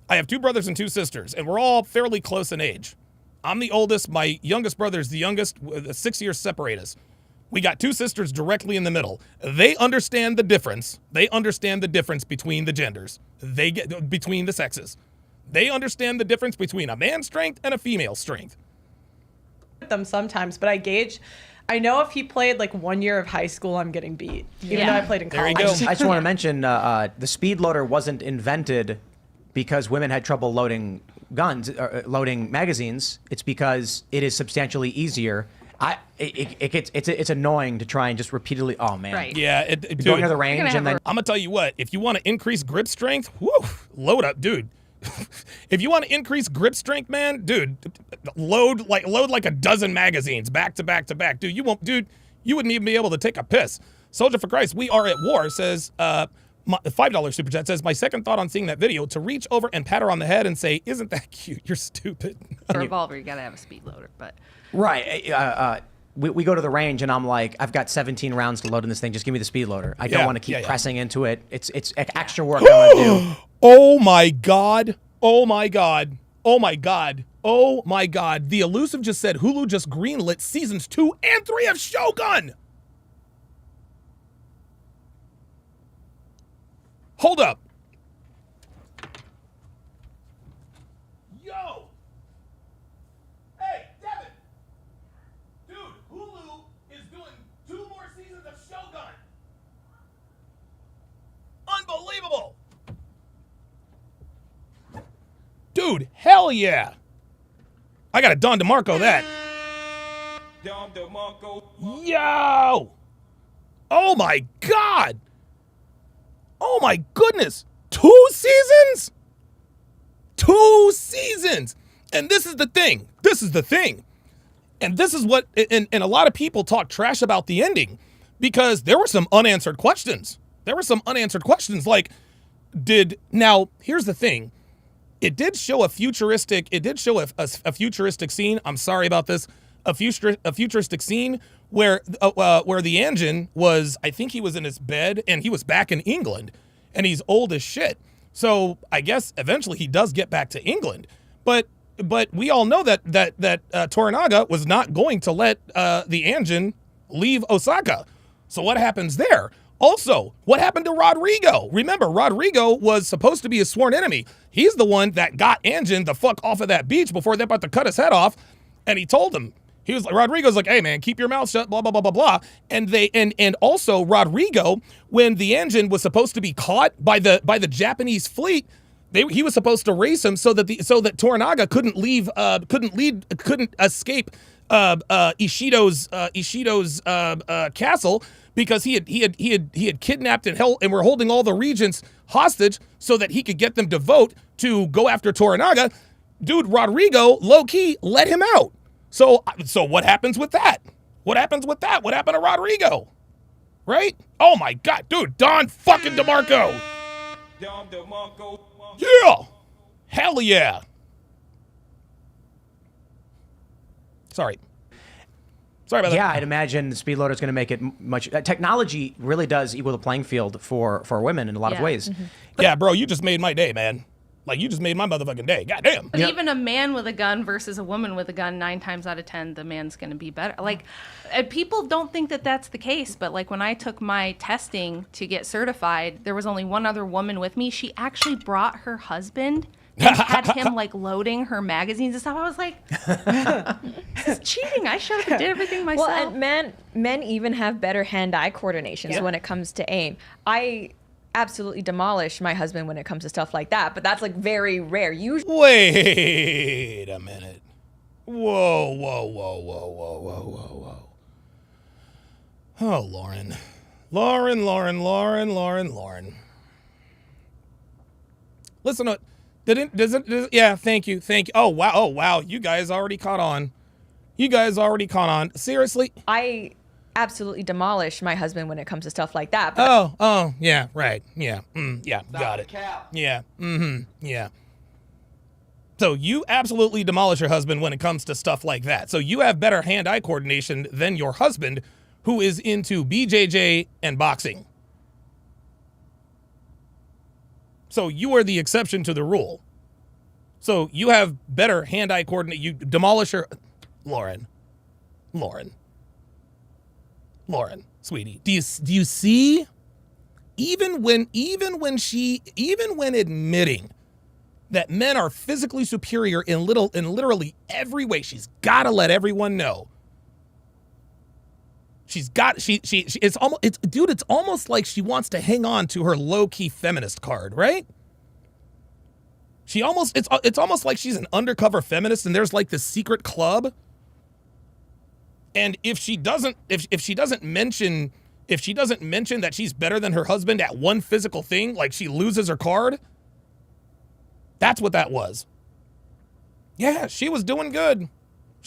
I have 2 brothers and 2 sisters, and we're all fairly close in age. I'm the oldest. My youngest brother is the youngest. 6 years separate us. We got 2 sisters directly in the middle. They understand the difference. They understand the difference between the genders. They get between the sexes. They understand the difference between a man's strength and a female strength. them sometimes, but I gauge. I know if he played like 1 year of high school, I'm getting beat. Even Yeah. though I played in There you college. go. I just want to mention the speed loader wasn't invented because women had trouble loading guns or loading magazines. It's because it is substantially easier. It's annoying to try and just repeatedly. Oh man, Right. Yeah, Going to the dude, range gonna and have then I'm gonna tell you what. If you want to increase grip strength, whoo, load up, dude. If you want to increase grip strength, man, dude, load like a dozen magazines back to back to back, dude. You wouldn't even be able to take a piss. Soldier for Christ, we are at war. Says $5 super chat says my second thought on seeing that video to reach over and pat her on the head and say, "Isn't that cute? You're stupid." A revolver, you gotta have a speed loader, but right. We go to the range and I'm like, I've got 17 rounds to load in this thing. Just give me the speed loader. I don't Yeah, want to keep yeah. pressing into it. It's extra work I want to do. Oh my God. Oh my God. Oh my God. Oh my God. The Elusive just said Hulu just greenlit seasons 2 and 3 of Shogun. Hold up. Yo. Hey, Devin. Dude, Hulu is doing 2 more seasons of Shogun. Unbelievable. Dude, hell yeah. I got a Don DeMarco that. Yo. Oh my God. Oh my goodness. 2 seasons? 2 seasons. And this is the thing. And this is what, and a lot of people talk trash about the ending because there were some unanswered questions. Like, now, here's the thing. It did show a futuristic scene. I'm sorry about this. A futuristic scene where the engine was, I think he was in his bed and he was back in England and he's old as shit. So I guess eventually he does get back to England. But we all know that Toranaga was not going to let the engine leave Osaka. So what happens there? Also, what happened to Rodrigo? Remember, Rodrigo was supposed to be a sworn enemy. He's the one that got Anjin the fuck off of that beach before they're about to cut his head off. And he told him, he was like, Rodrigo's like, hey man, keep your mouth shut, blah, blah, blah, blah, blah. And also Rodrigo, when the Anjin was supposed to be caught by the Japanese fleet, he was supposed to race him so that Toranaga couldn't escape Ishido's castle, because he had kidnapped and held, and were holding all the regents hostage so that he could get them to vote to go after Toranaga. Dude, Rodrigo, low key, let him out. So what happens with that? What happens with that? What happened to Rodrigo? Right? Oh my God, dude, Don fucking DeMarco. Yeah, hell yeah. Sorry about that. Yeah, I'd imagine the speed loader is going to make it much. Technology really does equal the playing field for women in a lot of ways. Yeah, bro, you just made my day, man. Like, you just made my motherfucking day. Goddamn. But even a man with a gun versus a woman with a gun, 9 times out of 10, the man's going to be better. Like, people don't think that that's the case, but like when I took my testing to get certified, there was only one other woman with me. She actually brought her husband and had him like loading her magazines and stuff. I was like, this is cheating. I should have did everything myself. Well, and men even have better hand-eye coordination when it comes to aim. I absolutely demolish my husband when it comes to stuff like that, but that's like very rare. Usually, wait a minute. Whoa. Oh, Lauren. Listen to it. Yeah, thank you. Oh, wow. You guys already caught on. Seriously? I absolutely demolish my husband when it comes to stuff like that. But Oh, yeah, right. Yeah, yeah, got it. Yeah, yeah. So you absolutely demolish your husband when it comes to stuff like that. So you have better hand-eye coordination than your husband, who is into BJJ and boxing. So you are the exception to the rule. So you have better hand-eye coordination. You demolish your... Lauren, sweetie, do you see? Even when admitting that men are physically superior in literally every way, she's got to let everyone know. It's almost like she wants to hang on to her low-key feminist card, right? It's almost like she's an undercover feminist and there's like this secret club. And if she doesn't mention that she's better than her husband at one physical thing, like she loses her card, that's what that was. Yeah, she was doing good.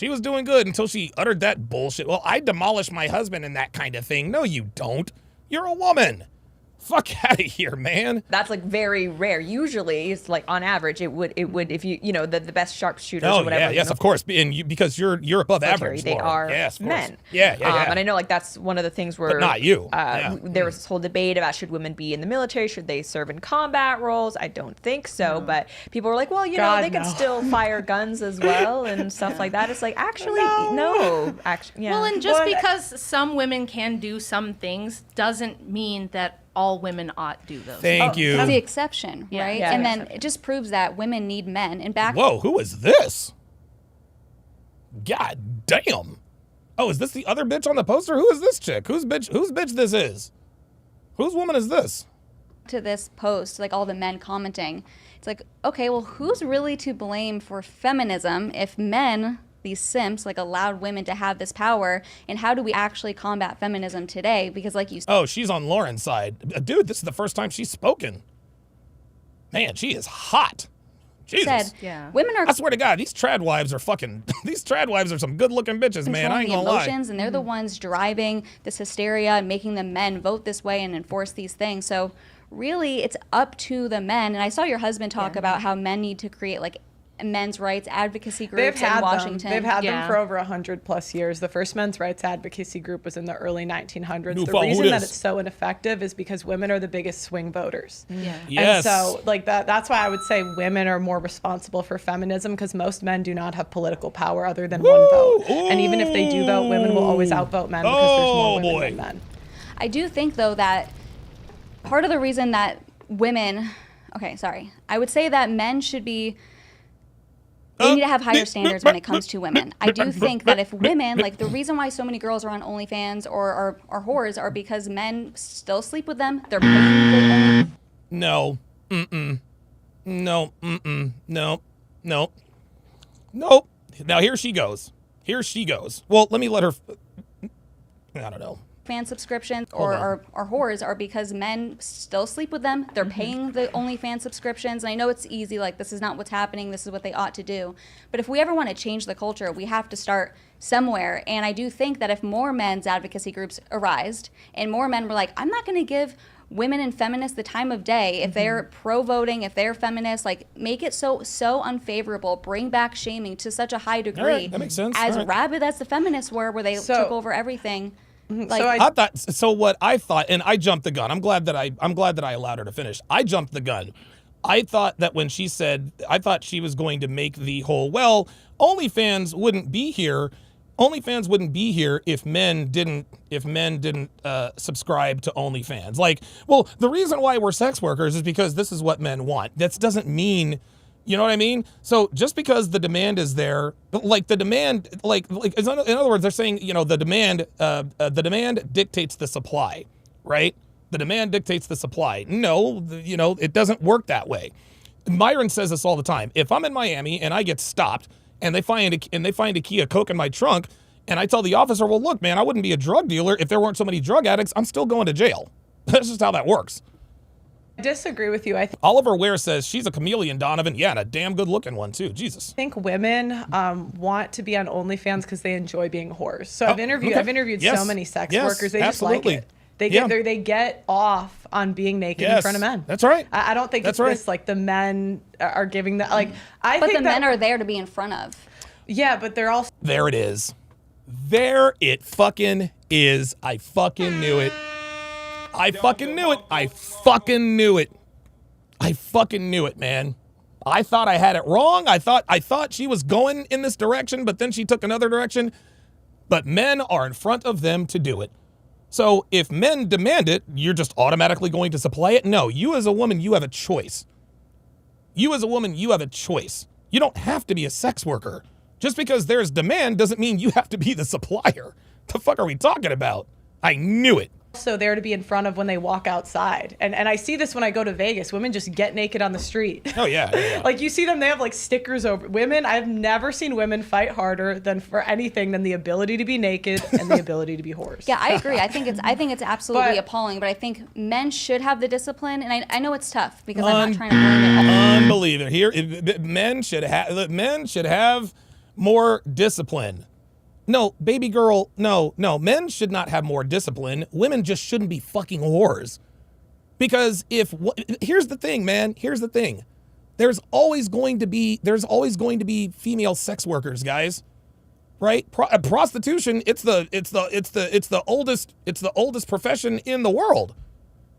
Until she uttered that bullshit. Well, I demolish my husband and that kind of thing. No, you don't. You're a woman. Fuck out of here, man. That's like very rare. Usually, it's like on average, it would if the best sharpshooters or whatever. Yes, of course, and because you're above average. They Lauren. are yes, men. Yeah. And I know like that's one of the things where but not you. There was this whole debate about should women be in the military, should they serve in combat roles? I don't think so, but people were like, well, they can still fire guns as well and stuff like that. It's like actually no. Actually, yeah. Well, and just because some women can do some things doesn't mean that all women ought do those. Thank you. It's the exception, right? Yeah, and then it just proves that women need men. And back. Whoa, who is this? God damn. Oh, is this the other bitch on the poster? Who is this chick? Whose bitch this is? Whose woman is this? To this post, like all the men commenting, it's like, okay, well, who's really to blame for feminism if men, these simps, like allowed women to have this power, and how do we actually combat feminism today? Because like you said, oh, she's on Lauren's side. Dude, this is the first time she's spoken. Man, she is hot. Jesus. Women are. I swear to God, these trad wives are some good looking bitches, man. I ain't gonna lie. Emotions, and they're the ones driving this hysteria and making the men vote this way and enforce these things. So really, it's up to the men. And I saw your husband talk about how men need to create like men's rights advocacy They've groups in had Washington. them. They've had Yeah. them for over 100+ years. The first men's rights advocacy group was in the early 1900s. New The follow reason that this. it's so ineffective is because women are the biggest swing voters. Yeah. Yes. And so, like that's why I would say women are more responsible for feminism, because most men do not have political power other than one vote. And even if they do vote, women will always outvote men because there's more women boy. than men. I do think, though, that part of the reason that women, I would say that men should be, they need to have higher standards when it comes to women. I do think that if women, like the reason why so many girls are on OnlyFans or are whores are because men still sleep with them. They're paying the only. No. Mm-mm. No. Mm-mm. No. No. Nope. Now here she goes. Here she goes. Well, let me let her. I don't know. Fan subscriptions or whores are because men still sleep with them. They're paying the OnlyFans subscriptions. And I know it's easy, like this is not what's happening, this is what they ought to do. But if we ever want to change the culture, we have to start somewhere. And I do think that if more men's advocacy groups arised and more men were like, I'm not going to give women and feminists the time of day if they're pro-voting, if they're feminists, like make it so unfavorable, bring back shaming to such a high degree. All right, that makes sense. As All right. rabid as the feminists were, where they took over everything. Like, I thought so. What I thought, and I jumped the gun. I'm glad that I allowed her to finish. I jumped the gun. I thought that when she said, I thought she was going to make the whole, well, OnlyFans wouldn't be here. OnlyFans wouldn't be here if men didn't subscribe to OnlyFans. Like, well, the reason why we're sex workers is because this is what men want. That doesn't mean. You know what I mean? So just because the demand is there, like the demand, like in other words, they're saying, you know, the demand dictates the supply, right? The demand dictates the supply. No, you know, it doesn't work that way. Myron says this all the time. If I'm in Miami and I get stopped and they find a key of coke in my trunk, and I tell the officer, well, look, man, I wouldn't be a drug dealer if there weren't so many drug addicts. I'm still going to jail. That's just how that works. I disagree with you. I Oliver Ware says she's a chameleon, Donovan. Yeah, and a damn good looking one too. Jesus. think women want to be on OnlyFans because they enjoy being whores. So I've interviewed Yes. so many sex Yes, workers. They absolutely. just like it. They get off on being naked in Yes, front of men. that's right. I don't think That's it's right. this like the men are giving that like I but think the that, men are there to be in front of. Yeah, but they're also There it is. There it fucking is. I fucking knew it. I fucking knew it. I fucking knew it. I fucking knew it, man. I thought I had it wrong. I thought she was going in this direction, but then she took another direction. But men are in front of them to do it. So if men demand it, you're just automatically going to supply it? No, you as a woman, you have a choice. You as a woman, you have a choice. You don't have to be a sex worker. Just because there's demand doesn't mean you have to be the supplier. The fuck are we talking about? I knew it. there to be in front of when they walk outside. And I see this when I go to Vegas. Women just get naked on the street. Oh, yeah. Like you see them, they have like stickers over women. I've never seen women fight harder than for anything than the ability to be naked and the ability to be whores. Yeah, I agree. I think it's absolutely But- appalling. But I think men should have the discipline, and I know it's tough because I'm not trying to blame it all. Unbelievable. Men should have more discipline. No, baby girl, no. Men should not have more discipline. Women just shouldn't be fucking whores. Because here's the thing, man. Here's the thing. There's always going to be female sex workers, guys. Right? Prostitution, it's the oldest profession in the world.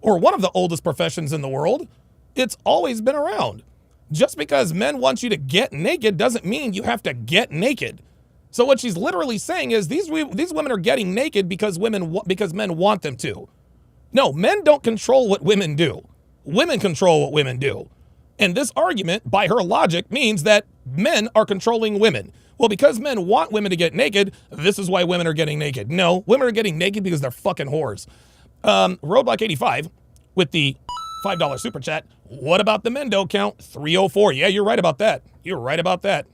Or one of the oldest professions in the world. It's always been around. Just because men want you to get naked doesn't mean you have to get naked. So what she's literally saying is these women are getting naked because men want them to. No, men don't control what women do. Women control what women do. And this argument, by her logic, means that men are controlling women. Well, because men want women to get naked, this is why women are getting naked. No, women are getting naked because they're fucking whores. Roadblock 85 with the $5 super chat. What about the men don't count? 304. Yeah, you're right about that. You're right about that.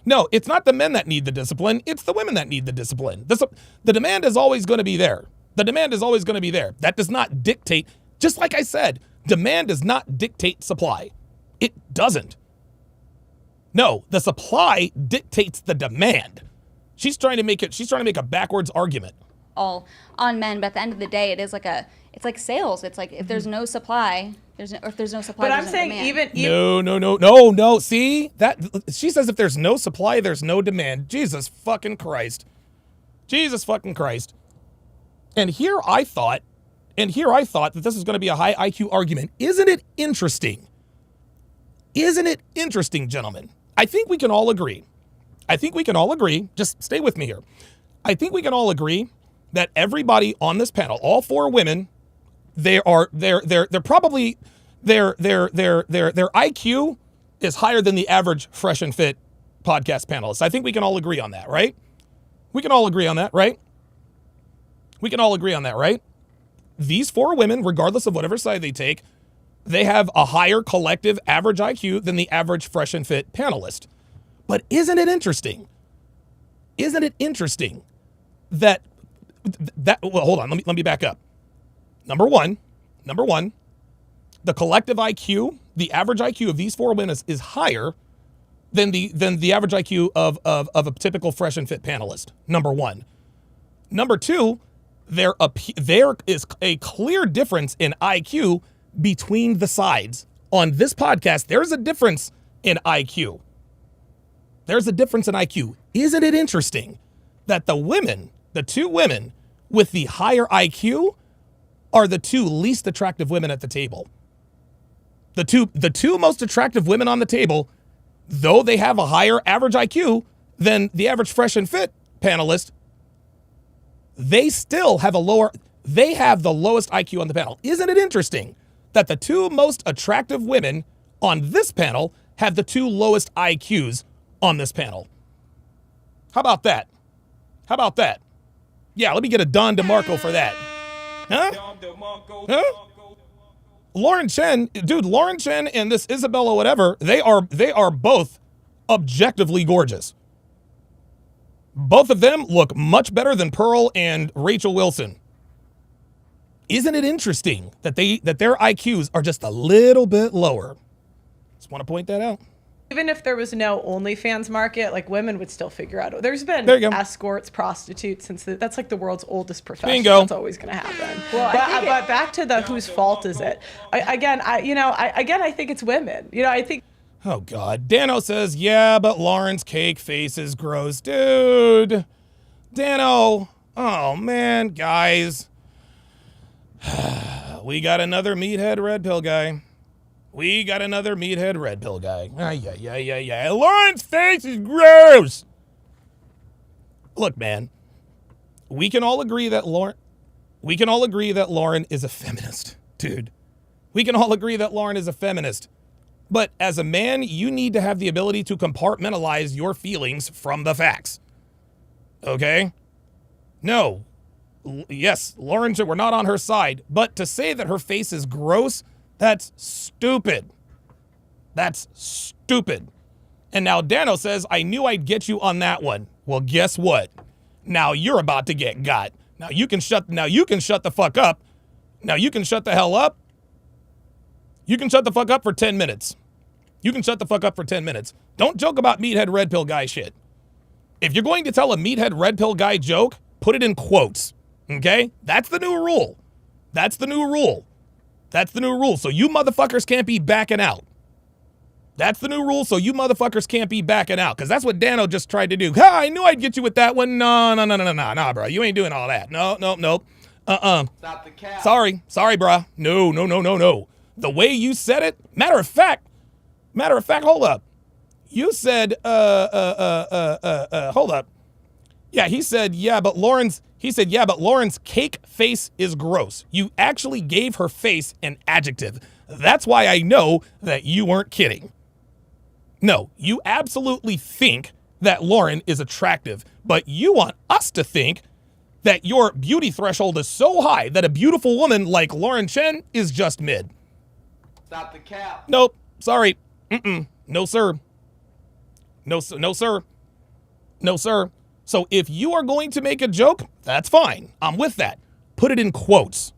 No, it's not the men that need the discipline. It's the women that need the discipline. The demand is always going to be there. The demand is always going to be there. That does not dictate, just like I said, demand does not dictate supply. It doesn't. No, the supply dictates the demand. She's trying to make a backwards argument. All on men, but at the end of the day, it is like It's like sales. It's like if there's no supply, if there's no supply. But I'm there's no saying demand. No. See that she says if there's no supply, there's no demand. Jesus fucking Christ. And here I thought that this was going to be a high IQ argument. Isn't it interesting? Gentlemen? I think we can all agree. Just stay with me here. I think we can all agree that everybody on this panel, all four women, they're probably their IQ is higher than the average Fresh and Fit podcast panelist. I think we can all agree on that, right? We can all agree on that, right? These four women, regardless of whatever side they take, they have a higher collective average IQ than the average Fresh and Fit panelist. But isn't it interesting that well, hold on, let me back up. Number one, the collective IQ, the average IQ of these four women is higher than the average IQ of a typical Fresh and Fit panelist. Number one. Number two, there is a clear difference in IQ between the sides. On this podcast, there's a difference in IQ. Isn't it interesting that the two women with the higher IQ are the two least attractive women at the table? The two most attractive women on the table, though they have a higher average IQ than the average Fresh and Fit panelist, they still have they have the lowest IQ on the panel. Isn't it interesting that the two most attractive women on this panel have the two lowest IQs on this panel? How about that? Yeah, let me get a Don DeMarco for that. Huh? Lauren Chen and this Isabella whatever, they are both objectively gorgeous. Both of them look much better than Pearl and Rachel Wilson. Isn't it interesting that their IQs are just a little bit lower? Just want to point that out. Even if there was no OnlyFans market, like women would still figure out. There's been escorts, prostitutes, that's like the world's oldest profession. Bingo. That's always going to happen. Well, but back to the whose fault is it? I think it's women. I think. Oh God, Dano says, yeah, but Lauren's cake face is gross, dude. Dano, oh man, guys, we got another meathead red pill guy. Yeah. Lauren's face is gross. Look, man, we can all agree that Lauren is a feminist, dude. We can all agree that Lauren is a feminist. But as a man, you need to have the ability to compartmentalize your feelings from the facts. Okay? No. Yes, Lauren, we're not on her side. But to say that her face is gross, that's stupid. And now Dano says, I knew I'd get you on that one. Well, guess what? Now you're about to get got. Now you can shut the fuck up. Now you can shut the hell up. You can shut the fuck up for 10 minutes. Don't joke about meathead red pill guy shit. If you're going to tell a meathead red pill guy joke, put it in quotes. Okay? That's the new rule. So you motherfuckers can't be backing out. Because that's what Dano just tried to do. I knew I'd get you with that one. No, bro. You ain't doing all that. No. Stop the cap. Sorry, bro. No. The way you said it, matter of fact, hold up. You said, hold up. Yeah, he said, but Lauren's cake face is gross. You actually gave her face an adjective. That's why I know that you weren't kidding. No, you absolutely think that Lauren is attractive, but you want us to think that your beauty threshold is so high that a beautiful woman like Lauren Chen is just mid. Stop the cap. Nope. Sorry. No, sir. So if you are going to make a joke, that's fine. I'm with that. Put it in quotes.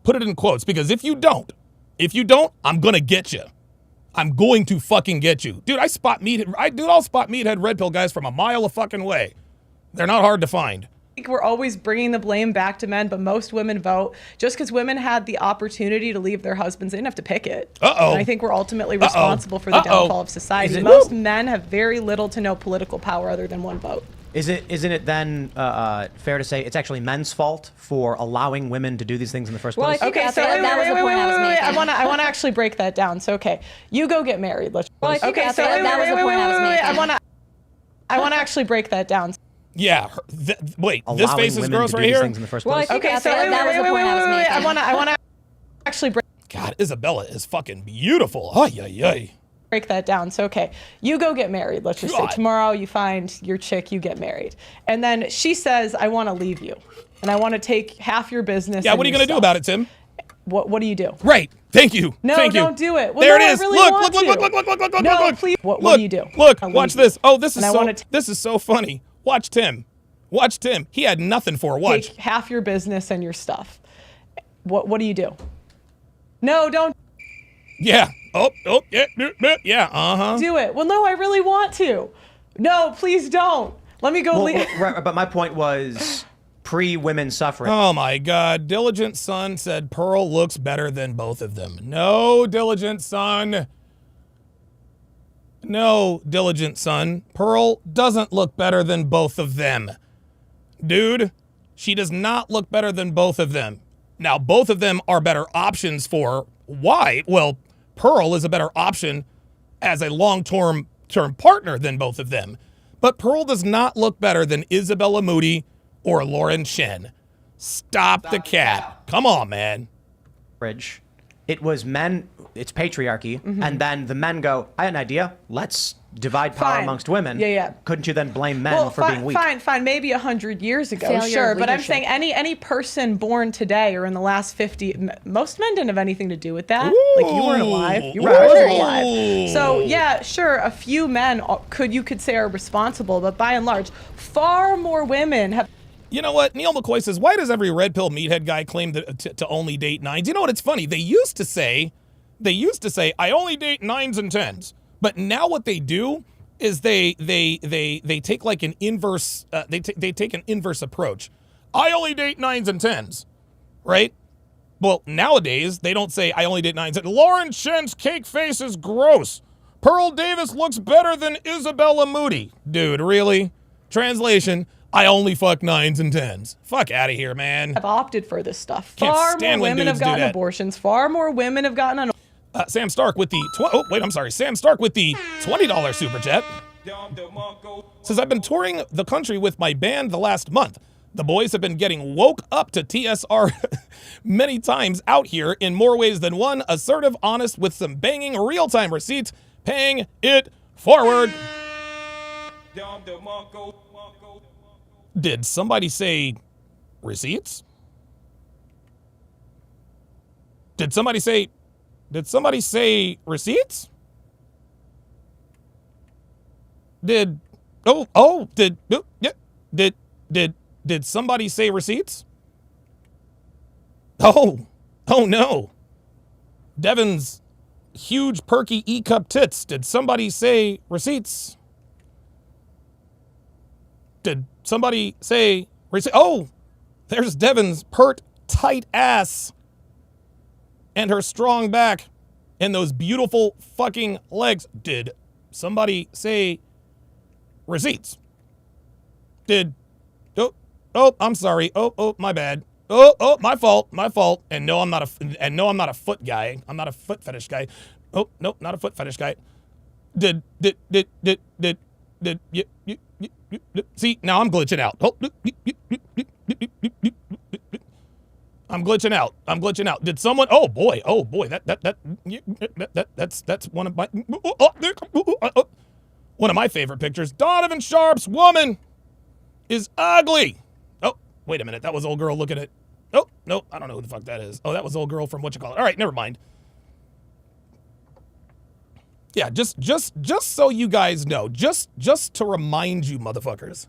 Because if you don't, I'm going to get you. I'm going to fucking get you. Dude, I'll spot meathead red pill guys from a mile a fucking way. They're not hard to find. we're always bringing the blame back to men, but most women vote just because women had the opportunity to leave their husbands. They didn't have to pick it. Uh-oh. And I think we're ultimately responsible for the Uh-oh. downfall of society. Is it- Most men have very little to no political power other than one vote. Isn't it then fair to say it's actually men's fault for allowing women to do these things in the first Well, I place? think Okay, that- so that was the point I was making. I want to actually break that down. So, okay, you go get married. Let's. Well, I think okay, that- so that was the point I was making. I want to actually break that down. Yeah. Wait, this Allowing face is women gross to do right these here? things in the first Well, I place. think Okay, that- so that was the point I was making. I want to actually God, Isabella is fucking beautiful. Ay, ay, ay. break that down. So, okay, you go get married. Let's just God. say tomorrow you find your chick, you get married. And then she says, I want to leave you. And I want to take half your business. Yeah, and what are you your going to do stuff." about it, Tim? What do you do? Right. Thank you. No, Thank you. don't do it. Well, there no, it I is. really Look, want look, to. look, look, look, look, look, look, No, look. please. What Look, do you do? Look, I'll watch leave you. this. Oh, this is And I so wanna this is so funny. Watch Tim. Watch Tim. He had nothing for it. Watch. Take half your business and your stuff. What do you do? No, don't Yeah. Oh, yeah. Uh-huh. do it. Well, no, I really want to. No, please don't. Let me go Well, leave. right, but my point was pre-women's suffrage. Oh my God. Diligent Son said Pearl looks better than both of them. No, Diligent Son. No, Diligent Son. Pearl doesn't look better than both of them. Dude, she does not look better than both of them. Now, both of them are better options for why? Well, Pearl is a better option as a long-term partner than both of them. But Pearl does not look better than Isabella Moody or Lauren Chen. Stop the cap. Come on, man. It was men, it's patriarchy, and then the men go, I had an idea, let's divide power Fine. amongst women. Yeah. Couldn't you then blame men Well, for being weak? fine. Maybe 100 years ago, Failure sure. of But I'm leadership. saying any person born today or in the last 50, most men didn't have anything to do with that. Like you weren't alive. You Ooh. weren't Ooh. alive. So yeah, sure. A few men you could say are responsible, but by and large, far more women have. You know what? Neil McCoy says, why does every red pill meathead guy claim to only date nines? You know what? It's funny. They used to say, I only date nines and tens. But now what they do is they take like an inverse, they take an inverse approach. I only date nines and tens, right? Well, nowadays, they don't say, I only date nines. Lauren Chen's cake face is gross. Pearl Davis looks better than Isabella Moody. Dude, really? Translation, I only fuck nines and tens. Fuck out of here, man. Have opted for this stuff. Can't Far stand more when women have dudes do gotten that. abortions. Far more women have gotten an. Sam Stark with the Sam Stark with the $20 super chat. Says, I've been touring the country with my band the last month. The boys have been getting woke up to TSR many times out here in more ways than one. Assertive, honest, with some banging real-time receipts, paying it forward. Did somebody say receipts? Did somebody say receipts? Did somebody say receipts? Oh no. Devin's huge perky E-cup tits. Did somebody say receipts? Did somebody say receipts? Oh, there's Devin's pert tight ass and her strong back and those beautiful fucking legs. Did somebody say receipts? I'm sorry. My bad. My fault. And no, I'm not a foot guy. I'm not a foot fetish guy. Oh, no, not a foot fetish guy. See, now I'm glitching out. I'm glitching out. Did someone? Oh boy. That's one of my favorite pictures. Donovan Sharpe's woman is ugly. Oh, wait a minute. That was old girl looking at. Oh no, I don't know who the fuck that is. Oh, that was old girl from whatchamacallit. All right, never mind. Yeah, just so you guys know, just to remind you, motherfuckers.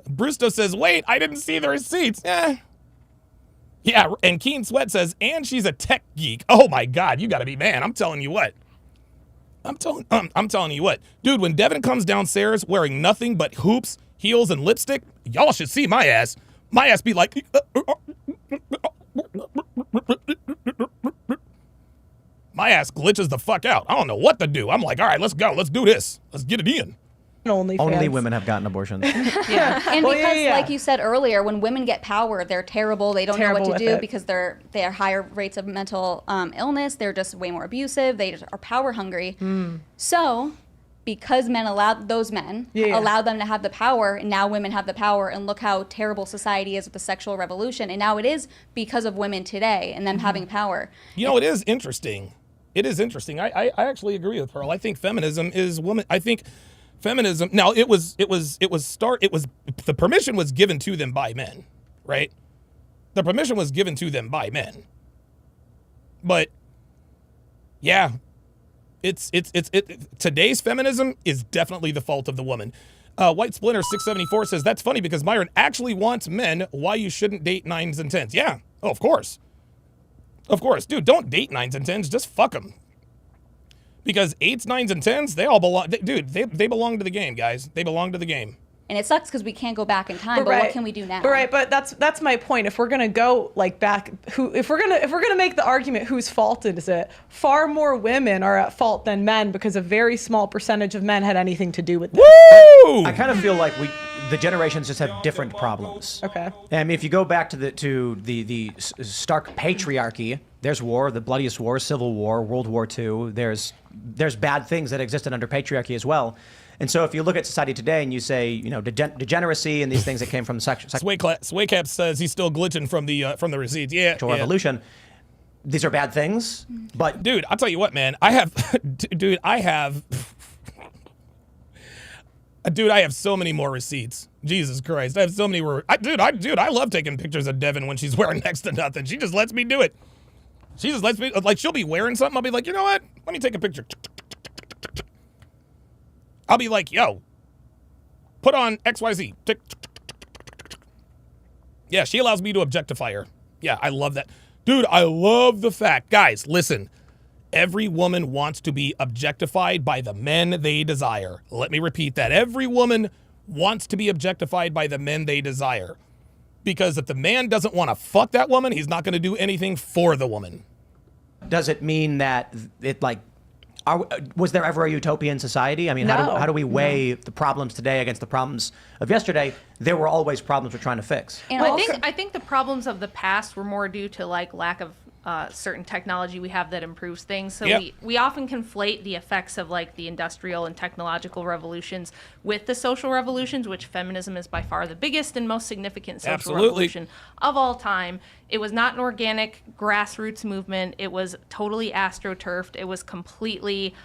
Brusto says, "Wait, I didn't see the receipts." Yeah, and Keen Sweat says, "And she's a tech geek." Oh my God, you got to be man. I'm telling you what. I'm telling you what, dude. When Devin comes downstairs wearing nothing but hoops, heels, and lipstick, y'all should see my ass. My ass be like, my ass glitches the fuck out. I don't know what to do. I'm like, all right, let's go. Let's do this. Let's get it in. Only women have gotten abortions. Yeah. And Well, because, yeah. like you said earlier, when women get power, they're terrible. They don't know Terrible what to with do it. because they have higher rates of mental illness. They're just way more abusive. They just are power hungry. So, because men allowed those men allowed them to have the power, and now women have the power. And look how terrible society is with the sexual revolution. And now it is because of women today and them having power. You know, it is interesting. It is interesting. I actually agree with Pearl. I think feminism is woman. I think feminism. Now the permission was given to them by men, right? The permission was given to them by men. But yeah, today's feminism is definitely the fault of the woman. White Splinter 674 says that's funny because Myron actually wants men. Why you shouldn't date 9s and 10s? Yeah, oh, of course. Of course, dude, don't date 9s and 10s. Just fuck them. Because 8s, 9s, and 10s, they all belong. They belong to the game, guys. They belong to the game. And it sucks because we can't go back in time. But what can we do now? But that's my point. If we're gonna go like back, if we're gonna make the argument whose fault is it? Far more women are at fault than men because a very small percentage of men had anything to do with this. Woo! I kind of feel like the generations just have different problems. Okay. I mean, if you go back to the stark patriarchy, there's war, the bloodiest war, Civil War, World War II. There's bad things that existed under patriarchy as well. And so if you look at society today and you say, you know, degeneracy and these things that came from sexual Swaycap says he's still glitching from the receipts. Yeah. revolution, these are bad things. But Dude, I'll tell you what, man. I have so many more receipts. Jesus Christ. I have so many more. I love taking pictures of Devin when she's wearing next to nothing. She just lets me do it. She just lets me, like, she'll be wearing something. I'll be like, you know what? Let me take a picture. I'll be like, yo, put on XYZ. Yeah, she allows me to objectify her. Yeah, I love that. Dude, I love the fact. Guys, listen. Every woman wants to be objectified by the men they desire. Let me repeat that. Every woman wants to be objectified by the men they desire. Because if the man doesn't want to fuck that woman, he's not going to do anything for the woman. does it mean that it like, was there ever a utopian society? I mean, No. how do we weigh the problems today against the problems of yesterday? There were always problems we're trying to fix. And Well, also, I think the problems of the past were more due to like lack of certain technology we have that improves things. So Yep. we often conflate the effects of like the industrial and technological revolutions with the social revolutions, which feminism is by far the biggest and most significant social Absolutely. revolution of all time. It was not an organic grassroots movement. It was totally astroturfed. It was completely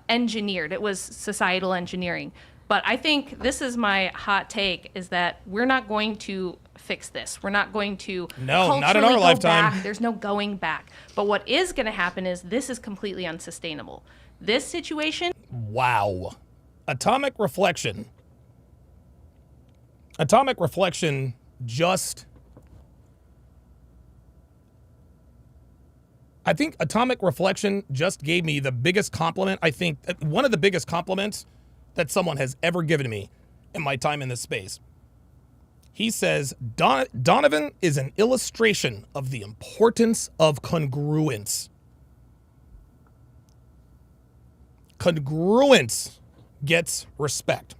engineered. It was societal engineering. But I think this is my hot take, is that we're not going to fix this. We're not going to No, not in culturally our go lifetime. back. There's no going back. But what is going to happen is this is completely unsustainable. This situation, Wow. Atomic reflection. Atomic reflection just. I think atomic reflection just gave me the biggest compliment. I think one of the biggest compliments that someone has ever given me in my time in this space. He says, Donovan is an illustration of the importance of congruence. Congruence gets respect.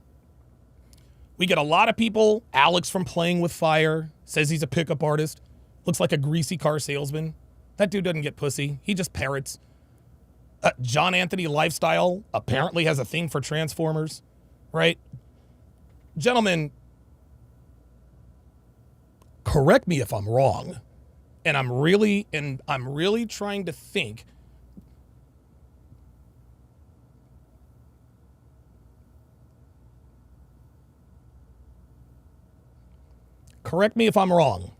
We get a lot of people. Alex from Playing with Fire says he's a pickup artist. Looks like a greasy car salesman. That dude doesn't get pussy. He just parrots. John Anthony Lifestyle apparently has a thing for Transformers, right? Gentlemen, correct me if I'm wrong. And I'm really trying to think. Correct me if I'm wrong.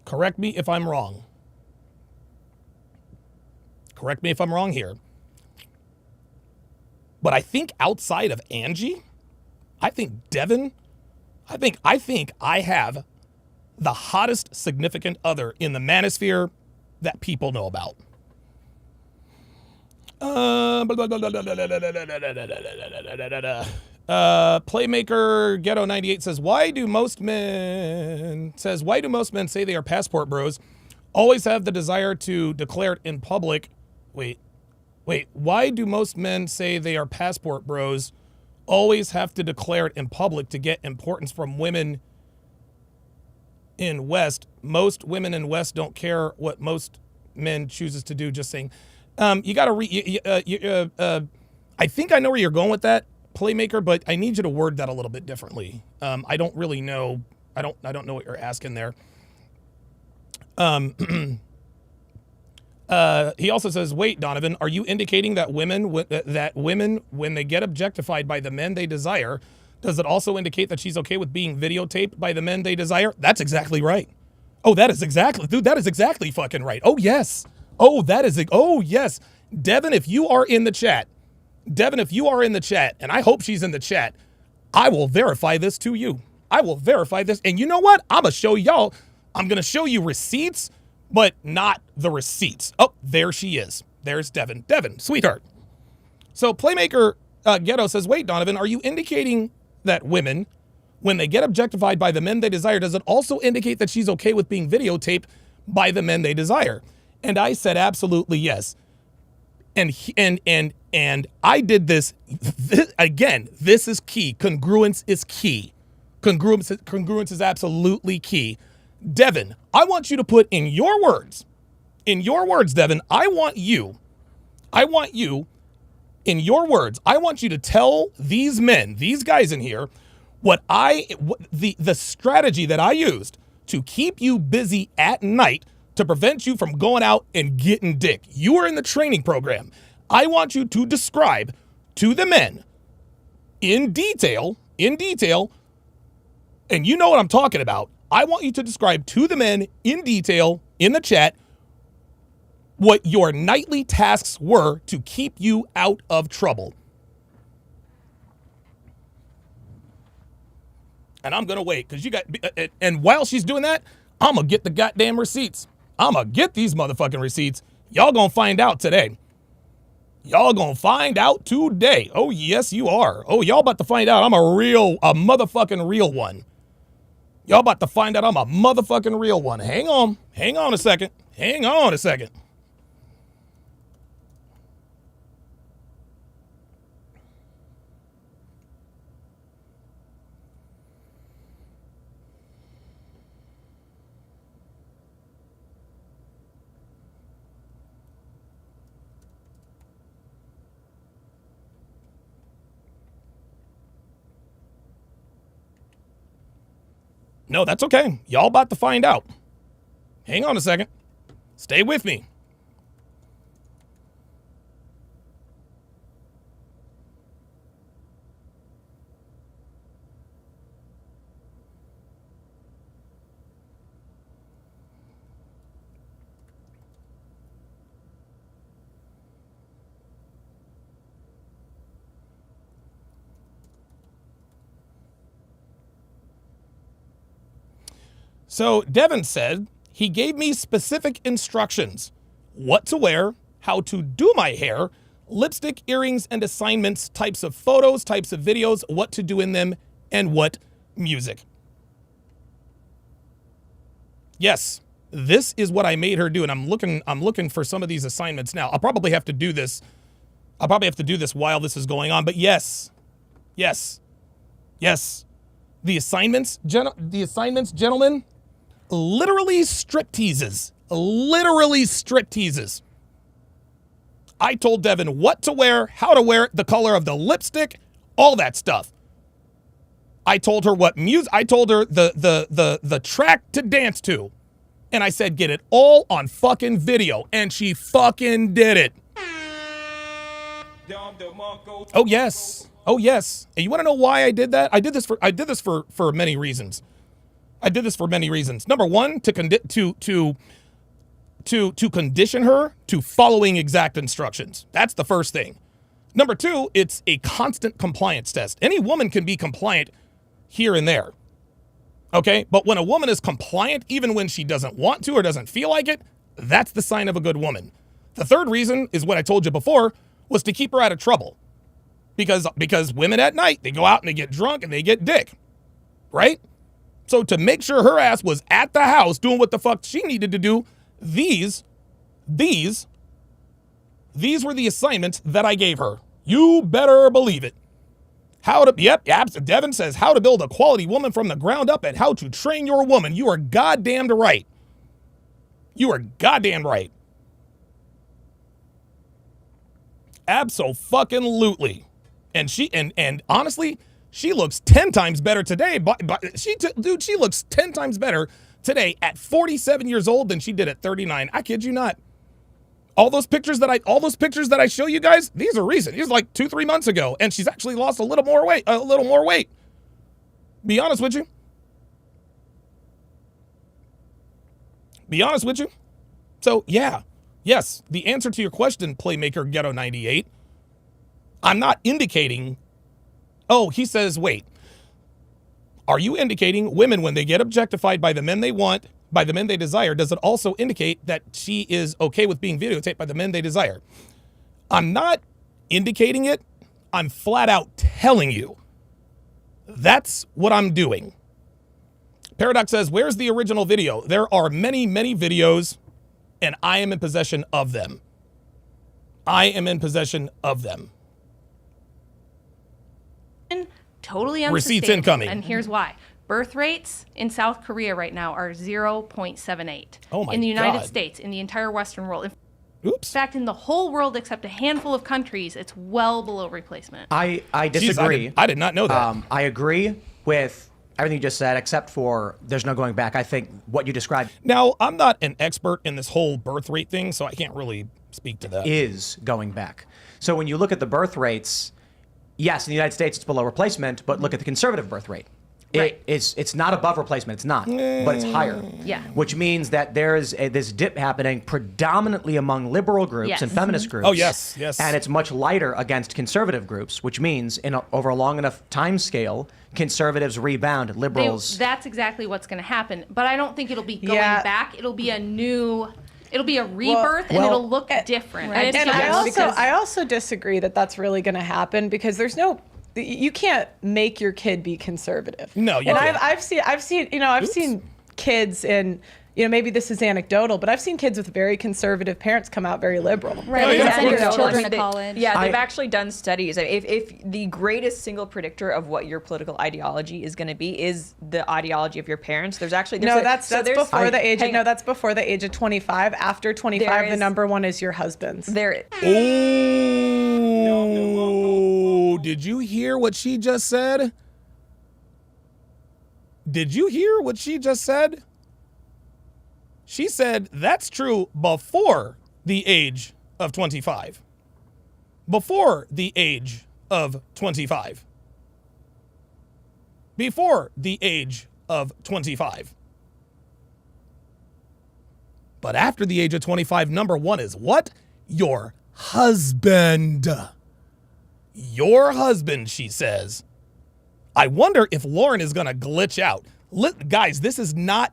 Correct me if I'm wrong. Correct me if I'm wrong here. But I think outside of Angie, I think Devin, I think I have the hottest significant other in the manosphere that people know about. Playmaker Ghetto 98 says, why do most men say they are passport bros, always have the desire to declare it in public? Wait, why do most men say they are passport bros, always have to declare it in public to get importance from women in West? Most women in West don't care what most men chooses to do. Just saying. You got to I think I know where you're going with that, Playmaker, but I need you to word that a little bit differently. I don't really know. I don't know what you're asking there. He also says, wait, Donovan, are you indicating that women, when they get objectified by the men they desire, does it also indicate that she's okay with being videotaped by the men they desire? That's exactly right. Oh, that is exactly fucking right. Oh, yes. Oh, yes. Devin, if you are in the chat, and I hope she's in the chat, I will verify this to you. I will verify this. And you know what? I'm going to show y'all. I'm going to show you receipts, but not the receipts. Oh, there she is. There's Devin. Devin, sweetheart. So Playmaker Ghetto says, wait, Donovan, are you indicating that women, when they get objectified by the men they desire, does it also indicate that she's okay with being videotaped by the men they desire? And I said, absolutely yes. And I did this again. This is key. Congruence is key. Congruence is absolutely key. Devin, I want you to put in your words, Devin, I want you, in your words, I want you to tell these men, these guys in here, the strategy that I used to keep you busy at night to prevent you from going out and getting dick. You are in the training program. I want you to describe to the men in detail, and you know what I'm talking about. I want you to describe to the men in detail in the chat what your nightly tasks were to keep you out of trouble. And I'm going to wait because you got, and while she's doing that, I'm going to get the goddamn receipts. I'm going to get these motherfucking receipts. Y'all going to find out today. Y'all going to find out today. Oh, yes, you are. Oh, y'all about to find out I'm a motherfucking real one. Y'all about to find out I'm a motherfucking real one. Hang on a second. No, that's okay. Y'all about to find out. Hang on a second. Stay with me. So Devin said he gave me specific instructions, what to wear, how to do my hair, lipstick, earrings, and assignments, types of photos, types of videos, what to do in them, and what music. Yes, this is what I made her do, and I'm looking for some of these assignments now. I'll probably have to do this while this is going on, but yes. The assignments, gentlemen, literally strip teases. I told Devin what to wear, how to wear it, the color of the lipstick, all that stuff. I told her what music, I told her the track to dance to. And I said, get it all on fucking video. And she fucking did it. Oh, yes. And you want to know why I did that? I did this for many reasons. Number one, to condition her to following exact instructions. That's the first thing. Number two, it's a constant compliance test. Any woman can be compliant here and there. Okay? But when a woman is compliant, even when she doesn't want to or doesn't feel like it, that's the sign of a good woman. The third reason is what I told you before, was to keep her out of trouble. Because women at night, they go out and they get drunk and they get dick, right? So to make sure her ass was at the house doing what the fuck she needed to do, these were the assignments that I gave her. You better believe it. Devin says how to build a quality woman from the ground up and how to train your woman. You are goddamn right. You are goddamn right. Abso-fucking-lutely. And and honestly, she looks 10 times better today. Dude, she looks 10 times better today at 47 years old than she did at 39. I kid you not. All those pictures that I show you guys, these are recent. These are like 2-3 months ago, and she's actually lost a little more weight. Be honest with you. So yeah, yes, the answer to your question, Playmaker Ghetto 98. I'm not indicating. Oh, he says, wait. Are you indicating women when they get objectified by the men they want, by the men they desire, does it also indicate that she is okay with being videotaped by the men they desire? I'm not indicating it. I'm flat out telling you. That's what I'm doing. Paradox says, where's the original video? There are many, many videos, and I am in possession of them. Totally unsustainable. Receipts incoming. And here's why. Birth rates in South Korea right now are 0.78. Oh my In the United God. States, in the entire Western world. In Oops. fact, in the whole world except a handful of countries, it's well below replacement. I Jeez, disagree. I did not know that. I agree with everything you just said, except for there's no going back. I think what you described Now, I'm not an expert in this whole birth rate thing, so I can't really speak to that. is going back. So when you look at the birth rates, yes, in the United States it's below replacement, but look at the conservative birth rate. Right. It's not above replacement. It's not, but it's higher. Yeah. Which means that there is this dip happening predominantly among liberal groups Yes. and feminist groups. Oh, yes, yes. And it's much lighter against conservative groups, which means over a long enough time scale, conservatives rebound, liberals. That's exactly what's going to happen. But I don't think it'll be going Yeah. back. It'll be a rebirth, and well, it'll look different. right. And And it's I also disagree that that's really going to happen because you can't make your kid be conservative. No, you and can't. I've seen kids in, maybe this is anecdotal, but I've seen kids with very conservative parents come out very liberal. Right, Oh, they yeah. can send your Anecdotal. children I mean, to college. Yeah, they've I- actually done studies. If the greatest single predictor of what your political ideology is going to be is the ideology of your parents, there's No, that's before the age. hang No, on. that's before the age of 25. After 25, There the is- number one is your husband's. There, Oh, did you hear what she just said? She said that's true before the age of 25. Before the age of 25. Before the age of 25. But after the age of 25, number one is what? Your husband. Your husband, she says. I wonder if Lauren is going to glitch out. Guys, this is not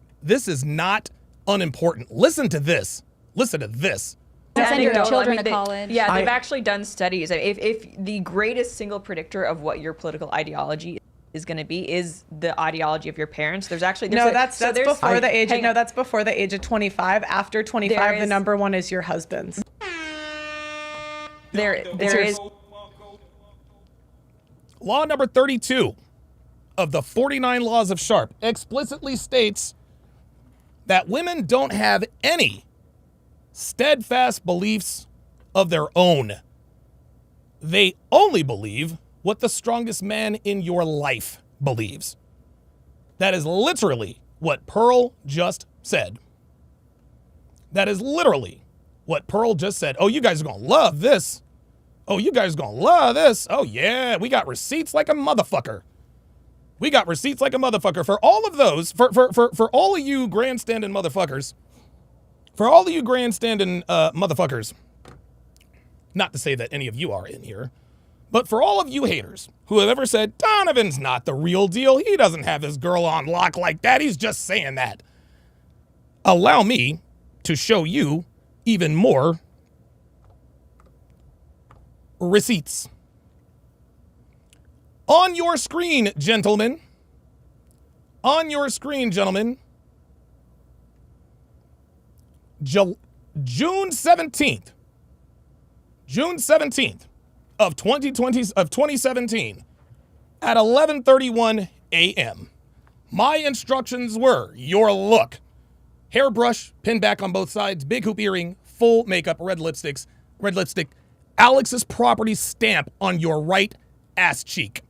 unimportant. Listen to this. Send your anecdotal. children to they- college. Yeah, they've actually done studies. If the greatest single predictor of what your political ideology is going to be is the ideology of your parents, there's That's before the age. hang on. That's before the age of 25. After 25, There the is- number one is your husband's. there is Law number 32 of the 49 Laws of Sharpe explicitly states that women don't have any steadfast beliefs of their own. They only believe what the strongest man in your life believes. That is literally what Pearl just said. That is literally what Pearl just said. Oh, you guys are going to love this. Oh, you guys are going to love this. Oh, yeah, we got receipts like a motherfucker. We got receipts like a motherfucker. For all of those, for all of you grandstanding motherfuckers, motherfuckers, not to say that any of you are in here, but for all of you haters who have ever said, Donovan's not the real deal, he doesn't have his girl on lock like that, he's just saying that. Allow me to show you even more receipts. On your screen, gentlemen. On your screen, gentlemen. June 17th. June 17th of 2017 at 11:31 a.m. My instructions were your look. Hairbrush, pin back on both sides, big hoop earring, full makeup, red lipstick, Alex's Property stamp on your right ass cheek.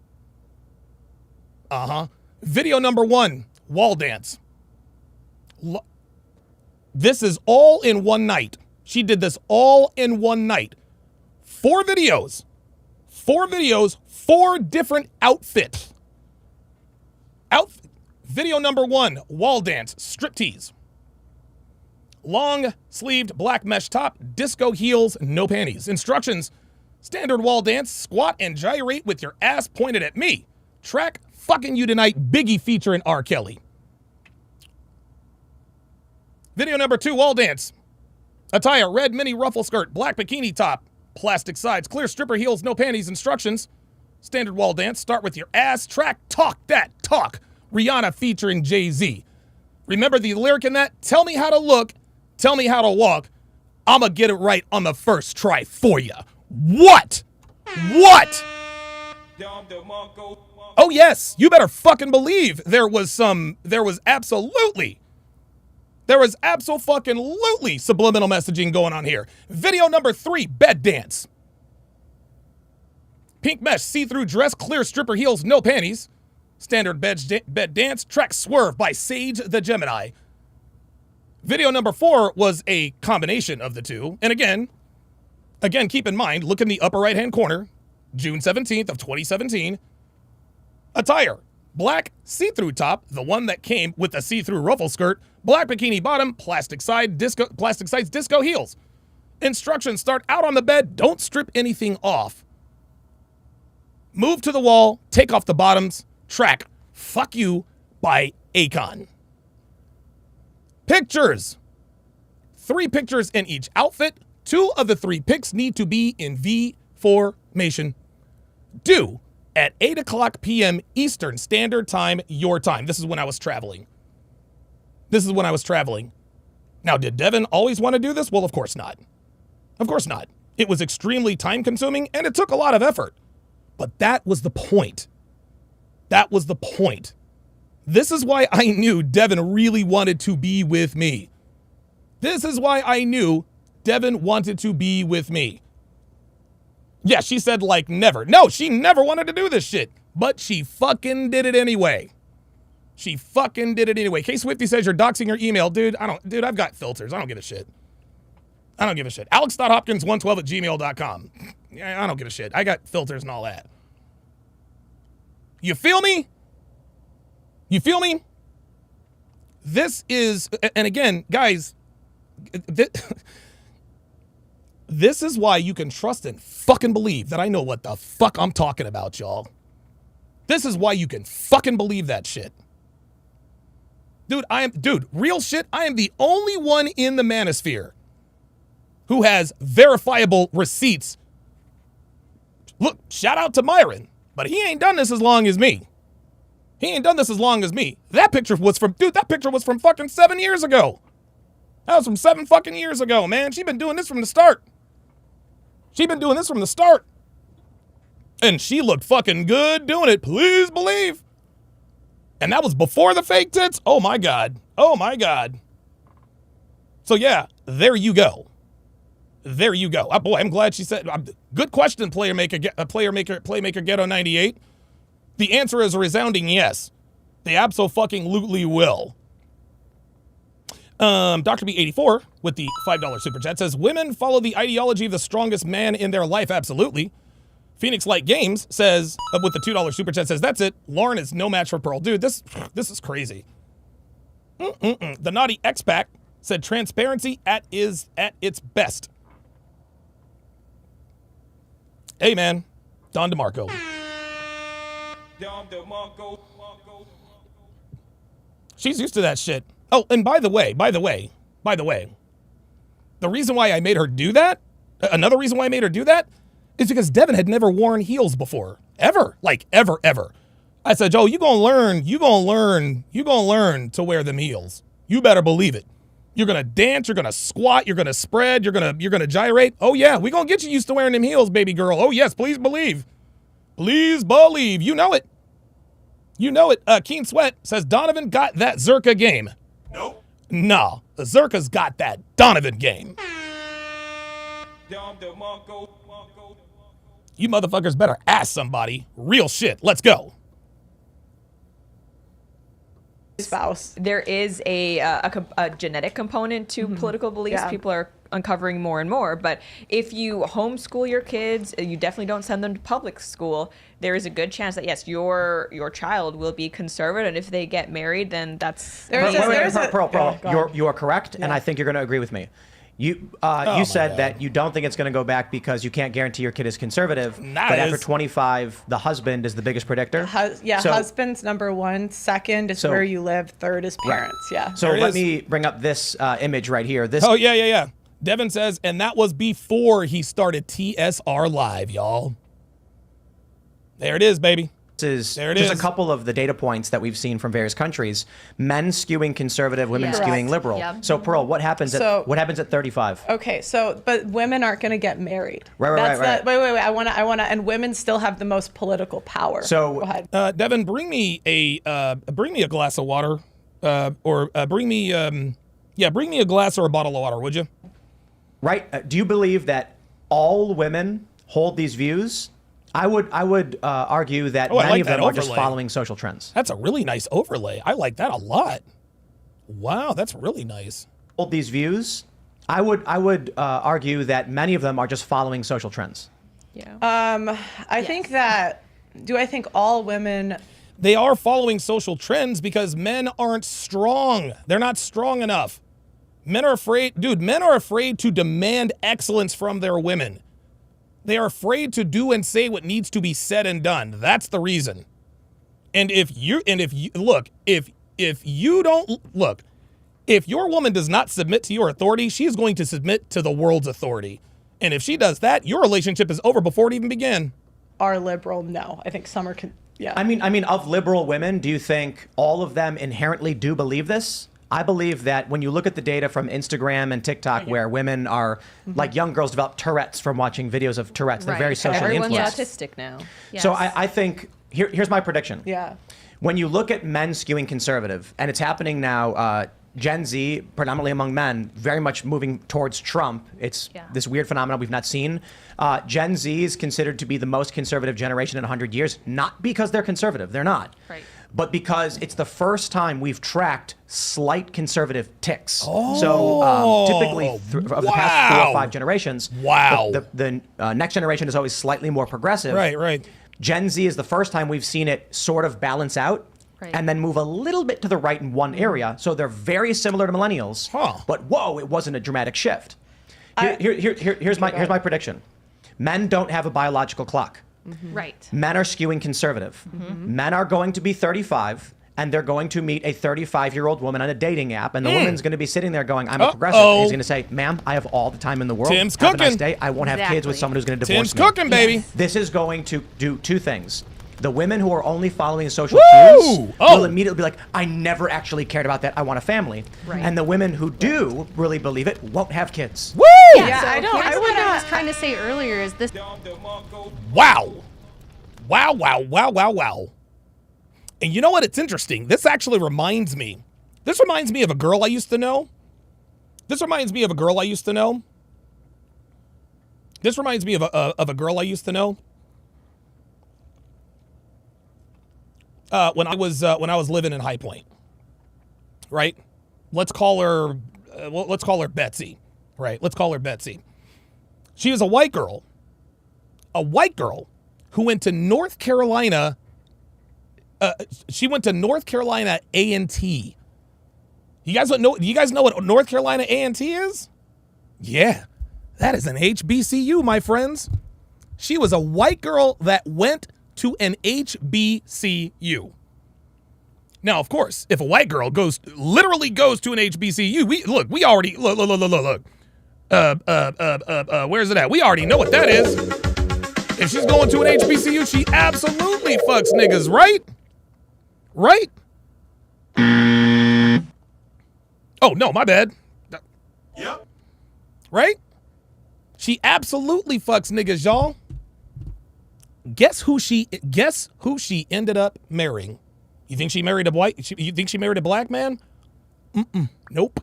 Video number 1, wall dance. This is all in one night. She did this all in one night. 4 videos, 4 different outfits. Video number 1, wall dance, striptease. Long sleeved black mesh top, disco heels, no panties. Instructions, standard wall dance, squat and gyrate with your ass pointed at me. Track, fucking you tonight, Biggie featuring R. Kelly. Video number 2, wall dance. Attire, red mini ruffle skirt, black bikini top, plastic sides, clear stripper heels, no panties. Instructions, standard wall dance, start with your ass. Track, talk that talk. Rihanna featuring Jay-Z. Remember the lyric in that? Tell me how to look, tell me how to walk. I'ma get it right on the first try for ya. What? What? Oh yes, you better fucking believe there was absolutely subliminal messaging going on here. Video number 3, bed dance. Pink mesh, see-through dress, clear stripper heels, no panties. Standard bed dance. Track, Swerve by Sage the Gemini. Video number 4 was a combination of the two. And again, keep in mind, look in the upper right-hand corner, June 17th of 2017. Attire, black see-through top, the one that came with the see-through ruffle skirt, black bikini bottom, plastic sides, disco heels. Instructions, start out on the bed, don't strip anything off. Move to the wall, take off the bottoms. Track, Fuck You by Akon. Pictures. 3 pictures in each outfit. 2 of the 3 pics need to be in V formation. Due at 8 o'clock p.m. Eastern Standard Time, your time. This is when I was traveling. Now, did Devin always want to do this? Well, of course not. Of course not. It was extremely time consuming and it took a lot of effort. But that was the point. This is why I knew Devin really wanted to be with me. Yeah, she said like never. No, she never wanted to do this shit. But she fucking did it anyway. K-Swifty says you're doxing your email. Dude, I've got filters. I don't give a shit. Alex.hopkins112@gmail.com. I don't give a shit. I got filters and all that. You feel me? This is, and again, guys, this is why you can trust and fucking believe that I know what the fuck I'm talking about, y'all. This is why you can fucking believe that shit. Dude, real shit, I am the only one in the manosphere who has verifiable receipts. Look, shout out to Myron. But he ain't done this as long as me. That picture was from fucking 7 years ago. That was from 7 fucking years ago, man. She's been doing this from the start. And she looked fucking good doing it, please believe. And that was before the fake tits. Oh my God. So yeah, there you go. Oh, boy, I'm glad she said. Good question, Playmaker Ghetto 98. The answer is a resounding yes. They abso-fucking-lutely will. Dr. B84 with the $5 super chat says, women follow the ideology of the strongest man in their life. Absolutely. Phoenix Light Games says, with the $2 super chat says, that's it. Lauren is no match for Pearl. Dude, this is crazy. The Naughty X-Pac said transparency is at its best. Hey, man. Don DeMarco. She's used to that shit. Oh, and by the way, the reason why I made her do that, another reason why I made her do that, is because Devin had never worn heels before. ever. Like ever. I said, Joe, you gonna learn to wear them heels. You better believe it. You're gonna dance, you're gonna squat, you're gonna spread, you're gonna gyrate. Oh yeah, we gonna get you used to wearing them heels, baby girl. Oh yes, please believe. Please believe. You know it. Keen Sweat says Donovan got that Zerka game. Nope. Nah, Zerka's got that Donovan game. You motherfuckers better ask somebody. Real shit. Let's go. Spouse. There is a genetic component to political beliefs. Yeah. People are uncovering more and more. But if you homeschool your kids, you definitely don't send them to public school. There is a good chance that yes, your child will be conservative, and if they get married, then that's Pearl, you are correct, and I think you're going to agree with me. You said that you don't think it's going to go back because you can't guarantee your kid is conservative. But after 25, the husband is the biggest predictor. Husband's number one. Second is where you live. Third is parents. Yeah. So let me bring up this image right here. This. Oh yeah. Devin says, and that was before he started TSR Live, y'all. There it is, baby. Is just a couple of the data points that we've seen from various countries. Men skewing conservative, women skewing liberal. Yep. So Pearl, what happens at 35? Okay, but women aren't going to get married. Right. Wait. I want to, and women still have the most political power. So, go ahead. Devin, bring me a glass of water, or bring me a glass or a bottle of water, would you? Right. Do you believe that all women hold these views? I would argue that many of them are just following social trends. That's a really nice overlay. I like that a lot. Wow, that's really nice. Hold these views. I would argue that many of them are just following social trends. Yeah. I think that. Do I think all women? They are following social trends because men aren't strong. They're not strong enough. Men are afraid. Dude, men are afraid to demand excellence from their women. They are afraid to do and say what needs to be said and done. That's the reason. And if your woman does not submit to your authority, she is going to submit to the world's authority. And if she does that, your relationship is over before it even began. Are liberal? No, I think some are. Yeah. I mean, of liberal women, do you think all of them inherently do believe this? I believe that when you look at the data from Instagram and TikTok, where women are, like young girls develop Tourette's from watching videos of Tourette's. They're very socially Everyone's influenced. autistic now. Yes. So I think, here's my prediction. Yeah. When you look at men skewing conservative, and it's happening now, Gen Z, predominantly among men, very much moving towards Trump. It's this weird phenomenon we've not seen. Gen Z is considered to be the most conservative generation in 100 years, not because they're conservative. They're not. Right. But because it's the first time we've tracked slight conservative ticks. So typically, of the past 4 or 5 generations, the next generation is always slightly more progressive. Right. Gen Z is the first time we've seen it sort of balance out and then move a little bit to the right in one area. So they're very similar to millennials, but whoa, it wasn't a dramatic shift. Here's my prediction. Men don't have a biological clock. Mm-hmm. Right. Men are skewing conservative. Mm-hmm. Men are going to be 35, and they're going to meet a 35-year-old woman on a dating app, and the woman's going to be sitting there going, I'm a progressive. And he's going to say, ma'am, I have all the time in the world. Tim's have cooking. a nice day. I won't have kids with someone who's going to divorce Tim's me. cooking, baby. This is going to do 2 things. The women who are only following social cues will immediately be like, I never actually cared about that. I want a family. Right. And the women who do really believe it won't have kids. Woo! Yeah, so I was trying to say earlier is this. Wow. And you know what? It's interesting. This actually reminds me. This reminds me of a girl I used to know. This reminds me of a girl I used to know. When I was living in High Point, right? Let's call her Betsy, right? Let's call her Betsy. She was a white girl who went to North Carolina. She went to North Carolina A&T. You guys know what North Carolina A&T is? Yeah, that is an HBCU, my friends. She was a white girl that went to an HBCU. Now, of course, if a white girl literally goes to an HBCU, we already look. Where's it at? We already know what that is. If she's going to an HBCU, she absolutely fucks niggas, right? Right? Oh, no, my bad. Yep. Right? She absolutely fucks niggas, y'all. Guess who she ended up marrying? You think she married a white? You think she married a black man? Nope.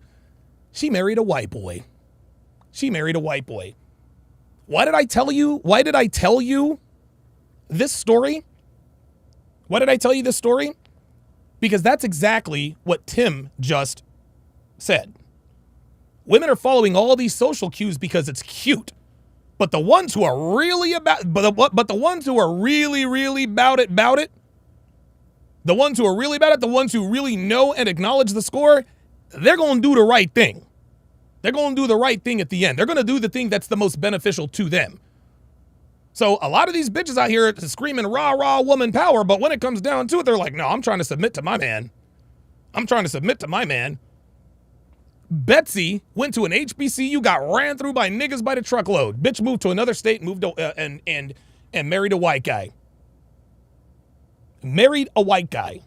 She married a white boy. She married a white boy. Why did I tell you? Why did I tell you this story? Why did I tell you this story? Because that's exactly what Tim just said. Women are following all these social cues because it's cute. But the ones who are really about, but the ones who are really about it, the ones who are really about it, the ones who really know and acknowledge the score, they're going to do the right thing. They're going to do the right thing at the end. They're going to do the thing that's the most beneficial to them. So a lot of these bitches out here screaming rah woman power, but when it comes down to it, they're like, no, I'm trying to submit to my man. I'm trying to submit to my man. Betsy went to an HBCU, got ran through by niggas by the truckload. Bitch moved to another state, moved to, and married a white guy. Married a white guy.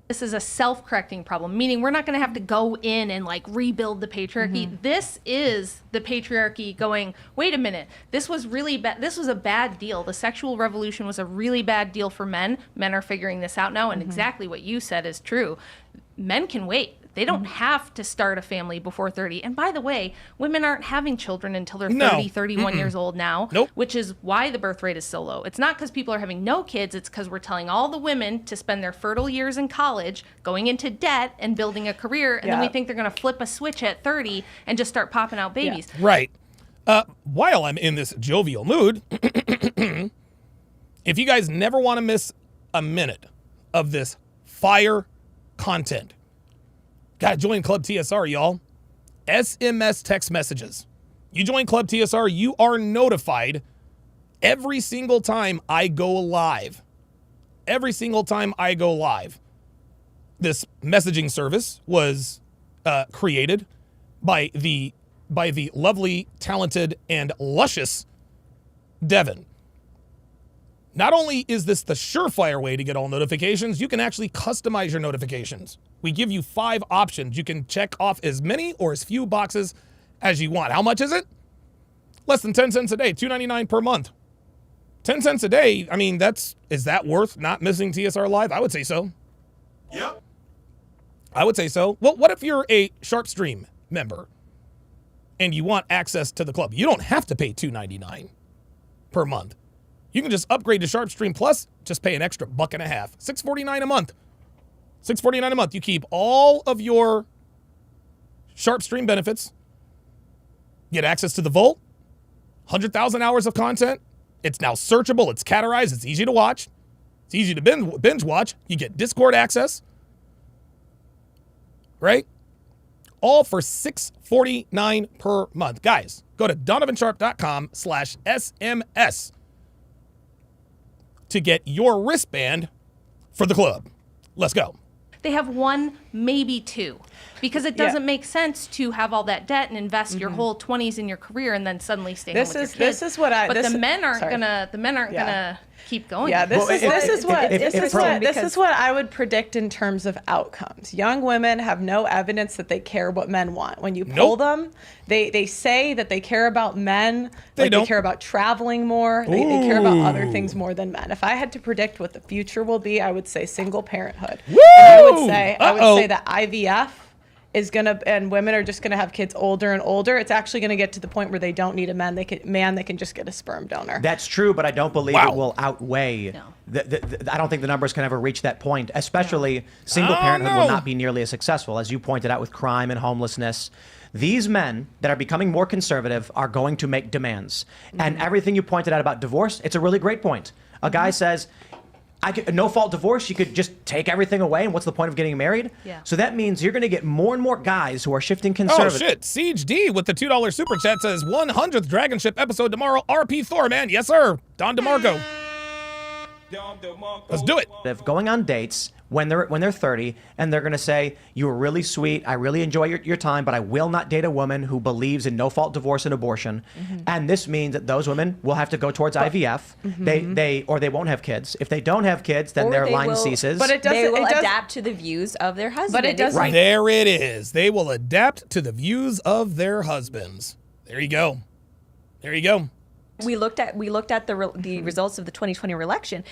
This is a self-correcting problem, meaning we're not going to have to go in and like rebuild the patriarchy. This is the patriarchy going, wait a minute, this was really bad. This was a bad deal. The sexual revolution was a really bad deal for men. Men are figuring this out now, and exactly what you said is true. Men can wait. They don't have to start a family before 30. And by the way, women aren't having children until they're 30, 31 years old now, which is why the birth rate is so low. It's not because people are having no kids. It's because we're telling all the women to spend their fertile years in college, going into debt and building a career. And then we think they're going to flip a switch at 30 and just start popping out babies. Right. While I'm in this jovial mood, if you guys never want to miss a minute of this fire content, gotta join Club TSR, y'all. SMS text messages. You join Club TSR, you are notified every single time I go live. Every single time I go live. This messaging service was created by the lovely, talented, and luscious Devin. Not only is this the surefire way to get all notifications, you can actually customize your notifications. We give you 5 options. You can check off as many or as few boxes as you want. How much is it? Less than 10 cents a day, $2.99 per month. 10 cents a day, I mean, is that worth not missing TSR Live? I would say so. Yep. I would say so. Well, what if you're a Sharpstream member and you want access to the club? You don't have to pay $2.99 per month. You can just upgrade to Sharpstream Plus, just pay an extra $1.50. $6.49 a month. $6.49 a month. You keep all of your Sharpstream benefits. Get access to the Vault. 100,000 hours of content. It's now searchable. It's categorized. It's easy to watch. It's easy to binge watch. You get Discord access. Right? All for $6.49 per month. Guys, go to donovansharpe.com/SMS to get your wristband for the club. Let's go. They have 1, maybe 2, because it doesn't make sense to have all that debt and invest your whole 20s in your career and then suddenly stay home with your kids. This is what I. But the men aren't gonna keep going. Yeah, this is what I would predict in terms of outcomes. Young women have no evidence that they care what men want. When you poll them, they say that they care about men. They care about traveling more. They care about other things more than men. If I had to predict what the future will be, I would say single parenthood. Woo! And I would say that IVF is gonna, and women are just gonna have kids older and older. It's actually gonna get to the point where they don't need a man. They can just get a sperm donor. That's true, but I don't believe it will outweigh. I don't think the numbers can ever reach that point. Especially single parenthood will not be nearly as successful, as you pointed out, with crime and homelessness. These men that are becoming more conservative are going to make demands, and everything you pointed out about divorce, it's a really great point. A guy says, no fault divorce, you could just take everything away, and what's the point of getting married? Yeah. So that means you're going to get more and more guys who are shifting conservative. Oh shit, Siege D with the $2 super chat says 100th Dragon Ship episode tomorrow. RP Thor, man. Yes sir. Don DeMarco. Let's do it. Of going on dates when they're 30, and they're going to say, you were really sweet, I really enjoy your time, but I will not date a woman who believes in no-fault divorce and abortion. And this means that those women will have to go towards IVF. They won't have kids. If they don't have kids, then Or their they line will- ceases. But They will adapt to the views of their husband. But it doesn't. Right. There it is. They will adapt to the views of their husbands. There you go. There you go. We looked at the results of the 2020 election.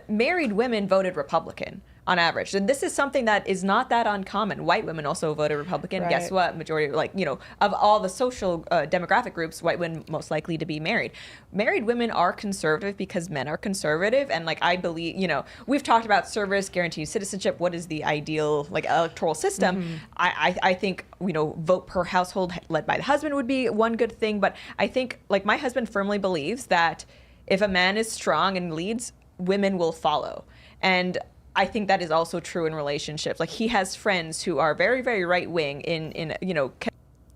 Married women voted Republican on average, and this is something that is not that uncommon. White women also voted Republican. Right. Guess what? Majority, of all the social demographic groups, white women most likely to be married. Married women are conservative because men are conservative, and I believe, we've talked about service, guaranteed citizenship. What is the ideal electoral system? I think vote per household led by the husband would be one good thing, but I think my husband firmly believes that if a man is strong and leads, women will follow. And I think that is also true in relationships. He has friends who are very, very right wing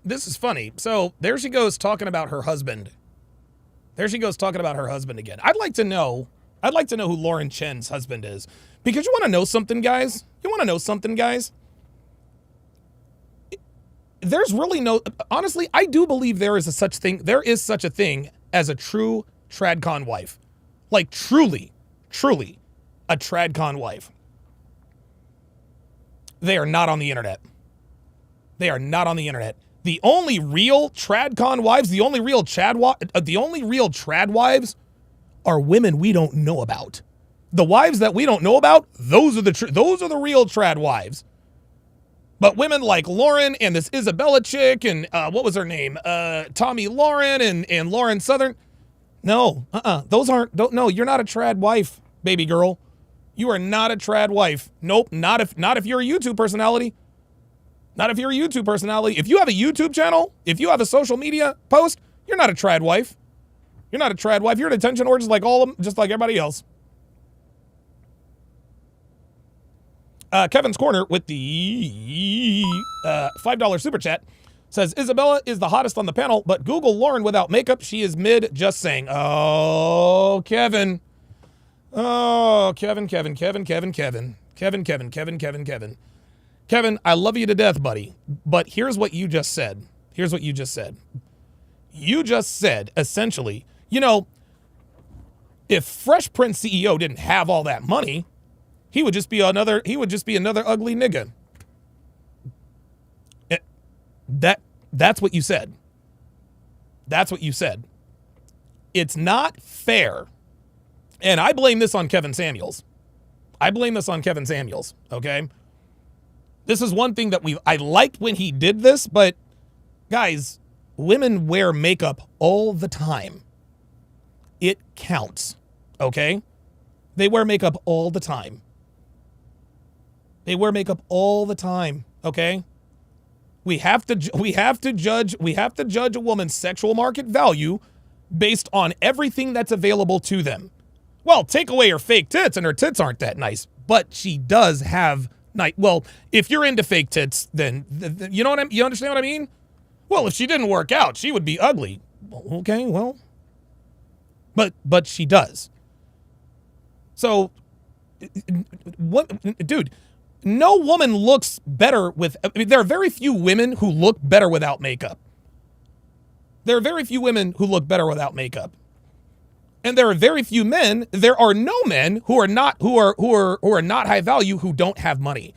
This is funny. So there she goes talking about her husband. There she goes talking about her husband again. I'd like to know who Lauren Chen's husband is. Because you want to know something, guys? There's really honestly, I do believe there is such a thing as a true Tradcon wife. Truly a Tradcon wife. They are not on the internet. They are not on the internet. The only real Tradcon wives, the only real Trad wives are women we don't know about. The wives that we don't know about, those are the real Trad wives. But women like Lauren and this Isabella chick and what was her name? Tommy Lauren and Lauren Southern. No, those aren't. No, you're not a Trad wife, baby girl. You are not a Trad wife. Nope, not if you're a YouTube personality. Not if you're a YouTube personality. If you have a YouTube channel, if you have a social media post, you're not a Trad wife. You're not a Trad wife. You're an attention whore just like everybody else. Kevin's Corner with the $5 super chat says, Isabella is the hottest on the panel, but Google Lauren without makeup. She is mid, just saying. Oh, Kevin. Oh, Kevin. Kevin, I love you to death, buddy. But here's what you just said. You just said, essentially, if Fresh Prince CEO didn't have all that money, he would just be another ugly nigga. That's what you said. It's not fair. And I blame this on Kevin Samuels. Okay? This is one thing that I liked when he did this, but guys, women wear makeup all the time. It counts. Okay? They wear makeup all the time. Okay? We have to judge a woman's sexual market value based on everything that's available to them. Well, take away her fake tits and her tits aren't that nice, but she does have nice. Well, if you're into fake tits, then you know what you understand what I mean? Well, if she didn't work out, she would be ugly. Okay, well, but she does. So, dude, no woman looks better with. There are very few women who look better without makeup. And there are very few men. There are no men who are not high value who don't have money.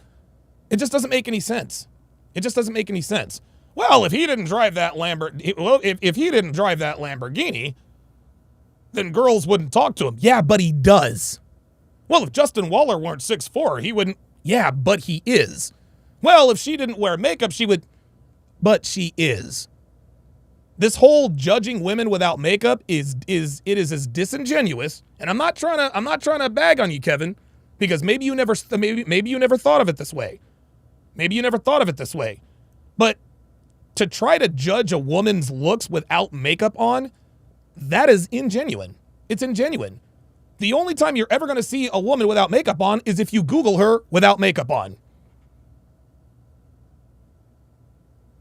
It just doesn't make any sense. Well, if he didn't drive that Lamborghini, then girls wouldn't talk to him. Yeah, but he does. Well, if Justin Waller weren't 6'4", he wouldn't. Yeah, but he is. Well, if she didn't wear makeup, she would. But she is. This whole judging women without makeup is as disingenuous. And I'm not trying to bag on you, Kevin, because maybe you never thought of it this way. But to try to judge a woman's looks without makeup on, that is ingenuine. It's ingenuine. The only time you're ever going to see a woman without makeup on is if you Google her without makeup on.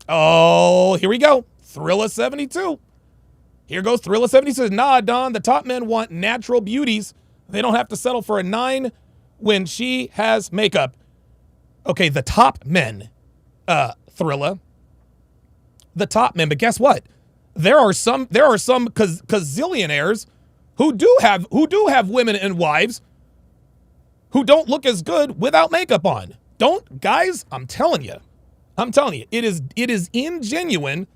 Oh, here we go. Thrilla72. Here goes Thrilla72. Nah, Don, the top men want natural beauties. They don't have to settle for a 9 when she has makeup. Okay, the top men, Thrilla. The top men, but guess what? There are some gazillionaires who do have women and wives who don't look as good without makeup on. Guys, I'm telling you, it is ingenuine.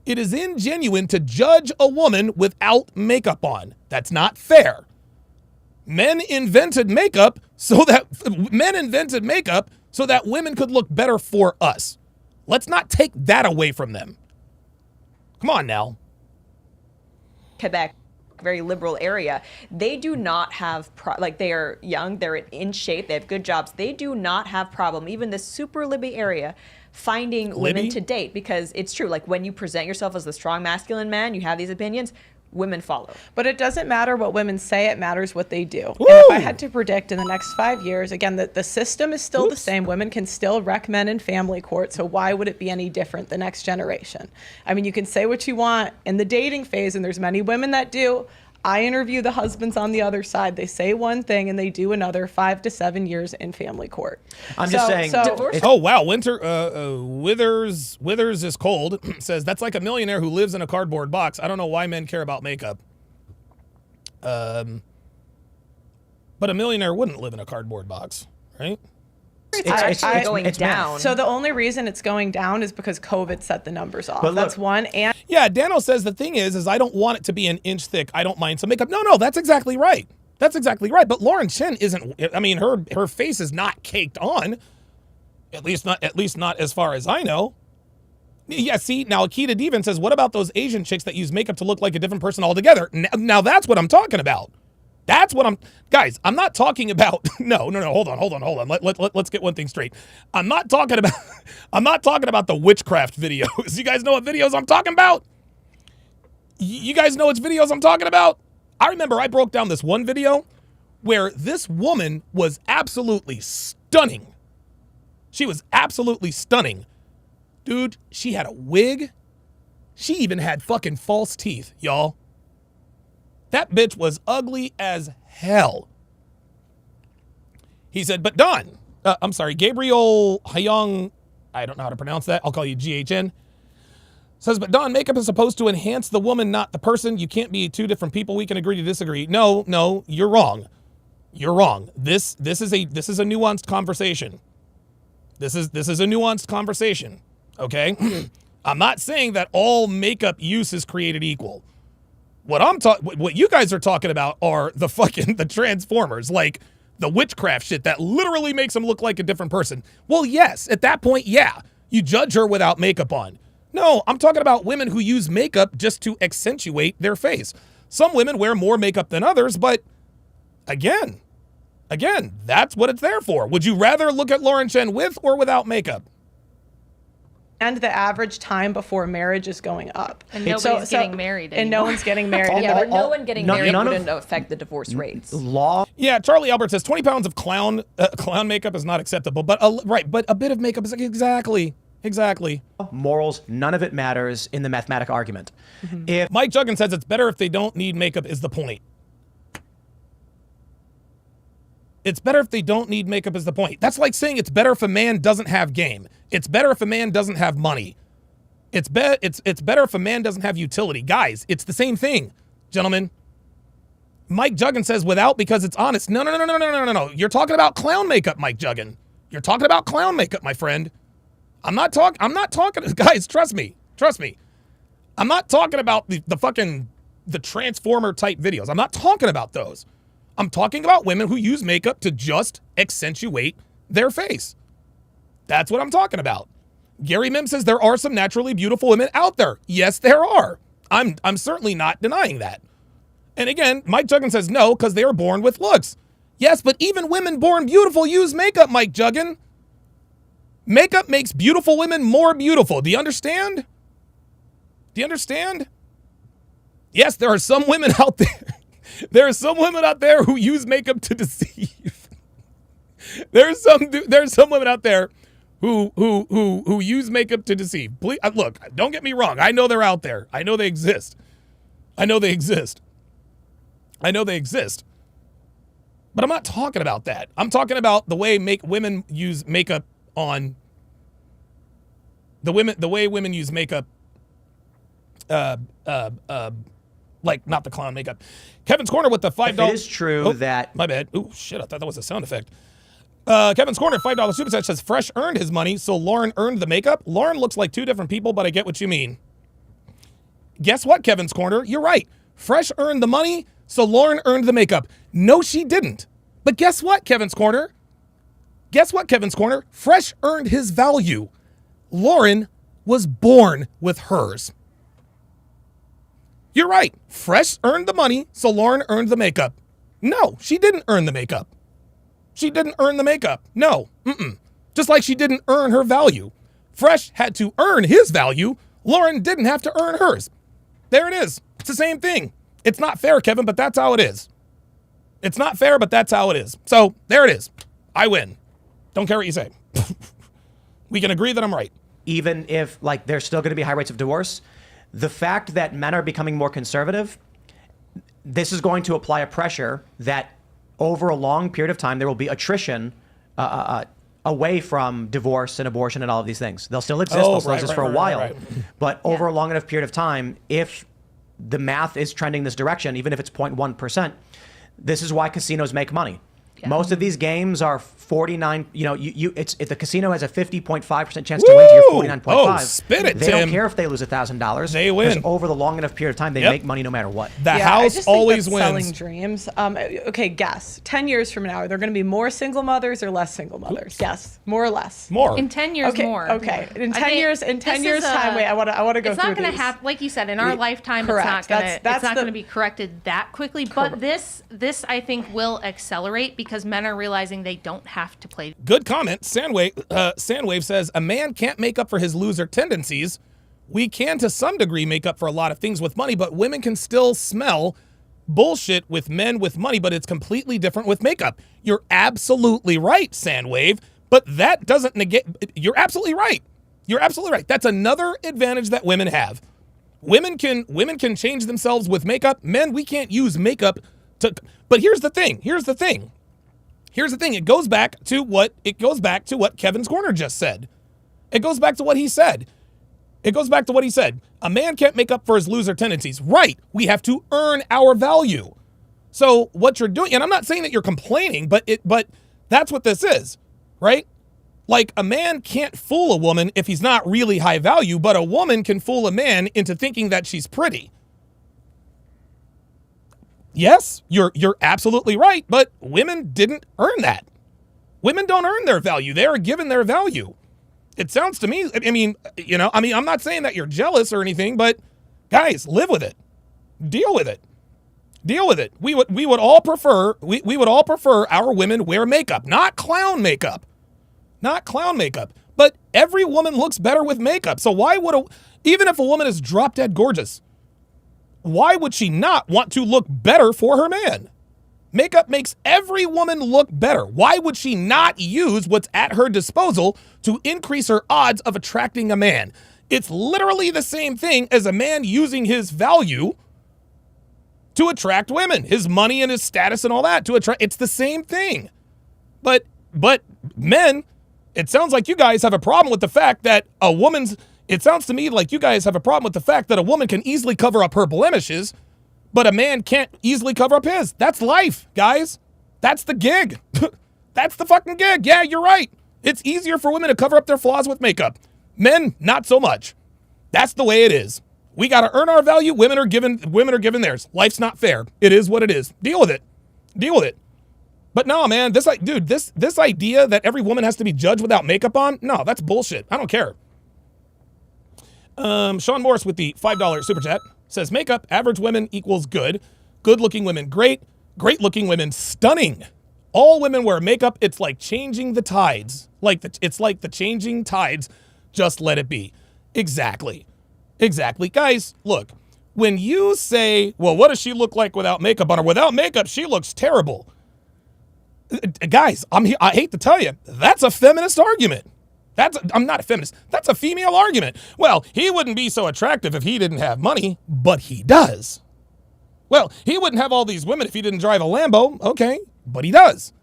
It is ingenuine to judge a woman without makeup on. That's not fair. Men invented makeup so that women could look better for us. Let's not take that away from them. Come on now. Quebec, very liberal area, they do not have they are young, they're in shape, they have good jobs. They do not have problem, even the super Libby area, finding women to date, because it's true. Like, when you present yourself as the strong masculine man, you have these opinions, women follow. But it doesn't matter what women say, it matters what they do. Woo! And if I had to predict in the next 5 years, again, the system is still the same. Women can still wreck men in family court, so why would it be any different the next generation? I mean, you can say what you want in the dating phase, and there's many women that do. I interview the husbands on the other side. They say one thing and they do another 5 to 7 years in family court. I'm just saying. Oh wow, Withers is cold. Says that's like a millionaire who lives in a cardboard box. I don't know why men care about makeup. But a millionaire wouldn't live in a cardboard box, right? It's going down. So the only reason it's going down is because COVID set the numbers off. But look, that's one. And yeah, Dano says the thing is I don't want it to be an inch thick. I don't mind some makeup. No, that's exactly right. That's exactly right. But Lauren Chen isn't. I mean, her face is not caked on. At least not as far as I know. Yeah. See, now Akita Devan says, what about those Asian chicks that use makeup to look like a different person altogether? Now that's what I'm talking about. Guys, I'm not talking about, no, hold on. Let's get one thing straight. I'm not talking about the witchcraft videos. You guys know what videos I'm talking about? You guys know which videos I'm talking about? I remember I broke down this one video where this woman was absolutely stunning. She was absolutely stunning. Dude, she had a wig. She even had fucking false teeth, y'all. That bitch was ugly as hell. He said, but Don, I'm sorry, Gabriel Hyung, I don't know how to pronounce that. I'll call you GHN. Says, but Don, makeup is supposed to enhance the woman, not the person. You can't be two different people. We can agree to disagree. No, you're wrong. You're wrong. This is a nuanced conversation. This is a nuanced conversation. Okay? I'm not saying that all makeup use is created equal. What you guys are talking about are the Transformers, like the witchcraft shit that literally makes them look like a different person. Well, yes, at that point, yeah, you judge her without makeup on. No, I'm talking about women who use makeup just to accentuate their face. Some women wear more makeup than others, but again, that's what it's there for. Would you rather look at Lauren Chen with or without makeup? And the average time before marriage is going up. And nobody's getting married anymore. And no one's getting married. Yeah, but no one getting married wouldn't affect the divorce rates. Law. Yeah, Charlie Albert says 20 pounds of clown makeup is not acceptable. But but a bit of makeup is exactly. Morals, none of it matters in the mathematic argument. Mm-hmm. If Mike Juggins says it's better if they don't need makeup is the point. It's better if they don't need makeup is the point. That's like saying it's better if a man doesn't have game. It's better if a man doesn't have money. It's better if a man doesn't have utility. Guys, it's the same thing, gentlemen. Mike Juggins says without because it's honest. No. You're talking about clown makeup, Mike Juggin. You're talking about clown makeup, my friend. I'm not talking, guys, trust me. I'm not talking about the Transformer type videos. I'm not talking about those. I'm talking about women who use makeup to just accentuate their face. That's what I'm talking about. Gary Mim says there are some naturally beautiful women out there. Yes, there are. I'm certainly not denying that. And again, Mike Juggin says no, because they are born with looks. Yes, but even women born beautiful use makeup, Mike Juggin. Makeup makes beautiful women more beautiful. Do you understand? Yes, there are some women out there. There are some women out there who use makeup to deceive. There's some women out there who use makeup to deceive. Please, look, don't get me wrong. I know they're out there. I know they exist. But I'm not talking about that. I'm talking about the way women use makeup on the way women use makeup. Like not the clown makeup. Kevin's Corner with the $5. If it is true that my bad. Oh shit! I thought that was a sound effect. Kevin's Corner $5 super chat says Fresh earned his money, so Lauren earned the makeup. Lauren looks like two different people, but I get what you mean. Guess what, Kevin's Corner? You're right. Fresh earned the money, so Lauren earned the makeup. No, she didn't. But guess what, Kevin's Corner? Guess what, Kevin's Corner? Fresh earned his value. Lauren was born with hers. You're right. Fresh earned the money, so Lauren earned the makeup. No, she didn't earn the makeup. She didn't earn the makeup. No. Just like she didn't earn her value. Fresh had to earn his value. Lauren didn't have to earn hers. There it is. It's the same thing. It's not fair, Kevin, but that's how it is. It's not fair, but that's how it is. So there it is. I win. Don't care what you say. We can agree that I'm right. Even if like there's still going to be high rates of divorce, the fact that men are becoming more conservative, this is going to apply a pressure that over a long period of time, there will be attrition away from divorce and abortion and all of these things. They'll still exist. They'll still exist for a while. But over a long enough period of time, if the math is trending this direction, even if it's 0.1%, this is why casinos make money. Yeah. Most of these games are 49, if the casino has a 50.5% chance to win to your 49.5. Oh, spin it, They Tim. don't care if they lose $1,000. They win. Because over the long enough period of time, they make money no matter what. The house always wins. Selling dreams. Okay, guess. 10 years from now, are there going to be more single mothers or less single mothers? Guess. More or less? More. In 10 years, okay, more. Okay. In 10 years time, wait, I want to go through these. It's not going to happen, like you said, in our lifetime. Correct. It's not going to be corrected that quickly. But this I think will accelerate because men are realizing they don't have to play. Good comment. Sandwave says, a man can't make up for his loser tendencies. We can, to some degree, make up for a lot of things with money, but women can still smell bullshit with men with money, but it's completely different with makeup. You're absolutely right, Sandwave, but that doesn't negate. You're absolutely right. You're absolutely right. That's another advantage that women have. Women can change themselves with makeup. Men, we can't use makeup to. But here's the thing. It goes back to what Kevin's Corner just said. It goes back to what he said. A man can't make up for his loser tendencies. Right. We have to earn our value. So what you're doing, and I'm not saying that you're complaining, but that's what this is, right? Like a man can't fool a woman if he's not really high value, but a woman can fool a man into thinking that she's pretty. Yes, you're absolutely right, but women didn't earn that. Women don't earn their value. They are given their value. It sounds to me, I'm not saying that you're jealous or anything, but guys, live with it. Deal with it. We would all prefer our women wear makeup, not clown makeup. But every woman looks better with makeup. So why would even if a woman is drop dead gorgeous, why would she not want to look better for her man? Makeup makes every woman look better. Why would she not use what's at her disposal to increase her odds of attracting a man? It's literally the same thing as a man using his value to attract women, his money and his status and all that to attract. It's the same thing. But men, it sounds like you guys have a problem with the fact that it sounds to me like you guys have a problem with the fact that a woman can easily cover up her blemishes, but a man can't easily cover up his. That's life, guys. That's the gig. That's the fucking gig. Yeah, you're right. It's easier for women to cover up their flaws with makeup. Men, not so much. That's the way it is. We got to earn our value. Women are given theirs. Life's not fair. It is what it is. Deal with it. But no, man, this idea that every woman has to be judged without makeup on, no, that's bullshit. I don't care. Sean Morris with the $5 super chat says makeup, average women equals good. Good-looking women, great. Great-looking women, stunning. All women wear makeup. It's like changing the tides. It's like the changing tides. Just let it be. Exactly. Guys, look, when you say, well, what does she look like without makeup on her? Without makeup, she looks terrible. Guys, I hate to tell you, that's a feminist argument. I'm not a feminist. That's a female argument. Well, he wouldn't be so attractive if he didn't have money, but he does. Well, he wouldn't have all these women if he didn't drive a Lambo. Okay, but he does.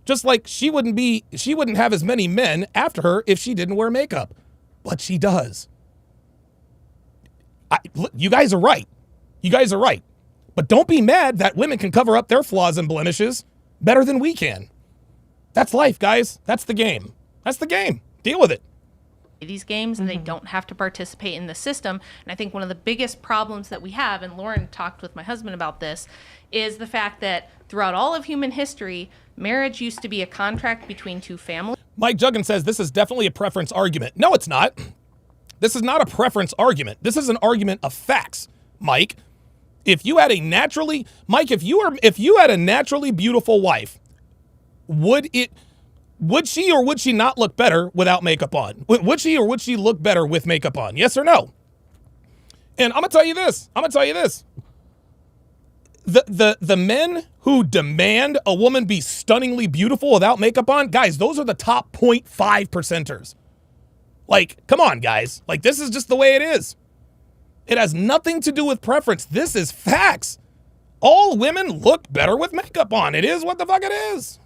Just like she wouldn't have as many men after her if she didn't wear makeup, but she does. You guys are right. You guys are right. But don't be mad that women can cover up their flaws and blemishes better than we can. That's life, guys. That's the game. That's the game. Deal with it. These games, and they don't have to participate in the system. And I think one of the biggest problems that we have, and Lauren talked with my husband about this, is the fact that throughout all of human history, marriage used to be a contract between two families. Mike Juggin says this is definitely a preference argument. No, it's not. This is not a preference argument. This is an argument of facts, Mike. If you had a naturally beautiful wife, would she or would she not look better without makeup on? Would she or would she look better with makeup on? Yes or no? And I'm gonna tell you this. The men who demand a woman be stunningly beautiful without makeup on, guys, those are the top 0.5 percenters. Like, come on, guys. Like, this is just the way it is. It has nothing to do with preference. This is facts. All women look better with makeup on. It is what the fuck it is.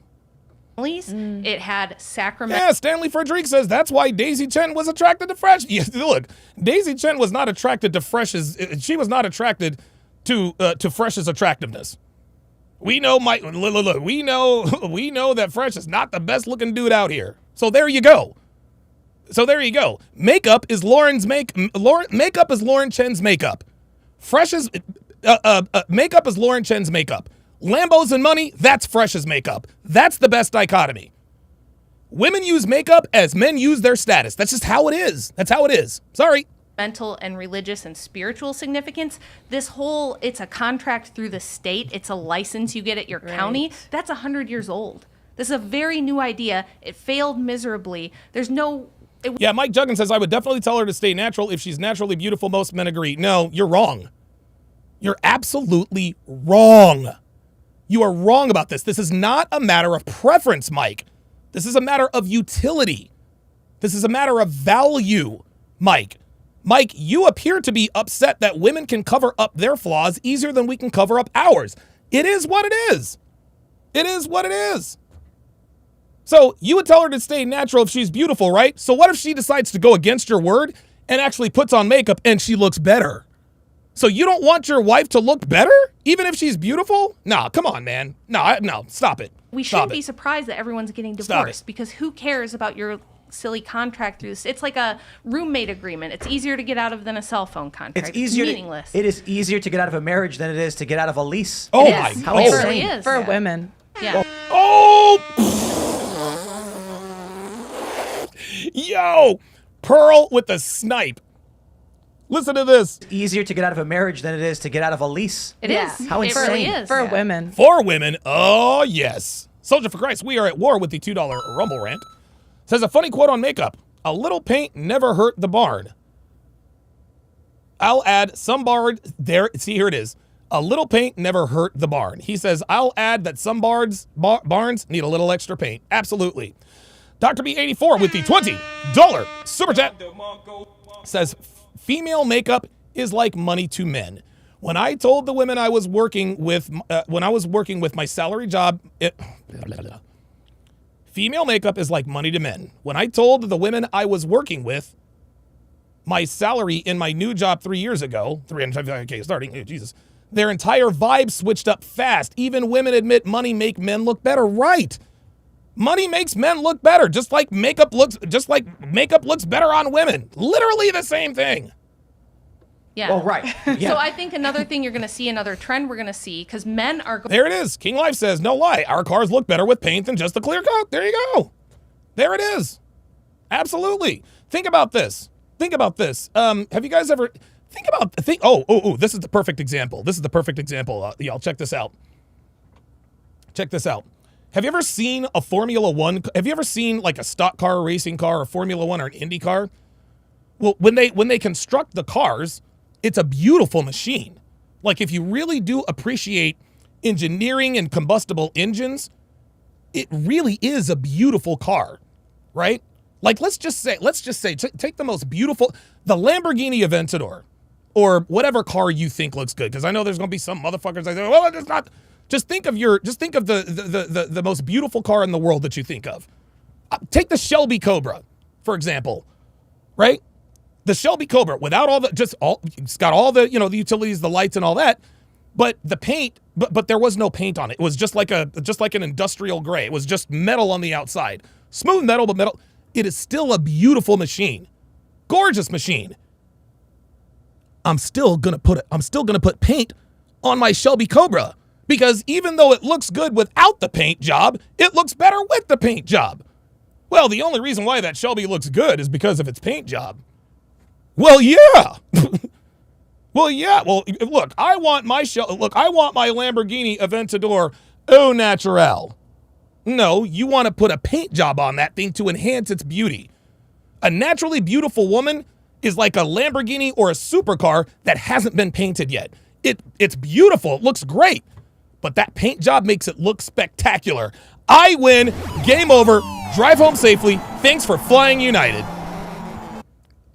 It had sacrament. Yeah, Stanley Frederick says that's why Daisy Chen was attracted to Fresh. Yeah, look, Daisy Chen was not attracted to Fresh's. She was not attracted to Fresh's attractiveness. We know, Mike. Look, we know that Fresh is not the best looking dude out here. So there you go. Makeup is makeup is Lauren Chen's makeup. Fresh's makeup is Lauren Chen's makeup. Lambos and money, that's Fresh's makeup. That's the best dichotomy. Women use makeup as men use their status. That's just how it is. That's how it is. Sorry. Mental and religious and spiritual significance. It's a contract through the state. It's a license you get at your county. That's 100 years old. This is a very new idea. It failed miserably. Yeah, Mike Juggin says, I would definitely tell her to stay natural if she's naturally beautiful. Most men agree. No, you're wrong. You're absolutely wrong. You are wrong about this. This is not a matter of preference, Mike. This is a matter of utility. This is a matter of value, Mike. Mike, you appear to be upset that women can cover up their flaws easier than we can cover up ours. It is what it is. It is what it is. So you would tell her to stay natural if she's beautiful, right? So what if she decides to go against your word and actually puts on makeup and she looks better? So you don't want your wife to look better, even if she's beautiful? No, come on, man. No, stop it. We shouldn't be surprised that everyone's getting divorced because who cares about your silly contract through this? It's like a roommate agreement. It's easier to get out of than a cell phone contract. It's easier. Meaningless. It is easier to get out of a marriage than it is to get out of a lease. Oh my God. It really is. For women. Yeah. Oh! Yo! Pearl with the snipe. Listen to this. It's easier to get out of a marriage than it is to get out of a lease. It is. How insane. It really is. For women. For women, oh yes. Soldier for Christ, we are at war with the $2 Rumble rant. Says a funny quote on makeup. A little paint never hurt the barn. I'll add some barn there. See, here it is. A little paint never hurt the barn. He says, I'll add that some barns need a little extra paint. Absolutely. Dr. B84 with the $20 super chat says, female makeup is like money to men. When I told the women I was working with, my salary job, female makeup is like money to men. When I told the women I was working with my salary in my new job 3 years ago, $375K starting, Jesus, their entire vibe switched up fast. Even women admit money make men look better. Right. Money makes men look better, just like makeup looks better on women. Literally the same thing. Yeah. Well, right. Yeah. So I think another thing you're going to see, another trend we're going to see, because men are... There it is. King Life says, no lie, our cars look better with paint than just a clear coat. There you go. There it is. Absolutely. Think about this. Have you guys ever... Oh, this is the perfect example. Y'all, check this out. Have you ever seen a Formula One? Have you ever seen like a stock car, a racing car, or Formula One, or an Indy car? Well, when they construct the cars, it's a beautiful machine. Like, if you really do appreciate engineering and combustible engines, it really is a beautiful car, right? Like, let's just say, take the most beautiful, the Lamborghini Aventador, or whatever car you think looks good. Because I know there's going to be some motherfuckers that say, well, it's not. Just think of the most beautiful car in the world that you think of. Take the Shelby Cobra, for example, right? The Shelby Cobra, without it's got all the, the utilities, the lights and all that, but the paint, but there was no paint on it. It was just like an industrial gray. It was just metal on the outside. Smooth metal, but metal. It is still a beautiful machine. Gorgeous machine. I'm still gonna put paint on my Shelby Cobra, because even though it looks good without the paint job, it looks better with the paint job. Well, the only reason why that Shelby looks good is because of its paint job. Well, yeah. Well, look, I want my Lamborghini Aventador au naturel. No, you want to put a paint job on that thing to enhance its beauty. A naturally beautiful woman is like a Lamborghini or a supercar that hasn't been painted yet. It's beautiful, it looks great, but that paint job makes it look spectacular. I win, game over, drive home safely, thanks for flying United.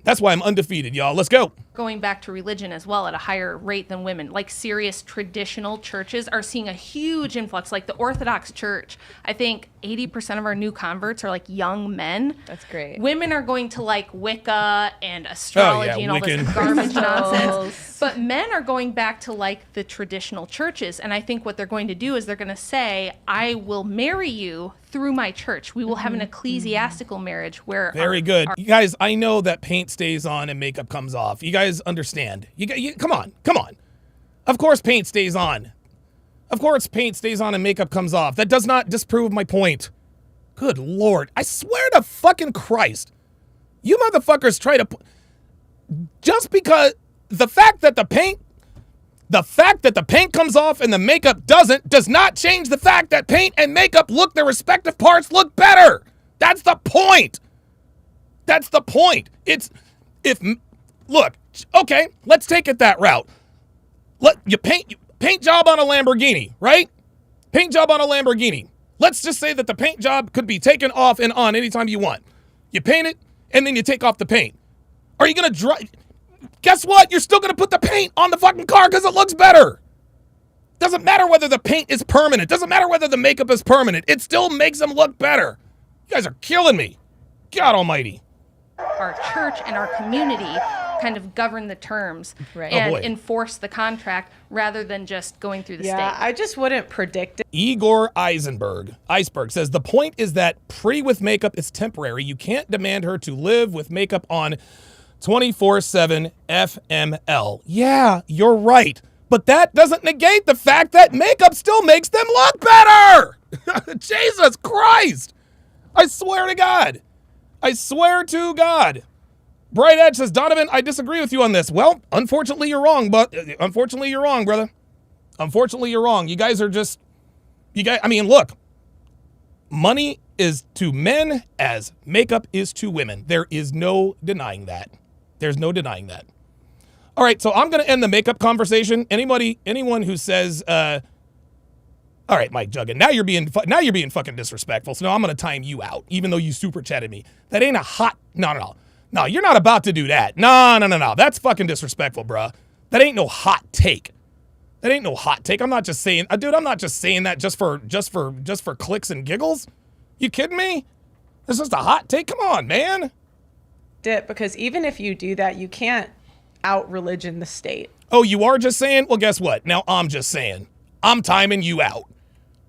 That's why I'm undefeated, y'all. Let's go. Going back to religion as well at a higher rate than women. Like serious traditional churches are seeing a huge influx. Like the Orthodox Church, I think 80% of our new converts are like young men. That's great. Women are going to like Wicca and astrology and all Wiccan. this garbage nonsense. But men are going back to like the traditional churches. And I think what they're going to do is they're going to say, I will marry you through my church. We will have an ecclesiastical marriage where Very good. You guys, I know that paint stays on and makeup comes off. You guys understand. You come on. Of course paint stays on. Of course paint stays on and makeup comes off. That does not disprove my point. Good Lord. I swear to fucking Christ. You motherfuckers try to... Just because the fact that the paint comes off and the makeup doesn't does not change the fact that paint and makeup their respective parts look better. That's the point. Look, okay, let's take it that route. Paint job on a Lamborghini, right? Paint job on a Lamborghini. Let's just say that the paint job could be taken off and on anytime you want. You paint it and then you take off the paint. Are you gonna drive? Guess what? You're still gonna put the paint on the fucking car because it looks better. Doesn't matter whether the paint is permanent. Doesn't matter whether the makeup is permanent. It still makes them look better. You guys are killing me. God almighty. our church and our community kind of govern the terms Right. and Oh, boy. enforce the contract rather than just going through the state. I just wouldn't predict it. Igor Iceberg says, the point is that pretty with makeup is temporary. You can't demand her to live with makeup on 24/7 FML. Yeah, you're right. But that doesn't negate the fact that makeup still makes them look better. Jesus Christ. I swear to God. I swear to God. Bright Edge says, Donovan, I disagree with you on this. Well, unfortunately, you're wrong, but unfortunately, you're wrong, brother. Unfortunately, you're wrong. You guys are just, I mean, look, money is to men as makeup is to women. There is no denying that. There's no denying that. All right, so I'm going to end the makeup conversation. Anyone who says, all right, Mike Juggin, now you're being fucking disrespectful. So now I'm going to time you out, even though you super chatted me. That ain't a hot, no, you're not about to do that. No. That's fucking disrespectful, bruh. That ain't no hot take. That ain't no hot take. I'm not just saying, dude, I'm not just saying that just for clicks and giggles. You kidding me? This is just a hot take. Come on, man. Because even if you do that, you can't out religion the state. Oh, you are just saying? Well, guess what? Now I'm just saying. I'm timing you out.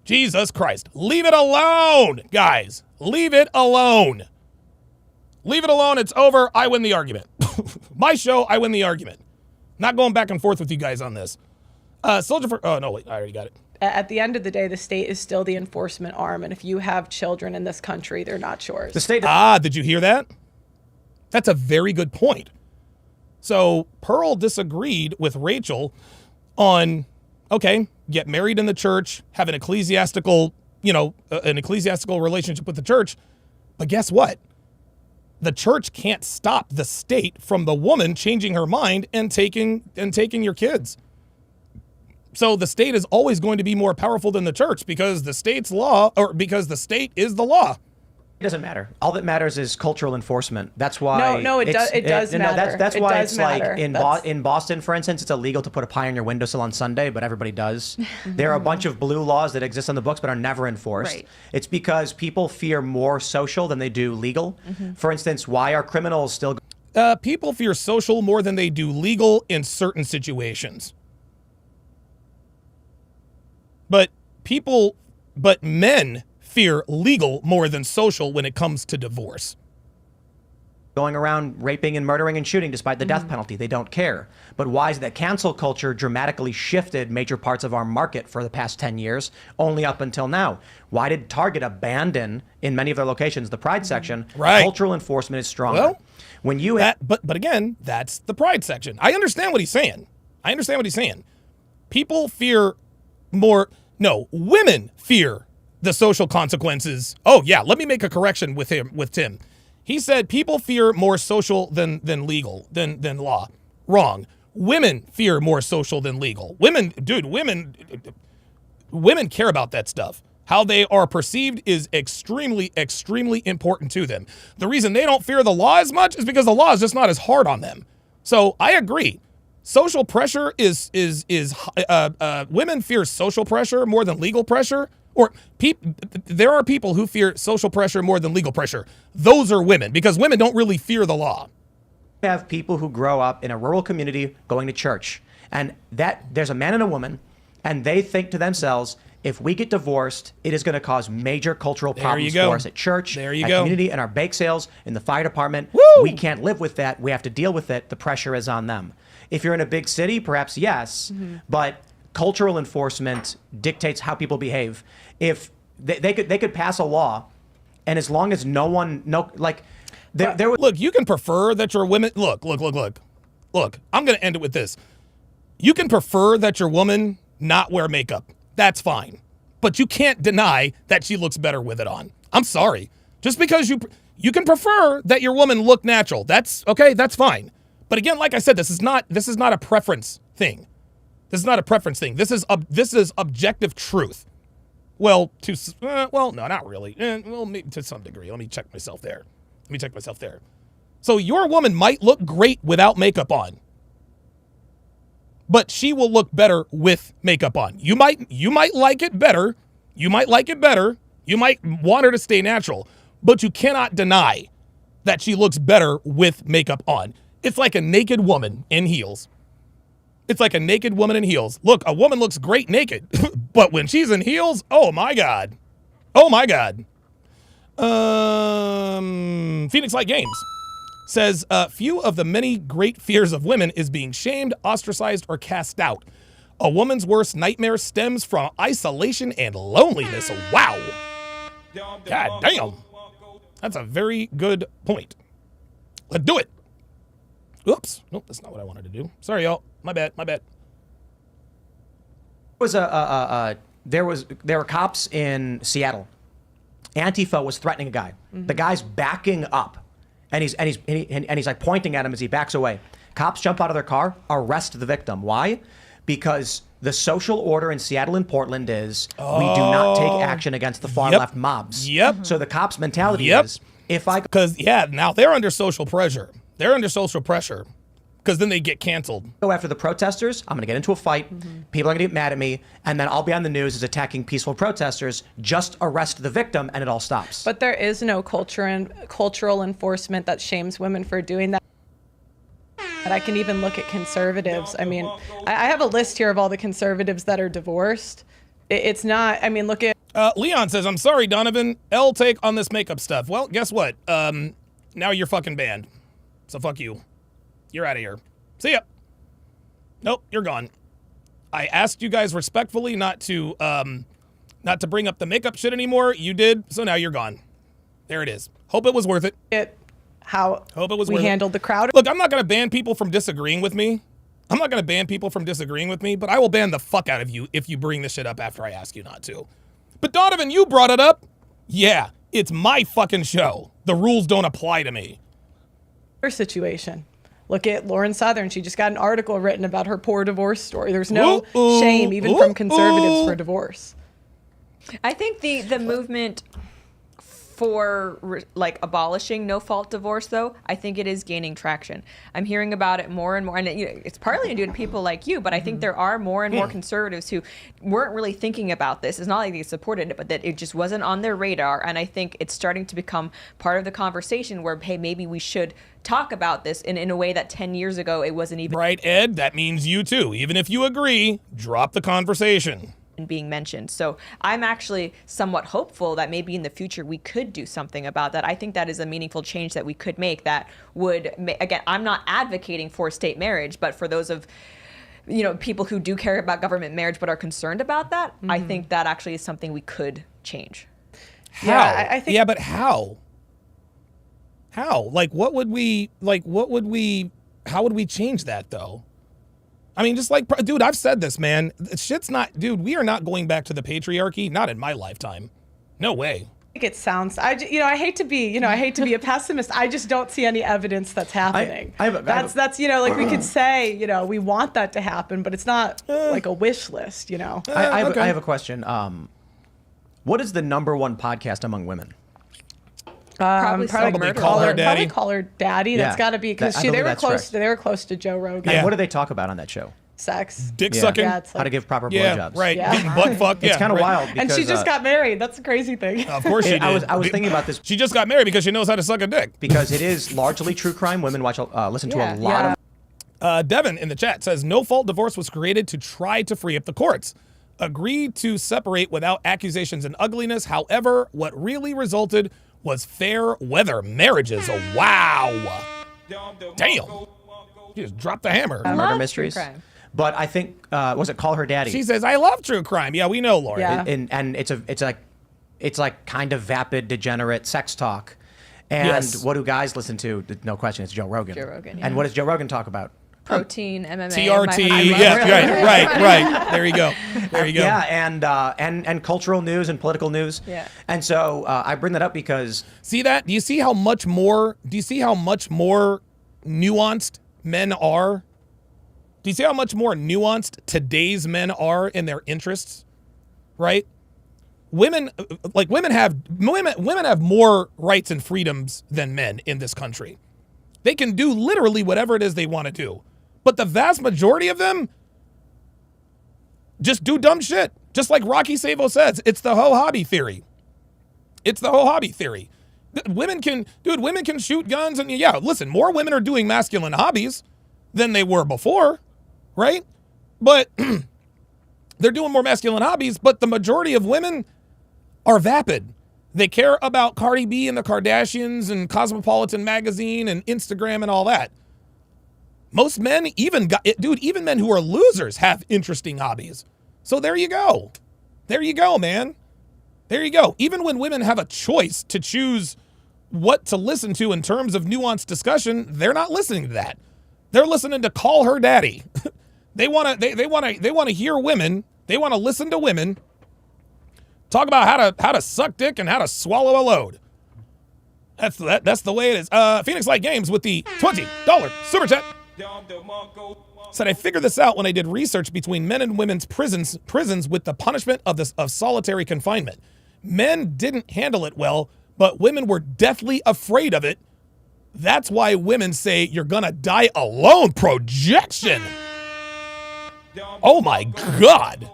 Jesus Christ. Leave it alone, guys. Leave it alone. Leave it alone. It's over. I win the argument. My show, I win the argument. Not going back and forth with you guys on this. Soldier for... Oh, no, wait. I already got it. At the end of the day, the state is still the enforcement arm. And if you have children in this country, they're not yours. The state. Did you hear that? That's a very good point. So Pearl disagreed with Rachel on, okay, get married in the church, have an ecclesiastical relationship with the church. But guess what? The church can't stop the state from the woman changing her mind and taking your kids. So the state is always going to be more powerful than the church because the state's law, or because the state is the law. doesn't matter. All that matters is cultural enforcement. That's why. No, it does no, matter. That's It why does it's matter. like in Boston, for instance, it's illegal to put a pie on your windowsill on Sunday, but everybody does. There are a bunch of blue laws that exist on the books but are never enforced. Right. It's because people fear more social than they do legal. For instance, why are criminals still? People fear social more than they do legal in certain situations. But men fear legal more than social when it comes to divorce. Going around raping and murdering and shooting despite the death penalty. They don't care. But why is it that cancel culture dramatically shifted major parts of our market for the past 10 years, only up until now? Why did Target abandon, in many of their locations, the Pride section? Right. Cultural enforcement is stronger. Well, when you but again, that's the Pride section. I understand what he's saying. People fear more. No, women fear the social consequences. Oh yeah, let me make a correction with Tim. He said people fear more social than legal, than law. Wrong. Women fear more social than legal. Women care about that stuff. How they are perceived is extremely, extremely important to them. The reason they don't fear the law as much is because the law is just not as hard on them. So I agree. Social pressure is women fear social pressure more than legal pressure. Or there are people who fear social pressure more than legal pressure. Those are women, because women don't really fear the law. have people who grow up in a rural community going to church, and that there's a man and a woman, and they think to themselves, if we get divorced, it is going to cause major cultural problems for us at church, at community, and our bake sales, in the fire department. Woo! We can't live with that. We have to deal with it. The pressure is on them. If you're in a big city, perhaps yes, but cultural enforcement dictates how people behave. If they could pass a law, and as long as no one there was, look, you can prefer that your women look. I'm going to end it with this. You can prefer that your woman not wear makeup. That's fine. But you can't deny that she looks better with it on. I'm sorry. Just because you can prefer that your woman look natural. That's okay. That's fine. But again, like I said, this is not a preference thing. This is not a preference thing. This is objective truth. Well, no, not really. Well, maybe to some degree. Let me check myself there. So your woman might look great without makeup on, but she will look better with makeup on. You might like it better. You might want her to stay natural, but you cannot deny that she looks better with makeup on. It's like a naked woman in heels. Look, a woman looks great naked, but when she's in heels, oh my God. Phoenix Light Games says, few of the many great fears of women is being shamed, ostracized, or cast out. A woman's worst nightmare stems from isolation and loneliness. Wow. God damn. That's a very good point. Let's do it. Oops. Nope, that's not what I wanted to do. Sorry, y'all. My bad. There were cops in Seattle. Antifa was threatening a guy. The guy's backing up, and he's like pointing at him as he backs away. Cops jump out of their car, arrest the victim. Why? Because the social order in Seattle and Portland is we do not take action against the far left mobs. Yep. So the cops' mentality is now they're under social pressure. Because then they get canceled. Go after the protesters, I'm going to get into a fight. People are going to get mad at me, and then I'll be on the news as attacking peaceful protesters. Just arrest the victim, and it all stops. But there is no cultural enforcement that shames women for doing that. And I can even look at conservatives. I mean, I have a list here of all the conservatives that are divorced. It's not. I mean, look at. Leon says, "I'm sorry, Donovan. L take on this makeup stuff." Well, guess what? Now you're fucking banned. So fuck you. You're out of here. See ya. Nope, you're gone. I asked you guys respectfully not to bring up the makeup shit anymore. You did, so now you're gone. There it is. Hope it was worth it. We handled the crowd. Look, I'm not gonna ban people from disagreeing with me. But I will ban the fuck out of you if you bring this shit up after I ask you not to. But Donovan, you brought it up. Yeah, it's my fucking show. The rules don't apply to me. Her situation. Look at Lauren Southern. She just got an article written about her poor divorce story. There's no shame, even from conservatives, for divorce. I think the movement for like abolishing no fault divorce, though, I think it is gaining traction. I'm hearing about it more and more, and it's partly due to people like you, but I think there are more and more conservatives who weren't really thinking about this. It's not like they supported it, but that it just wasn't on their radar, and I think it's starting to become part of the conversation where, hey, maybe we should talk about this in a way that 10 years ago it wasn't even Right, Ed? That means you too. Even if you agree, drop the conversation. being mentioned. So I'm actually somewhat hopeful that maybe in the future we could do something about that. I think that is a meaningful change that we could make that would, again, I'm not advocating for state marriage, but for those of people who do care about government marriage but are concerned about that, I think that actually is something we could change. How? Yeah, I think. Yeah, but how? How? Like, how would we change that, though? I mean, just like, dude, I've said this, man. Shit's not, dude, we are not going back to the patriarchy. Not in my lifetime. No way. I think it sounds. I hate to be a pessimist. I just don't see any evidence that's happening. That's like we could say we want that to happen, but it's not like a wish list. I have a question. What is the number one podcast among women? Probably Call Her Daddy. Probably Call Her Daddy. Yeah. That's got to be because I they believe were that's close. correct. They were close to Joe Rogan. Yeah. And what do they talk about on that show? Sex. Dick sucking. Yeah, it's How to like, give proper Yeah, blowjobs. right. Yeah. Getting butt fucked. It's Yeah, kind of right. wild. Because, and she just got married. That's a crazy thing. Of course she did. I was thinking about this She just got married because she knows how to suck a dick. because it is largely true crime. Women listen to a lot of. Devin in the chat says, no fault divorce was created to try to free up the courts. Agreed to separate without accusations and ugliness. However, what really resulted was fair weather marriages. Oh, wow. Damn. You just dropped the hammer. Murder Love mysteries. true crime. But I think was it Call Her Daddy? She says, I love true crime. Yeah, we know, Lauren. Yeah. and it's like kind of vapid, degenerate sex talk. And Yes. what do guys listen to? No question, it's Joe Rogan. Joe Rogan, yeah. And what does Joe Rogan talk about? Protein, MMA, TRT. my- Yeah, right. There you go. There you go. Yeah, and cultural news and political news. Yeah. And so I bring that up because See that? Do you see how much more nuanced men are? Do you see how much more nuanced today's men are in their interests? Right? Women have more rights and freedoms than men in this country. They can do literally whatever it is they want to do. But the vast majority of them just do dumb shit. Just like Rocky Savo says, it's the whole hobby theory. It's the whole hobby theory. Women can shoot guns and yeah, listen, more women are doing masculine hobbies than they were before, right? But they're doing more masculine hobbies, but the majority of women are vapid. They care about Cardi B and the Kardashians and Cosmopolitan magazine and Instagram and all that. Most men, even men who are losers have interesting hobbies. So there you go. There you go, man. There you go. Even when women have a choice to choose what to listen to in terms of nuanced discussion, they're not listening to that. They're listening to Call Her Daddy. They want to hear women. They want to listen to women talk about how to suck dick and how to swallow a load. That's the way it is. Phoenix Light Games with the $20 super chat said, I figured this out when I did research between men and women's prisons with the punishment of solitary confinement. Men didn't handle it well, but women were deathly afraid of it. That's why women say you're gonna die alone. Projection. Oh my God.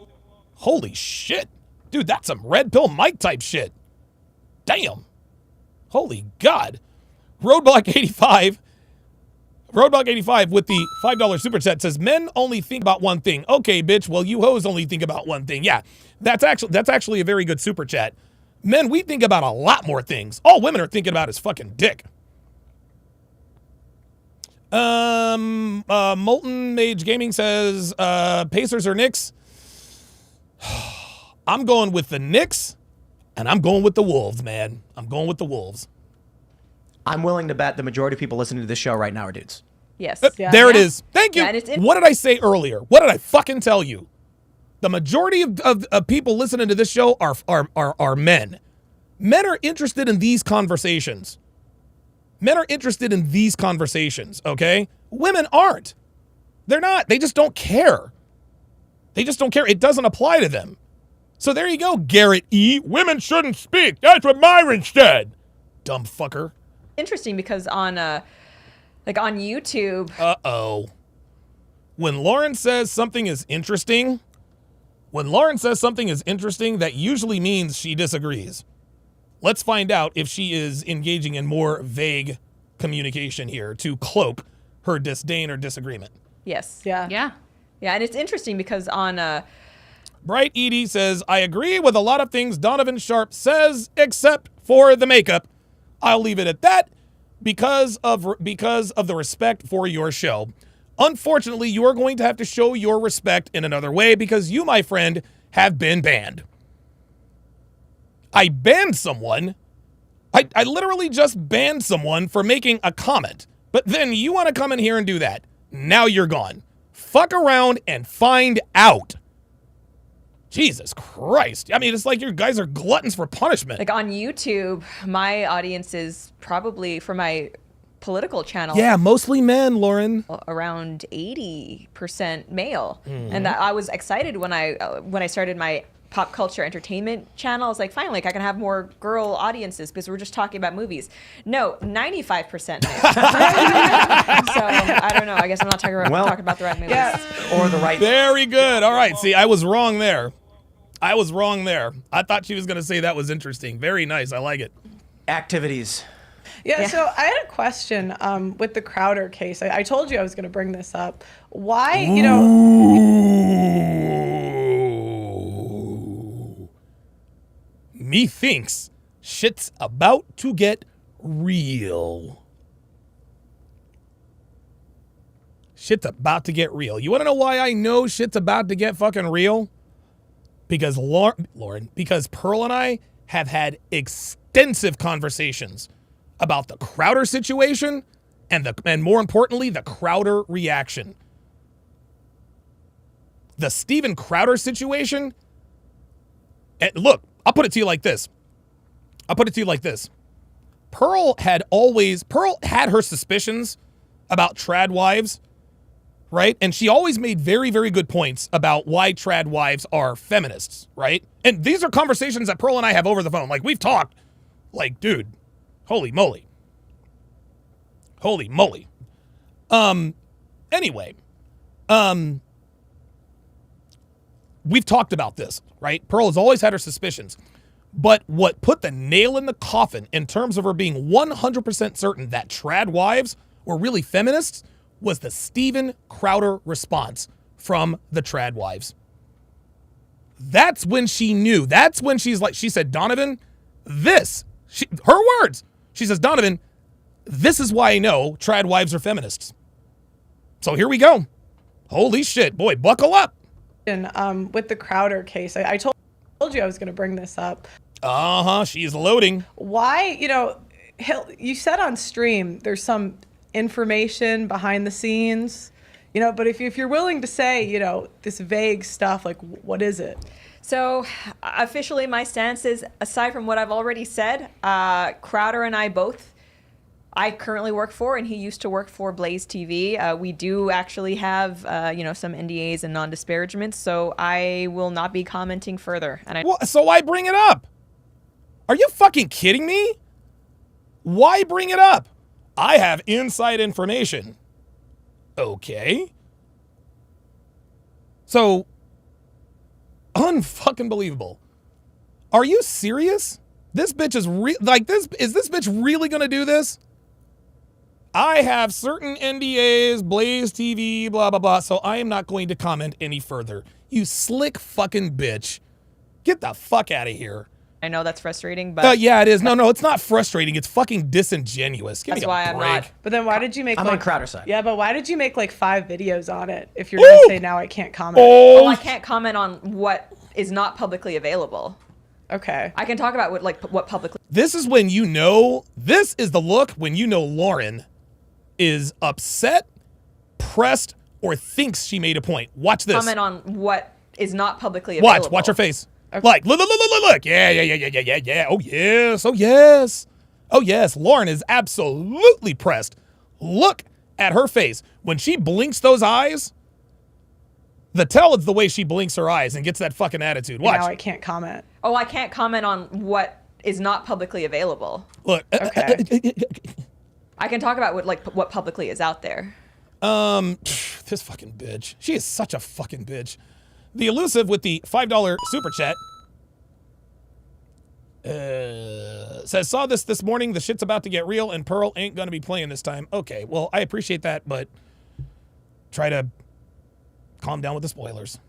Holy shit. Dude, that's some red pill Mike type shit. Damn. Holy God. Roadblock 85 with the $5 super chat says, men only think about one thing. Okay, bitch, well, you hoes only think about one thing. Yeah, that's actually a very good super chat. Men, we think about a lot more things. All women are thinking about is fucking dick. Molten Mage Gaming says, Pacers or Knicks? I'm going with the Knicks, and I'm going with the Wolves, man. I'm going with the Wolves. I'm willing to bet the majority of people listening to this show right now are dudes. Yes. There it is. Thank you. Yeah, and it's what did I say earlier? What did I fucking tell you? The majority of people listening to this show are men. Men are interested in these conversations. Men are interested in these conversations, okay? Women aren't. They're not. They just don't care. They just don't care. It doesn't apply to them. So there you go, Garrett E. Women shouldn't speak. That's what Myron said. Dumb fucker. Interesting because on YouTube. Uh-oh. When Lauren says something is interesting, that usually means she disagrees. Let's find out if she is engaging in more vague communication here to cloak her disdain or disagreement. Yes. Yeah. Yeah. Yeah, and it's interesting because on Bright Edie says, I agree with a lot of things Donovan Sharpe says, except for the makeup. I'll leave it at that because of the respect for your show. Unfortunately, you are going to have to show your respect in another way because you, my friend, have been banned. I banned someone. I literally just banned someone for making a comment. But then you want to come in here and do that. Now you're gone. Fuck around and find out. Jesus Christ. I mean, it's like you guys are gluttons for punishment. like on YouTube, my audience is probably for my political channel. Yeah, mostly men, Lauren. Around 80% male. And that I was excited when I started my pop culture entertainment channel. I was like, finally, I can have more girl audiences because we're just talking about movies. No, 95% male. So I don't know. I guess I'm not talking about the right movies. Yeah. Or the right. Very good. All right. See, I was wrong there. I thought she was going to say that was interesting. Very nice. I like it. Activities. Yeah, so I had a question with the Crowder case. I told you I was going to bring this up. Why, Ooh. Methinks shit's about to get real. Shit's about to get real. You want to know why I know shit's about to get fucking real? Because because Pearl and I have had extensive conversations about the Crowder situation and more importantly, the Crowder reaction. The Steven Crowder situation, and look, I'll put it to you like this. Pearl had her suspicions about trad wives, right? And she always made very, very good points about why trad wives are feminists, right? And these are conversations that Pearl and I have over the phone. Like, we've talked. Like, dude, holy moly. Anyway, we've talked about this, right? Pearl has always had her suspicions. But what put the nail in the coffin in terms of her being 100% certain that trad wives were really feminists was the Steven Crowder response from the trad wives. That's when she knew. That's when she said, Donovan, her words. She says, Donovan, this is why I know trad wives are feminists. So here we go. Holy shit, boy, buckle up. with the Crowder case, I told you I was going to bring this up. She's loading. Why, you said on stream there's some information behind the scenes, but if you're willing to say, this vague stuff, like what is it? So officially my stance is, aside from what I've already said, Crowder and I currently work for, and he used to work for Blaze TV. We do actually have, some NDAs and non-disparagements, so I will not be commenting further. And So why bring it up? Are you fucking kidding me? Why bring it up? I have inside information. Okay. So, unfucking believable. Are you serious? This bitch is is this bitch really gonna do this? I have certain NDAs, Blaze TV, blah, blah, blah, so I am not going to comment any further. You slick fucking bitch. Get the fuck out of here. I know that's frustrating, but... yeah, it is. No, it's not frustrating. It's fucking disingenuous. Give That's me a why break. I'm not. But then why did you make I'm on Crowder's side. Yeah, but why did you make 5 videos on it if you're going to say now I can't comment? Well, I can't comment on what is not publicly available. Okay. I can talk about what publicly... This is this is the look when you know Lauren is upset, pressed, or thinks she made a point. Watch this. Comment on what is not publicly available. Watch her face. Okay. Like, look. Yeah. Oh, yes. Oh, yes. Lauren is absolutely pressed. Look at her face. When she blinks those eyes, The tell is the way she blinks her eyes and gets that fucking attitude. Watch. Now I can't comment. Oh, I can't comment on what is not publicly available. Look. Okay. I can talk about what publicly is out there. This fucking bitch. She is such a fucking bitch. The elusive with the $5 super chat says, saw this morning. The shit's about to get real and Pearl ain't gonna be playing this time. Okay, well, I appreciate that, but try to calm down with the spoilers.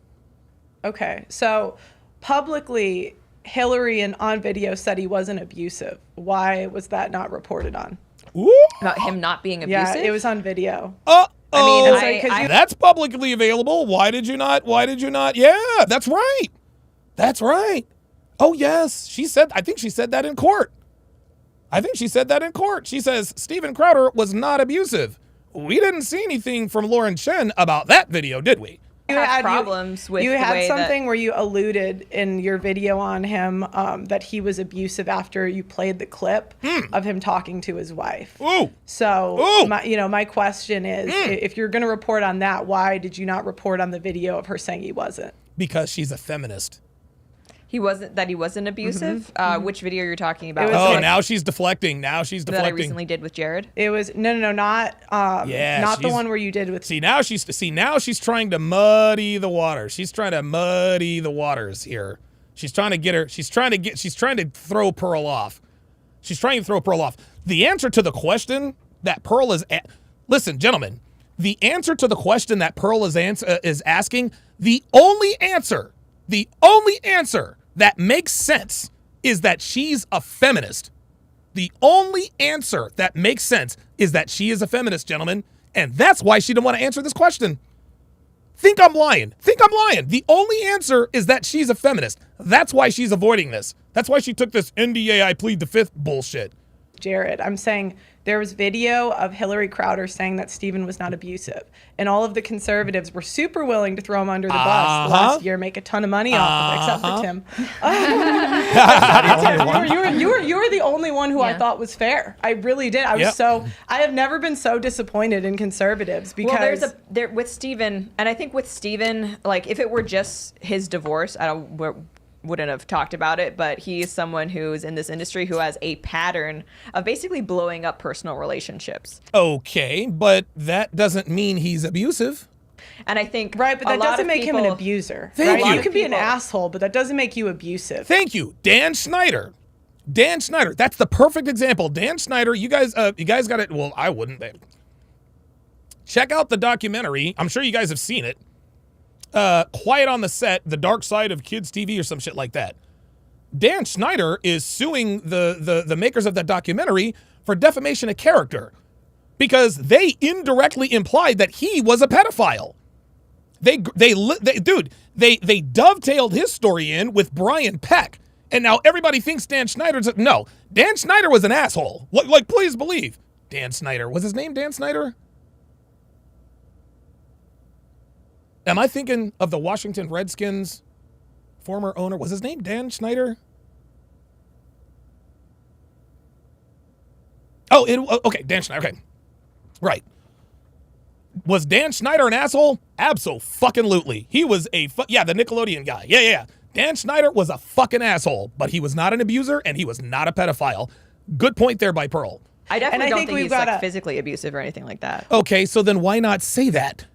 Okay, so publicly, Hillary on video said he wasn't abusive. Why was that not reported on? Ooh. About him not being Yeah, abusive? it was on video. That's publicly available. Why did you not? Yeah, that's right. That's right. Oh, yes. I think she said that in court. She says Steven Crowder was not abusive. We didn't see anything from Lauren Chen about that video, did we? You had problems with you the had way something where you alluded in your video on him that he was abusive after you played the clip of him talking to his wife. Ooh. So Ooh. my question is, if you're going to report on that, why did you not report on the video of her saying he wasn't? Because she's a feminist. He wasn't abusive. Which video you're talking about? Now she's deflecting. That I recently did with Jared. It was not the one where you did with. Now she's trying to muddy the water. She's trying to muddy the waters here. She's trying to throw Pearl off. The answer to the question that Pearl is listen, gentlemen. The answer to the question that Pearl is asking, the only answer that makes sense is that she's a feminist. The only answer that makes sense is that she is a feminist, gentlemen. And that's why she didn't want to answer this question. Think I'm lying. The only answer is that she's a feminist. That's why she's avoiding this. That's why she took this NDA I plead the fifth bullshit. Jared, I'm saying there was video of Hillary Crowder saying that Stephen was not abusive. And all of the conservatives were super willing to throw him under the bus last year, make a ton of money off of it, except for Tim. You were the only one who I thought was fair. I really did. I have never been so disappointed in conservatives because with Stephen, and I think with Stephen, like if it were just his divorce, wouldn't have talked about it, but he is someone who's in this industry who has a pattern of basically blowing up personal relationships. Okay, but that doesn't mean he's abusive. And I think but that doesn't make him an abuser. Thank you. You can be an asshole, but that doesn't make you abusive. Thank you, Dan Schneider. That's the perfect example. Dan Schneider, you guys got it. Well, I wouldn't. Check out the documentary. I'm sure you guys have seen it. Quiet on the Set, The Dark Side of Kids TV or some shit like that. Dan Schneider is suing the makers of that documentary for defamation of character because they indirectly implied that he was a pedophile. They dovetailed his story in with Brian Peck. And now everybody thinks Dan Schneider's no. Dan Schneider was an asshole. Like please believe. Dan Schneider. Was his name Dan Schneider? Am I thinking of the Washington Redskins former owner? Was his name Dan Schneider? Okay, Dan Schneider. Okay, right. Was Dan Schneider an asshole? Abso-fucking-lutely. He was the Nickelodeon guy. Yeah. Dan Schneider was a fucking asshole, but he was not an abuser and he was not a pedophile. Good point there by Pearl. I definitely don't think he's physically abusive or anything like that. Okay, so then why not say that?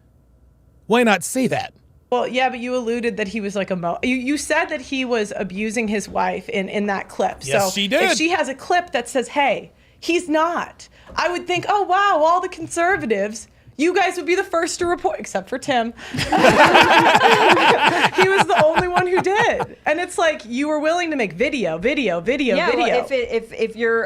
Well, yeah, but you alluded that he was like you said that he was abusing his wife in that clip. Yes, so she did. If she has a clip that says, hey, he's not, I would think, oh, wow, all the conservatives, you guys would be the first to report, except for Tim. He was the only one who did. And it's like, you were willing to make video. Well,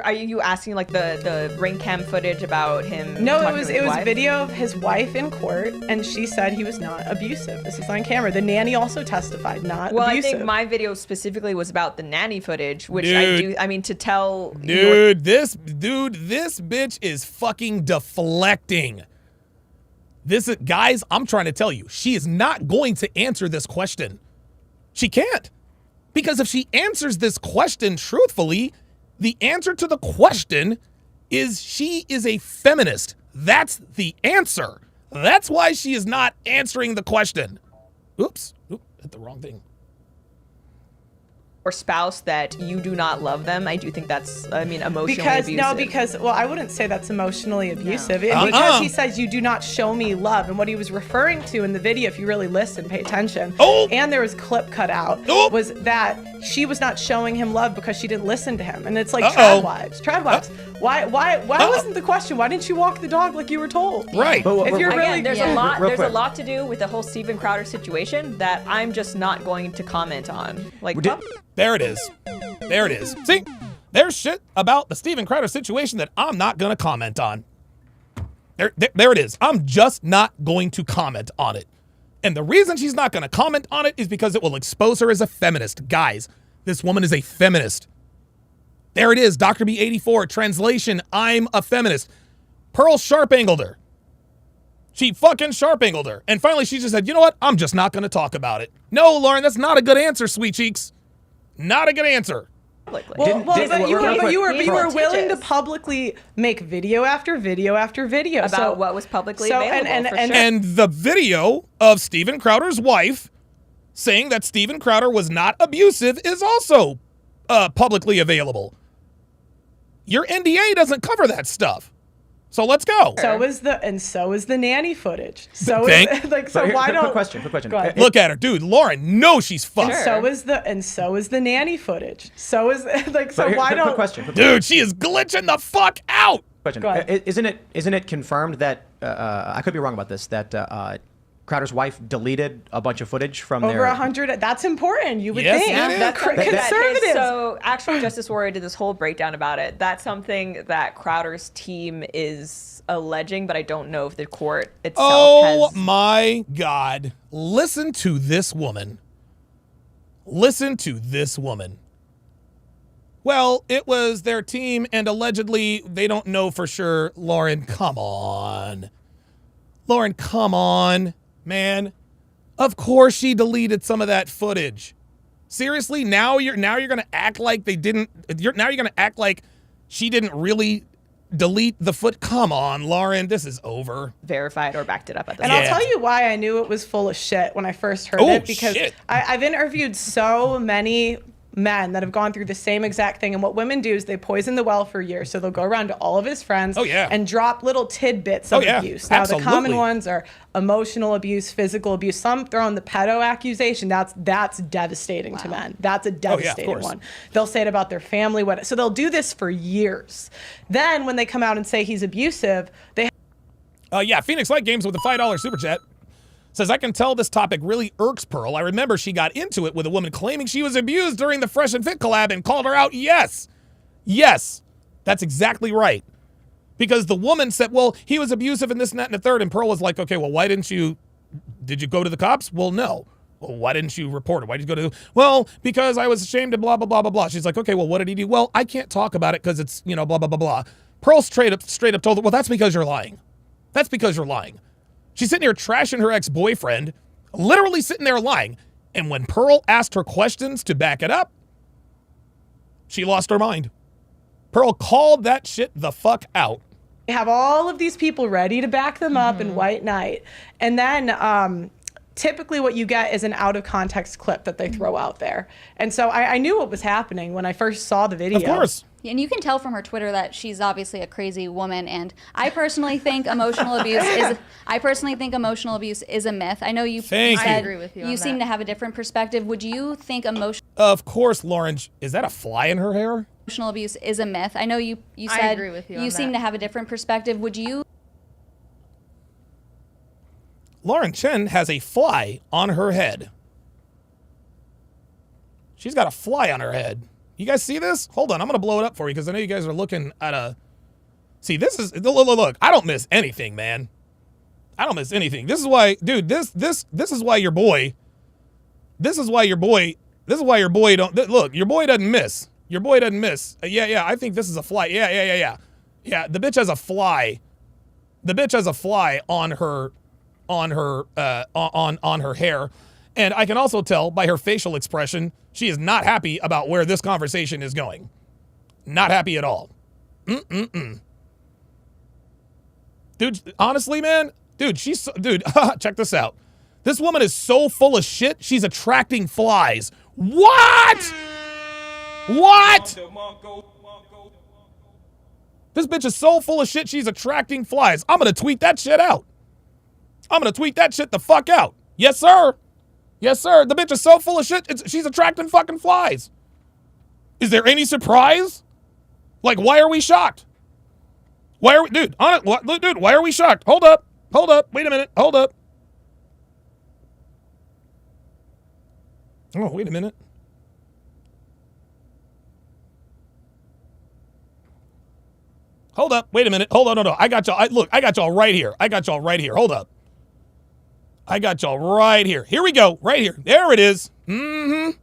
are you asking like the ring cam footage about him? No, it was video of his wife in court, and she said he was not abusive. This is on camera. The nanny also testified not abusive. I think my video specifically was about the nanny footage, which this bitch is fucking deflecting. Guys, I'm trying to tell you, she is not going to answer this question. She can't. Because if she answers this question truthfully, the answer to the question is she is a feminist. That's the answer. That's why she is not answering the question. Oops. Oop, hit the wrong thing. Or spouse that you do not love them, I do think that's, I mean, emotionally abusive. Well, I wouldn't say that's emotionally abusive. Because he says you do not show me love. And what he was referring to in the video, if you really listen, pay attention, and there was clip cut out, was that she was not showing him love because she didn't listen to him. And it's like, trad wives. Why wasn't the question, why didn't you walk the dog like you were told? Right. But If you're really, there's a lot to do with the whole Steven Crowder situation that I'm just not going to comment on. Like, there it is. There it is. See, there's shit about the Steven Crowder situation that I'm not going to comment on. There it is. I'm just not going to comment on it. And the reason she's not going to comment on it is because it will expose her as a feminist. Guys, this woman is a feminist. There it is. Dr. B84. Translation, I'm a feminist. Pearl sharp-angled her. She fucking sharp-angled her. And finally, she just said, you know what? I'm just not going to talk about it. No, Lauren, that's not a good answer, sweet cheeks. Not a good answer. But you were willing to publicly make video after video after video about what was publicly available. And the video of Steven Crowder's wife saying that Steven Crowder was not abusive is also publicly available. Your NDA doesn't cover that stuff. So let's go. So is the nanny footage. Quick question. Look at her, dude. Lauren knows she's fucked. And so is the nanny footage. Quick question. Dude, she is glitching the fuck out. Question. Isn't it confirmed that I could be wrong about this, that Crowder's wife deleted a bunch of footage from over 100? That's important. You would think. Yeah, that's conservative. So Actual Justice Warrior did this whole breakdown about it. That's something that Crowder's team is alleging, but I don't know if the court itself has. Oh my God. Listen to this woman. Listen to this woman. Well, it was their team, and allegedly they don't know for sure. Lauren, come on. Lauren, come on. Man, of course she deleted some of that footage. Seriously, now you're gonna act like they didn't. You're gonna act like she didn't really delete the foot. Come on, Lauren, this is over. Verified or backed it up at the And I'll tell you why I knew it was full of shit when I first heard it, because I've interviewed so many men that have gone through the same exact thing, and what women do is they poison the well for years. So they'll go around to all of his friends and drop little tidbits of abuse. Now the common ones are emotional abuse, physical abuse, some throw in the pedo accusation. That's devastating to men. That's a devastating one. They'll say it about their family, so they'll do this for years. Then when they come out and say he's abusive, they Phoenix Light Games with a $5 super chat says, I can tell this topic really irks Pearl. I remember she got into it with a woman claiming she was abused during the Fresh and Fit collab and called her out. Yes, that's exactly right. Because the woman said, well, he was abusive and this and that and the third. And Pearl was like, okay, well, did you go to the cops? Well, no. Well, why didn't you report it? Why did you go to, well, because I was ashamed of blah, blah, blah, blah, blah. She's like, okay, well, what did he do? Well, I can't talk about it because it's, blah, blah, blah, blah. Pearl straight up told her, well, that's because you're lying. That's because you're lying. She's sitting here trashing her ex-boyfriend, literally sitting there lying. And when Pearl asked her questions to back it up, she lost her mind. Pearl called that shit the fuck out. Have all of these people ready to back them up in White Knight. And then typically what you get is an out of context clip that they throw out there. And so I knew what was happening when I first saw the video. Of course. And you can tell from her Twitter that she's obviously a crazy woman, and I personally think emotional abuse is a myth. I know you said I agree with you. You seem to have a different perspective. Would you think Of course, Lauren. Is that a fly in her hair? Emotional abuse is a myth. I know you said I agree with you. You seem to have a different perspective. Would you? Lauren Chen has a fly on her head. She's got a fly on her head. You guys see this? Hold on, I'm gonna blow it up for you because I know you guys are looking at a. See, this is look. I don't miss anything, man. I don't miss anything. This is why, dude. This is why your boy. This is why your boy don't look. Your boy doesn't miss. Your boy doesn't miss. Yeah. I think this is a fly. Yeah. The bitch has a fly. The bitch has a fly on her hair. And I can also tell by her facial expression, she is not happy about where this conversation is going. Not happy at all. Dude, honestly, man, dude, check this out. This woman is so full of shit, she's attracting flies. What? What? This bitch is so full of shit, she's attracting flies. I'm gonna tweet that shit out. I'm gonna tweet that shit the fuck out. Yes, sir. Yes, sir. The bitch is so full of shit, she's attracting fucking flies. Is there any surprise? Like, why are we shocked? Why are we, dude, dude, why are we shocked? Hold up. Wait a minute. Hold up. Oh, wait a minute. Hold up. Wait a minute. Hold on. No. I got y'all. Look, I got y'all right here. Hold up. I got y'all right here. Here we go. Right here. There it is. Mm-hmm.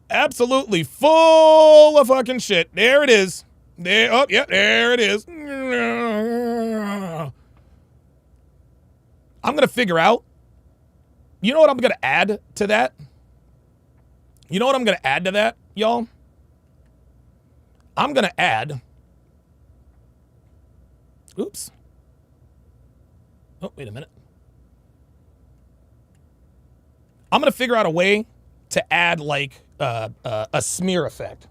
Absolutely full of fucking shit. There it is. There. Oh, yeah. There it is. I'm going to figure out. You know what I'm going to add to that? Y'all? I'm going to add. Oops. Oh, wait a minute. I'm going to figure out a way to add like a smear effect.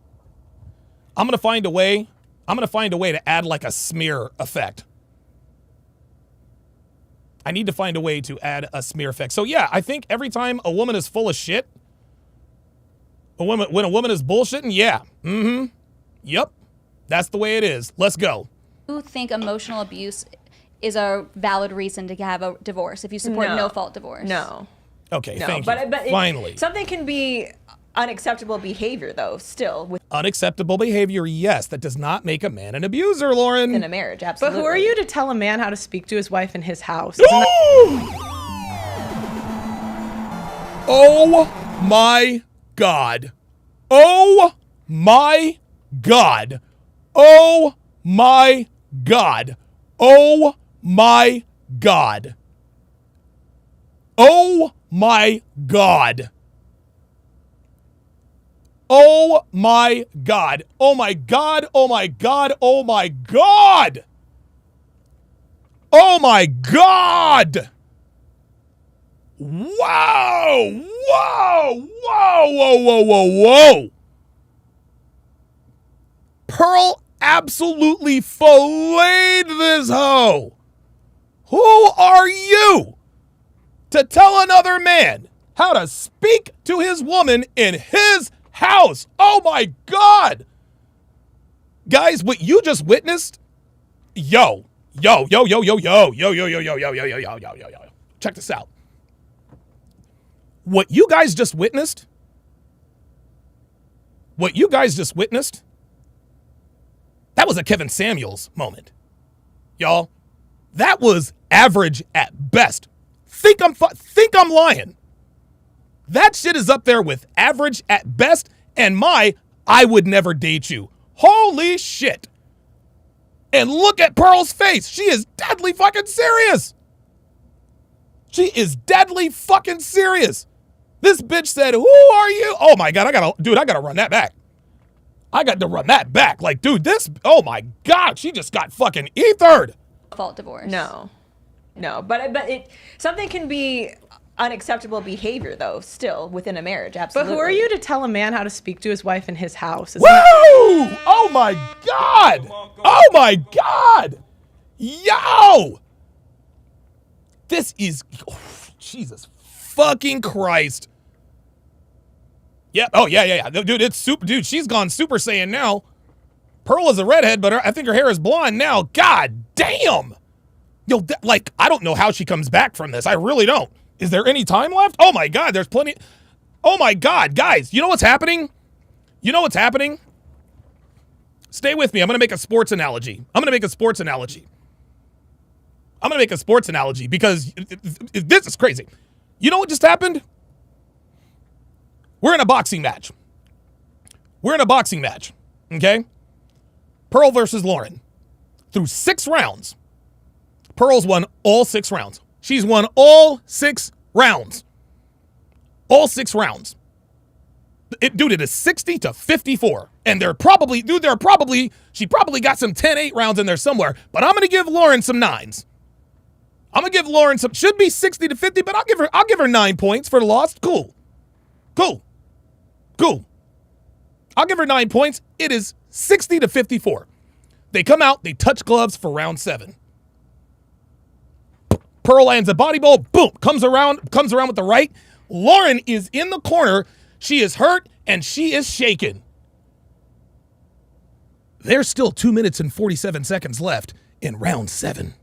I'm going to find a way to add like a smear effect. I need to find a way to add a smear effect. So yeah, I think every time a woman is full of shit, when a woman is bullshitting, yeah. Mm-hmm. Yep. That's the way it is. Let's go. Do you think emotional abuse is a valid reason to have a divorce if you support no-fault divorce? No. Okay, No, thank but you. Finally. Something can be unacceptable behavior, though, still within Unacceptable behavior, yes. That does not make a man an abuser, Lauren. a marriage, But absolutely. who are you to tell a man how to speak to his wife in his house? Oh my God. Oh my God. Oh my God. Oh my God. Oh my God. Oh my God. Oh my God. Oh my God. Oh my God. Oh my God. Whoa. Whoa. Whoa. Whoa. Whoa. Whoa. Whoa. Pearl absolutely filleted this hoe. Who are you to tell another man how to speak to his woman in his house? Oh my God. Guys, what you just witnessed, yo. Check this out. What you guys just witnessed, that was a Kevin Samuels moment. Y'all, that was average at best. Think I'm lying. That shit is up there with average at best and I would never date you. Holy shit. And look at Pearl's face. She is deadly fucking serious. She is deadly fucking serious. This bitch said, who are you? Oh my God, I gotta run that back. I got to run that back. Like, dude, oh my God, she just got fucking ethered. Fault divorce. No, but something can be unacceptable behavior, though, still within a marriage, But absolutely. who are you to tell a man how to speak to his wife in his house? Woo! Oh my God! Oh my God! Yo! This is, Jesus fucking Christ. Yep. Oh yeah. Dude, it's super. Dude, she's gone Super Saiyan now. Pearl is a redhead, but I think her hair is blonde now. God damn. Yo, like, I don't know how she comes back from this. I really don't. Is there any time left? Oh my God, there's plenty. Oh my God, guys, you know what's happening? Stay with me. I'm going to make a sports analogy. Because this is crazy. You know what just happened? We're in a boxing match. Okay? Pearl versus Lauren. Through 6 rounds. Pearl's won all 6 rounds. She's won all 6 rounds. Dude, it is 60-54. And she probably got some 10-8 rounds in there somewhere. But I'm going to give Lauren some 9s. I'm gonna give Lauren some. Should be 60-50, but I'll give her 9 points for the loss. Cool. I'll give her 9 points. It is 60-54. They come out. They touch gloves for round 7. Pearl lands a body blow. Boom. Comes around with the right. Lauren is in the corner. She is hurt and she is shaken. There's still 2 minutes and 47 seconds left in round 7.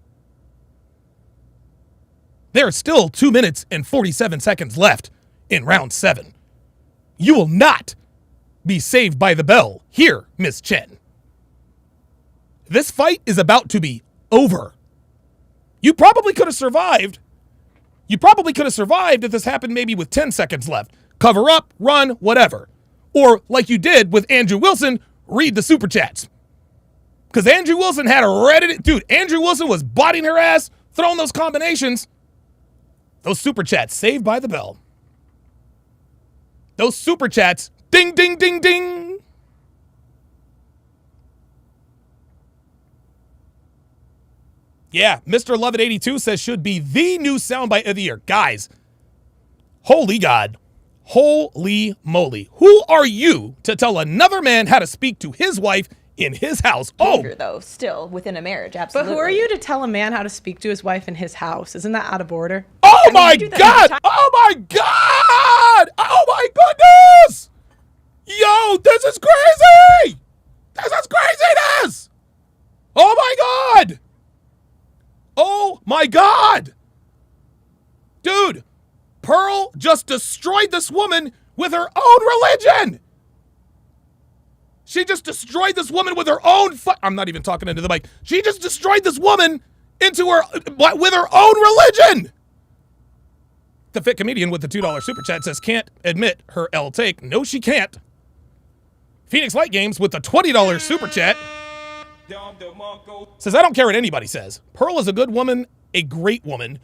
There are still 2 minutes and 47 seconds left in round 7. You will not be saved by the bell here, Miss Chen. This fight is about to be over. You probably could have survived. You probably could have survived if this happened maybe with 10 seconds left. Cover up, run, whatever. Or like you did with Andrew Wilson, read the super chats. Because Andrew Wilson had a Reddit. Dude, Andrew Wilson was bodying her ass, throwing those combinations. Those super chats, saved by the bell. Those super chats, ding, ding, ding, ding. Yeah, Mr. Lovett82 says should be the new soundbite of the year. Guys, holy God, holy moly. Who are you to tell another man how to speak to his wife in his house? Behavior, though, still within a marriage, absolutely. But who are you to tell a man how to speak to his wife in his house? Isn't that out of order? Oh my God! Oh my God! Oh my goodness! Yo, this is crazy! This is craziness! Oh my God! Oh my God! Dude, Pearl just destroyed this woman with her own religion! She just destroyed this woman with her own I'm not even talking into the mic. She just destroyed this woman with her own religion! The Fit Comedian with the $2 super chat says can't admit her L take. No, she can't. Phoenix Light Games with the $20 super chat says, I don't care what anybody says. Pearl is a good woman, a great woman.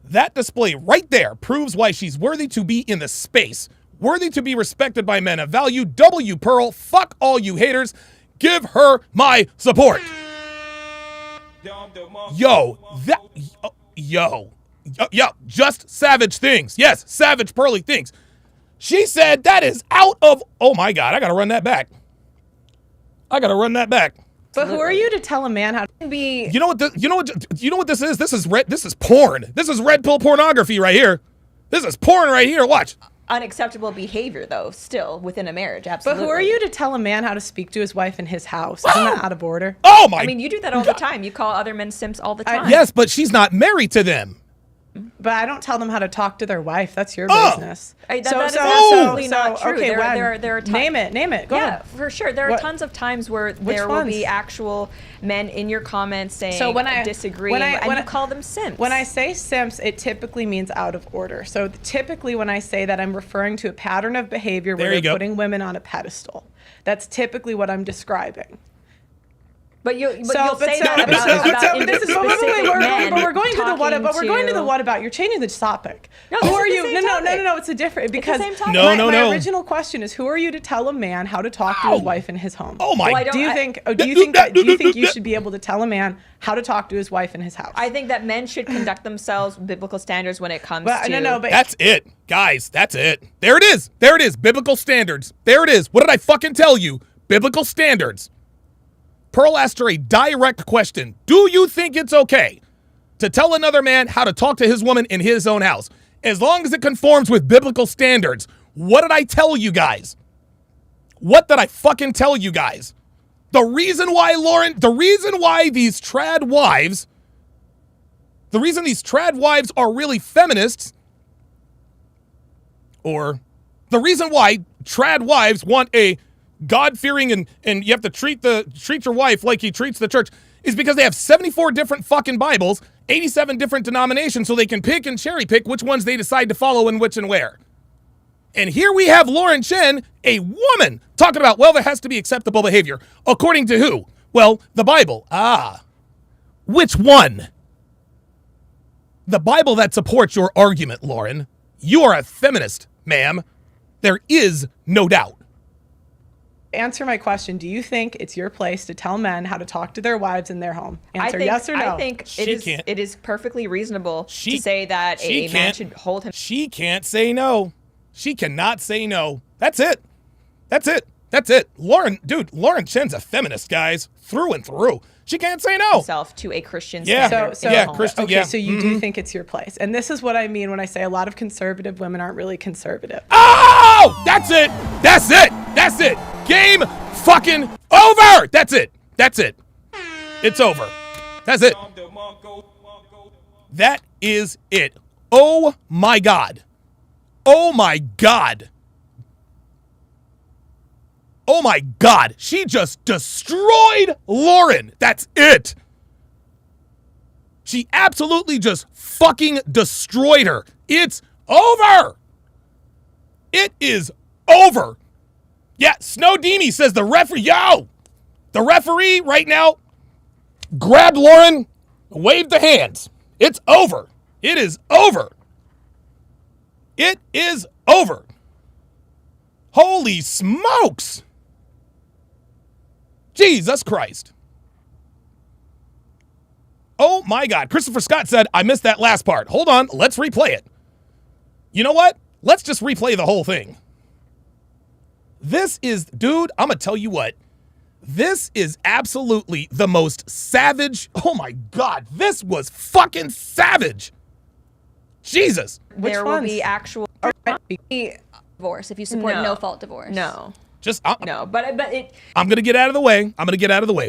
That display right there proves why she's worthy to be in the space, worthy to be respected by men of value. W Pearl, fuck all you haters. Give her my support. Yo, just savage things. Yes, savage Pearly things. She said that is out of, oh my God, I gotta run that back. But who are you to tell a man how to be? You know what this is? This is porn. This is red pill pornography right here. This is porn right here. Watch. Unacceptable behavior, though, still within a marriage, absolutely. But who are you to tell a man how to speak to his wife in his house? Isn't that out of order? Oh my! I mean, you do that all the time. You call other men simps all the time. Yes, but she's not married to them. But I don't tell them how to talk to their wife. That's your business. That is absolutely not true. Okay, there are tons. Name it. Go ahead. For sure. There are tons of times where there will be actual men in your comments saying, so when I disagree, and you call them simps. When I say simps, it typically means out of order. So typically when I say that, I'm referring to a pattern of behavior where they're putting women on a pedestal. That's typically what I'm describing. But you'll say that about but we're going to the what about. We're going to the what about. You're changing the topic. No, who are you? No. It's a different because my original question is, who are you to tell a man how to talk to his wife in his home? Oh my! Do you think you should be able to tell a man how to talk to his wife in his house? I think that men should conduct themselves with biblical standards when it comes to. But that's it, guys. That's it. There it is. Biblical standards. There it is. What did I fucking tell you? Biblical standards. Pearl asked her a direct question. Do you think it's okay to tell another man how to talk to his woman in his own house, as long as it conforms with biblical standards? What did I tell you guys? What did I fucking tell you guys? The reason why these trad wives are really feminists, or the reason why trad wives want a God-fearing and you have to treat your wife like he treats the church, is because they have 74 different fucking Bibles, 87 different denominations, so they can pick and cherry pick which ones they decide to follow and which and where. And here we have Lauren Chen, a woman, talking about, well, there has to be acceptable behavior. According to who? Well, the Bible. Which one? The Bible that supports your argument, Lauren. You are a feminist, ma'am. There is no doubt. answer my question. Do you think it's your place to tell men how to talk to their wives in their home? Answer yes or no. I think Can't. it is perfectly reasonable to say that a man should hold him. She can't say no. She cannot say no. That's it. That's it. That's it. Lauren Chen's a feminist, guys, through and through. She can't say no. Himself to a Christian standard. Christian. Okay, so you do think it's your place, and this is what I mean when I say a lot of conservative women aren't really conservative. Oh, that's it. That's it. That's it. Game fucking over. That's it. That's it. It's over. That's it. That is it. Oh my God. Oh my God. Oh my God. She just destroyed Lauren. That's it. She absolutely just fucking destroyed her. It's over. It is over. Yeah, Snow Demi says the referee right now grabbed Lauren, waved the hands. It's over. It is over. It is over. Holy smokes. Jesus Christ. Oh my God. Christopher Scott said, I missed that last part. Hold on. Let's replay it. You know what? Let's just replay the whole thing. This is, dude, I'm going to tell you what. This is absolutely the most savage. Oh my God. This was fucking savage. Jesus. There will be actual Divorce if you support no fault divorce. No. No, but it. I'm going to get out of the way.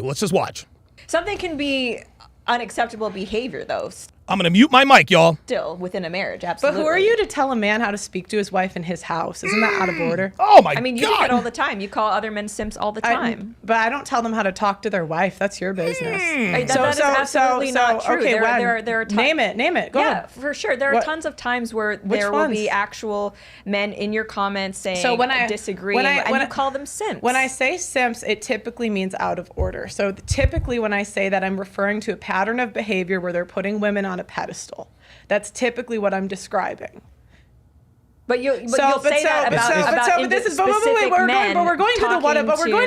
Let's just watch. Something can be unacceptable behavior, though. I'm going to mute my mic, y'all. Still within a marriage, absolutely. But who are you to tell a man how to speak to his wife in his house? Isn't that out of order? Oh my God. I mean, you do that all the time. You call other men simps all the time. But I don't tell them how to talk to their wife. That's your business. That is absolutely not true. Okay, there are name it. Go ahead. For sure. There are tons of times where there will be actual men in your comments saying disagree, and you call them simps. When I say simps, it typically means out of order. So typically when I say that, I'm referring to a pattern of behavior where they're putting women on a pedestal. That's typically what I'm describing. But you'll say that about specific men. But we're going to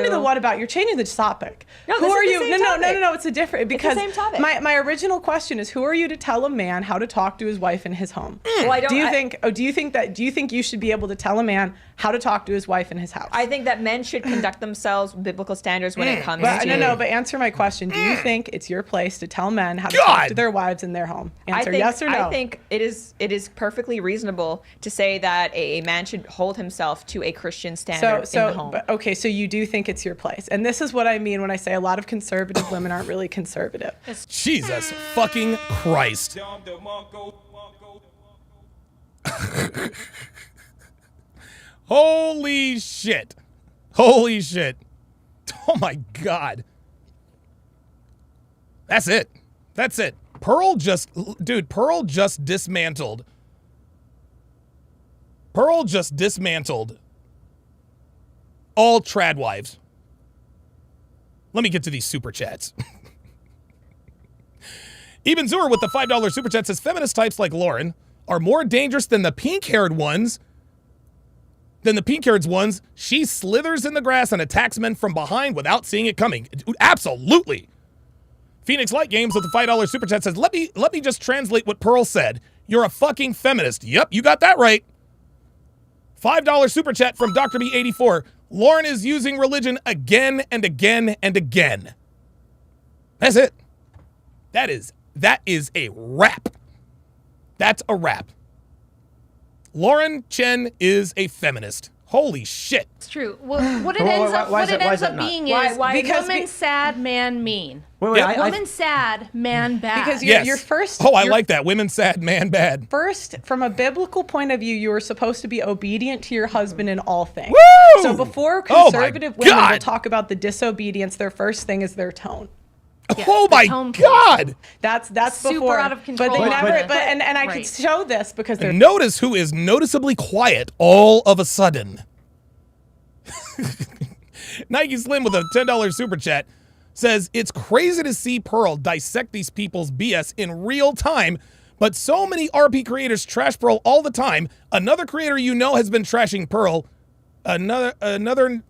the what about. You're changing the topic. No, who are you? No. It's a different because it's the same topic. My original question is, who are you to tell a man how to talk to his wife in his home? Well, do you think you should be able to tell a man how to talk to his wife in his house? I think that men should conduct themselves with biblical standards when it comes to. But answer my question. Do you think it's your place to tell men how to talk to their wives in their home? Answer yes or no. I think it is perfectly reasonable to say that a man should hold himself to a Christian standard in the home. Okay, so you do think it's your place. And this is what I mean when I say a lot of conservative women aren't really conservative. Jesus fucking Christ. Holy shit. Holy shit. Oh my God. That's it. That's it. Pearl just dismantled. Pearl just dismantled all trad wives. Let me get to these super chats. Eben Zur with the $5 super chat says feminist types like Lauren are more dangerous than the pink-haired ones. She slithers in the grass and attacks men from behind without seeing it coming. Absolutely. Phoenix Light Games with the $5 super chat says, let me just translate what Pearl said. You're a fucking feminist. Yep, you got that right. $5 super chat from Dr. B84. Lauren is using religion again and again and again. That's it. That is a wrap. That's a wrap. Lauren Chen is a feminist. Holy shit. It's true. What it ends up being is woman sad, man mean. Woman sad, man bad. Because you're first. Oh, I like that. Women sad, man bad. First, from a biblical point of view, you are supposed to be obedient to your husband in all things. Woo! So before conservative women will talk about the disobedience, their first thing is their tone. Yeah, oh my God! That's super before, out of control. But they never. And I could show this because they're. Notice who is noticeably quiet all of a sudden. Nike Slim with a $10 super chat says it's crazy to see Pearl dissect these people's BS in real time, but so many RP creators trash Pearl all the time. Another creator has been trashing Pearl. Another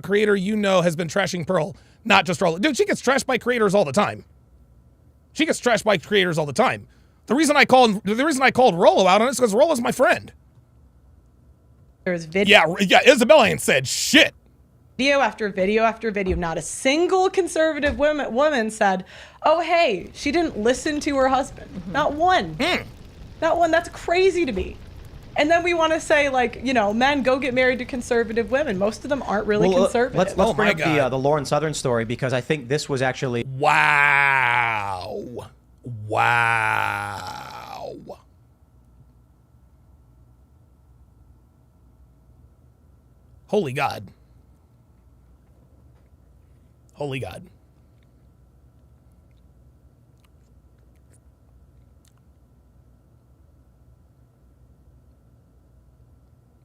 creator you know has been trashing Pearl, not just Rollo. Dude, she gets trashed by creators all the time. She gets trashed by creators all the time. The reason I called Rollo out on it is because Rollo's my friend. There's video. Yeah, Isabella ain't said shit. Video after video after video. Not a single conservative woman said, oh, hey, she didn't listen to her husband. Not one. Not one. That's crazy to me. And then we want to say, like, you know, men, go get married to conservative women. Most of them aren't really conservative. Let's bring up the Lauren Southern story, because I think this was actually... Wow. Holy God. Holy God.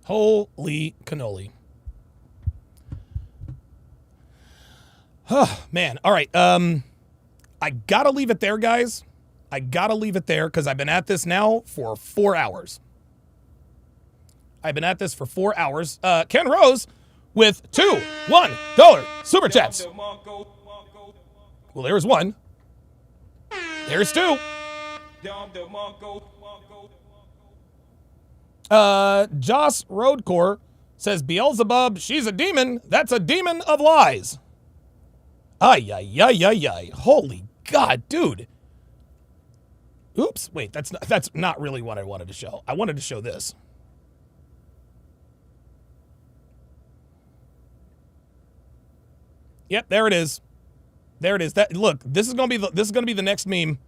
Holy cannoli. Oh, man. All right. I gotta leave it there, guys. I gotta leave it there because I've been at this now for 4 hours. Ken Rose with $1 super chats. Well, there's one. There's two. Joss Roadcore says Beelzebub, she's a demon. That's a demon of lies. Ay. Holy God, dude. Oops. Wait, that's not really what I wanted to show. I wanted to show this. Yep, there it is. There it is. Look, this is gonna be the next meme.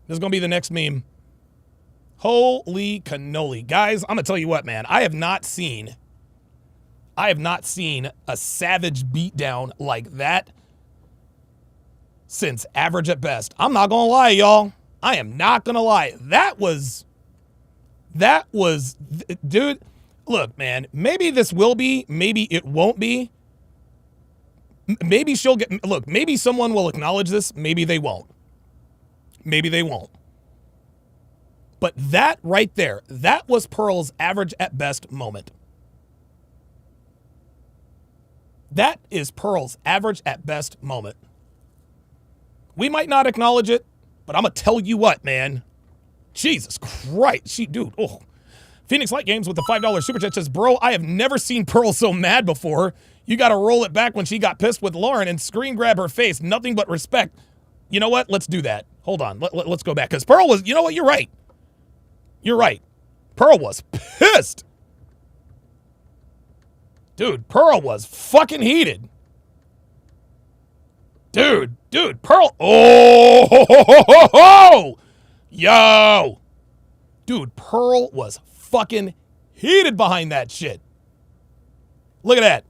This is gonna be the next meme. Holy cannoli. Guys, I'm gonna tell you what, man. I have not seen a savage beatdown like that since Average at Best. I'm not gonna lie, y'all. I am not gonna lie. That was, dude, look, man, maybe this will be, maybe it won't be. Maybe maybe someone will acknowledge this. Maybe they won't. But that right there, that was Pearl's Average at Best moment. That is Pearl's Average at Best moment. We might not acknowledge it, but I'm going to tell you what, man. Jesus Christ. Phoenix Light Games with the $5 super chat says, bro, I have never seen Pearl so mad before. You got to roll it back when she got pissed with Lauren and screen grab her face. Nothing but respect. You know what? Let's do that. Hold on. Let's go back. Because Pearl was, you know what? You're right. You're right. Pearl was pissed. Dude, Pearl was fucking heated. Dude, Pearl. Oh, yo. Dude, Pearl was fucking heated behind that shit. Look at that.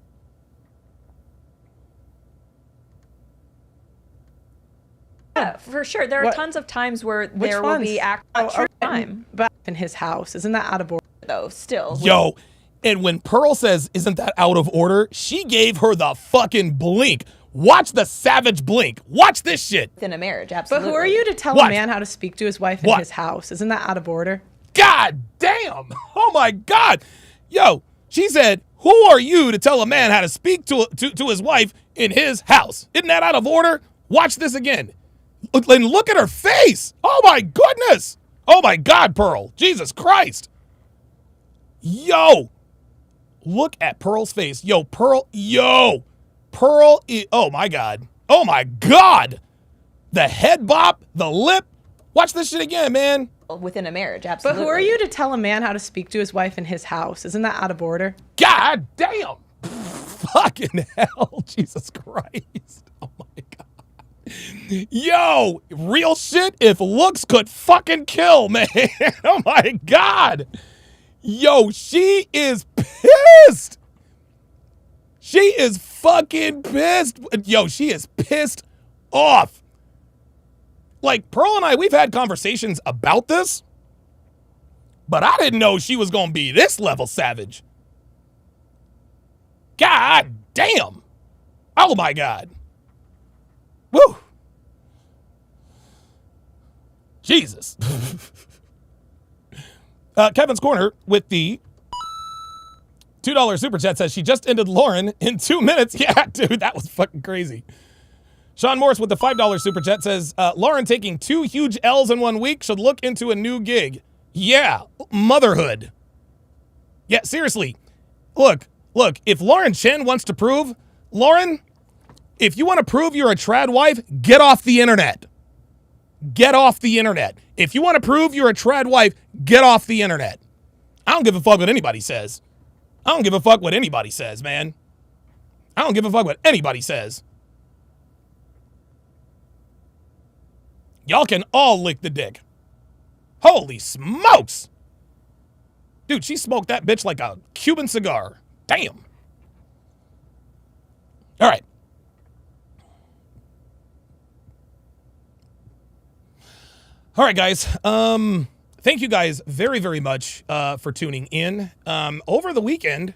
Yeah, for sure. There are tons of times where there will be actual time. But in his house, isn't that out of order? Though, still. Yo, and when Pearl says, isn't that out of order? She gave her the fucking blink. Watch the savage blink. Watch this shit. Within a marriage, absolutely. But who are you to tell a man how to speak to his wife in his house? Isn't that out of order? God damn. Oh my God. Yo, she said, who are you to tell a man how to speak to his wife in his house? Isn't that out of order? Watch this again. And look at her face. Oh my goodness. Oh my God, Pearl. Jesus Christ. Yo. Look at Pearl's face. Yo, Pearl. Oh my God. Oh my God. The head bop, the lip. Watch this shit again, man. Within a marriage, absolutely. But who are you to tell a man how to speak to his wife in his house? Isn't that out of order? God damn. Fucking hell. Jesus Christ. Oh my God. Yo, real shit, if looks could fucking kill, man. Oh my God. Yo, she is pissed. She is fucking pissed. Yo, she is pissed off. Like, Pearl and I, we've had conversations about this, but I didn't know she was going to be this level savage. God damn. Oh my God. Woo. Jesus. Kevin's Corner with the $2 super chat says she just ended Lauren in 2 minutes. Yeah, dude, that was fucking crazy. Sean Morris with the $5 super chat says, Lauren taking 2 huge L's in 1 week should look into a new gig. Yeah, motherhood. Yeah, seriously. Look, if Lauren Chen wants to prove, Lauren, if you want to prove you're a trad wife, get off the internet. Get off the internet. If you want to prove you're a trad wife, get off the internet. I don't give a fuck what anybody says. I don't give a fuck what anybody says, man. I don't give a fuck what anybody says. Y'all can all lick the dick. Holy smokes. Dude, she smoked that bitch like a Cuban cigar. Damn. All right. All right, guys. Thank you guys very, very much for tuning in. Over the weekend,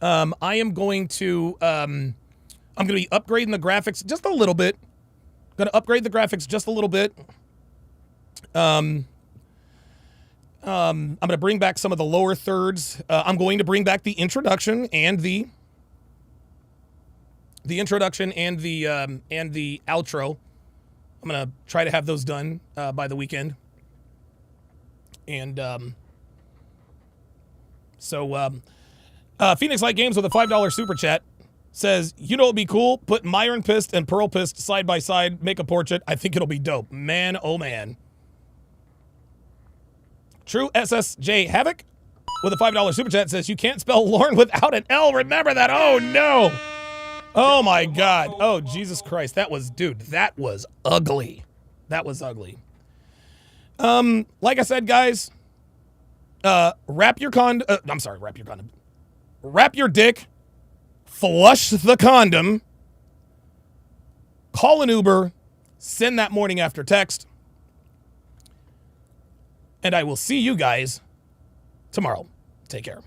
I am going to be upgrading the graphics just a little bit. Gonna upgrade the graphics just a little bit. I'm gonna bring back some of the lower thirds. I'm going to bring back the introduction and the outro. I'm going to try to have those done by the weekend. And Phoenix Light Games with a $5 super chat says, you know what would be cool? Put Myron Pist and Pearl Pist side by side, make a portrait. I think it'll be dope. Man, oh man. True SSJ Havoc with a $5 super chat says, you can't spell Lauren without an L. Remember that. Oh no. Oh my God. Oh, Jesus Christ. That was ugly. That was ugly. Like I said, guys, wrap your dick, flush the condom, call an Uber, send that morning after text, and I will see you guys tomorrow. Take care.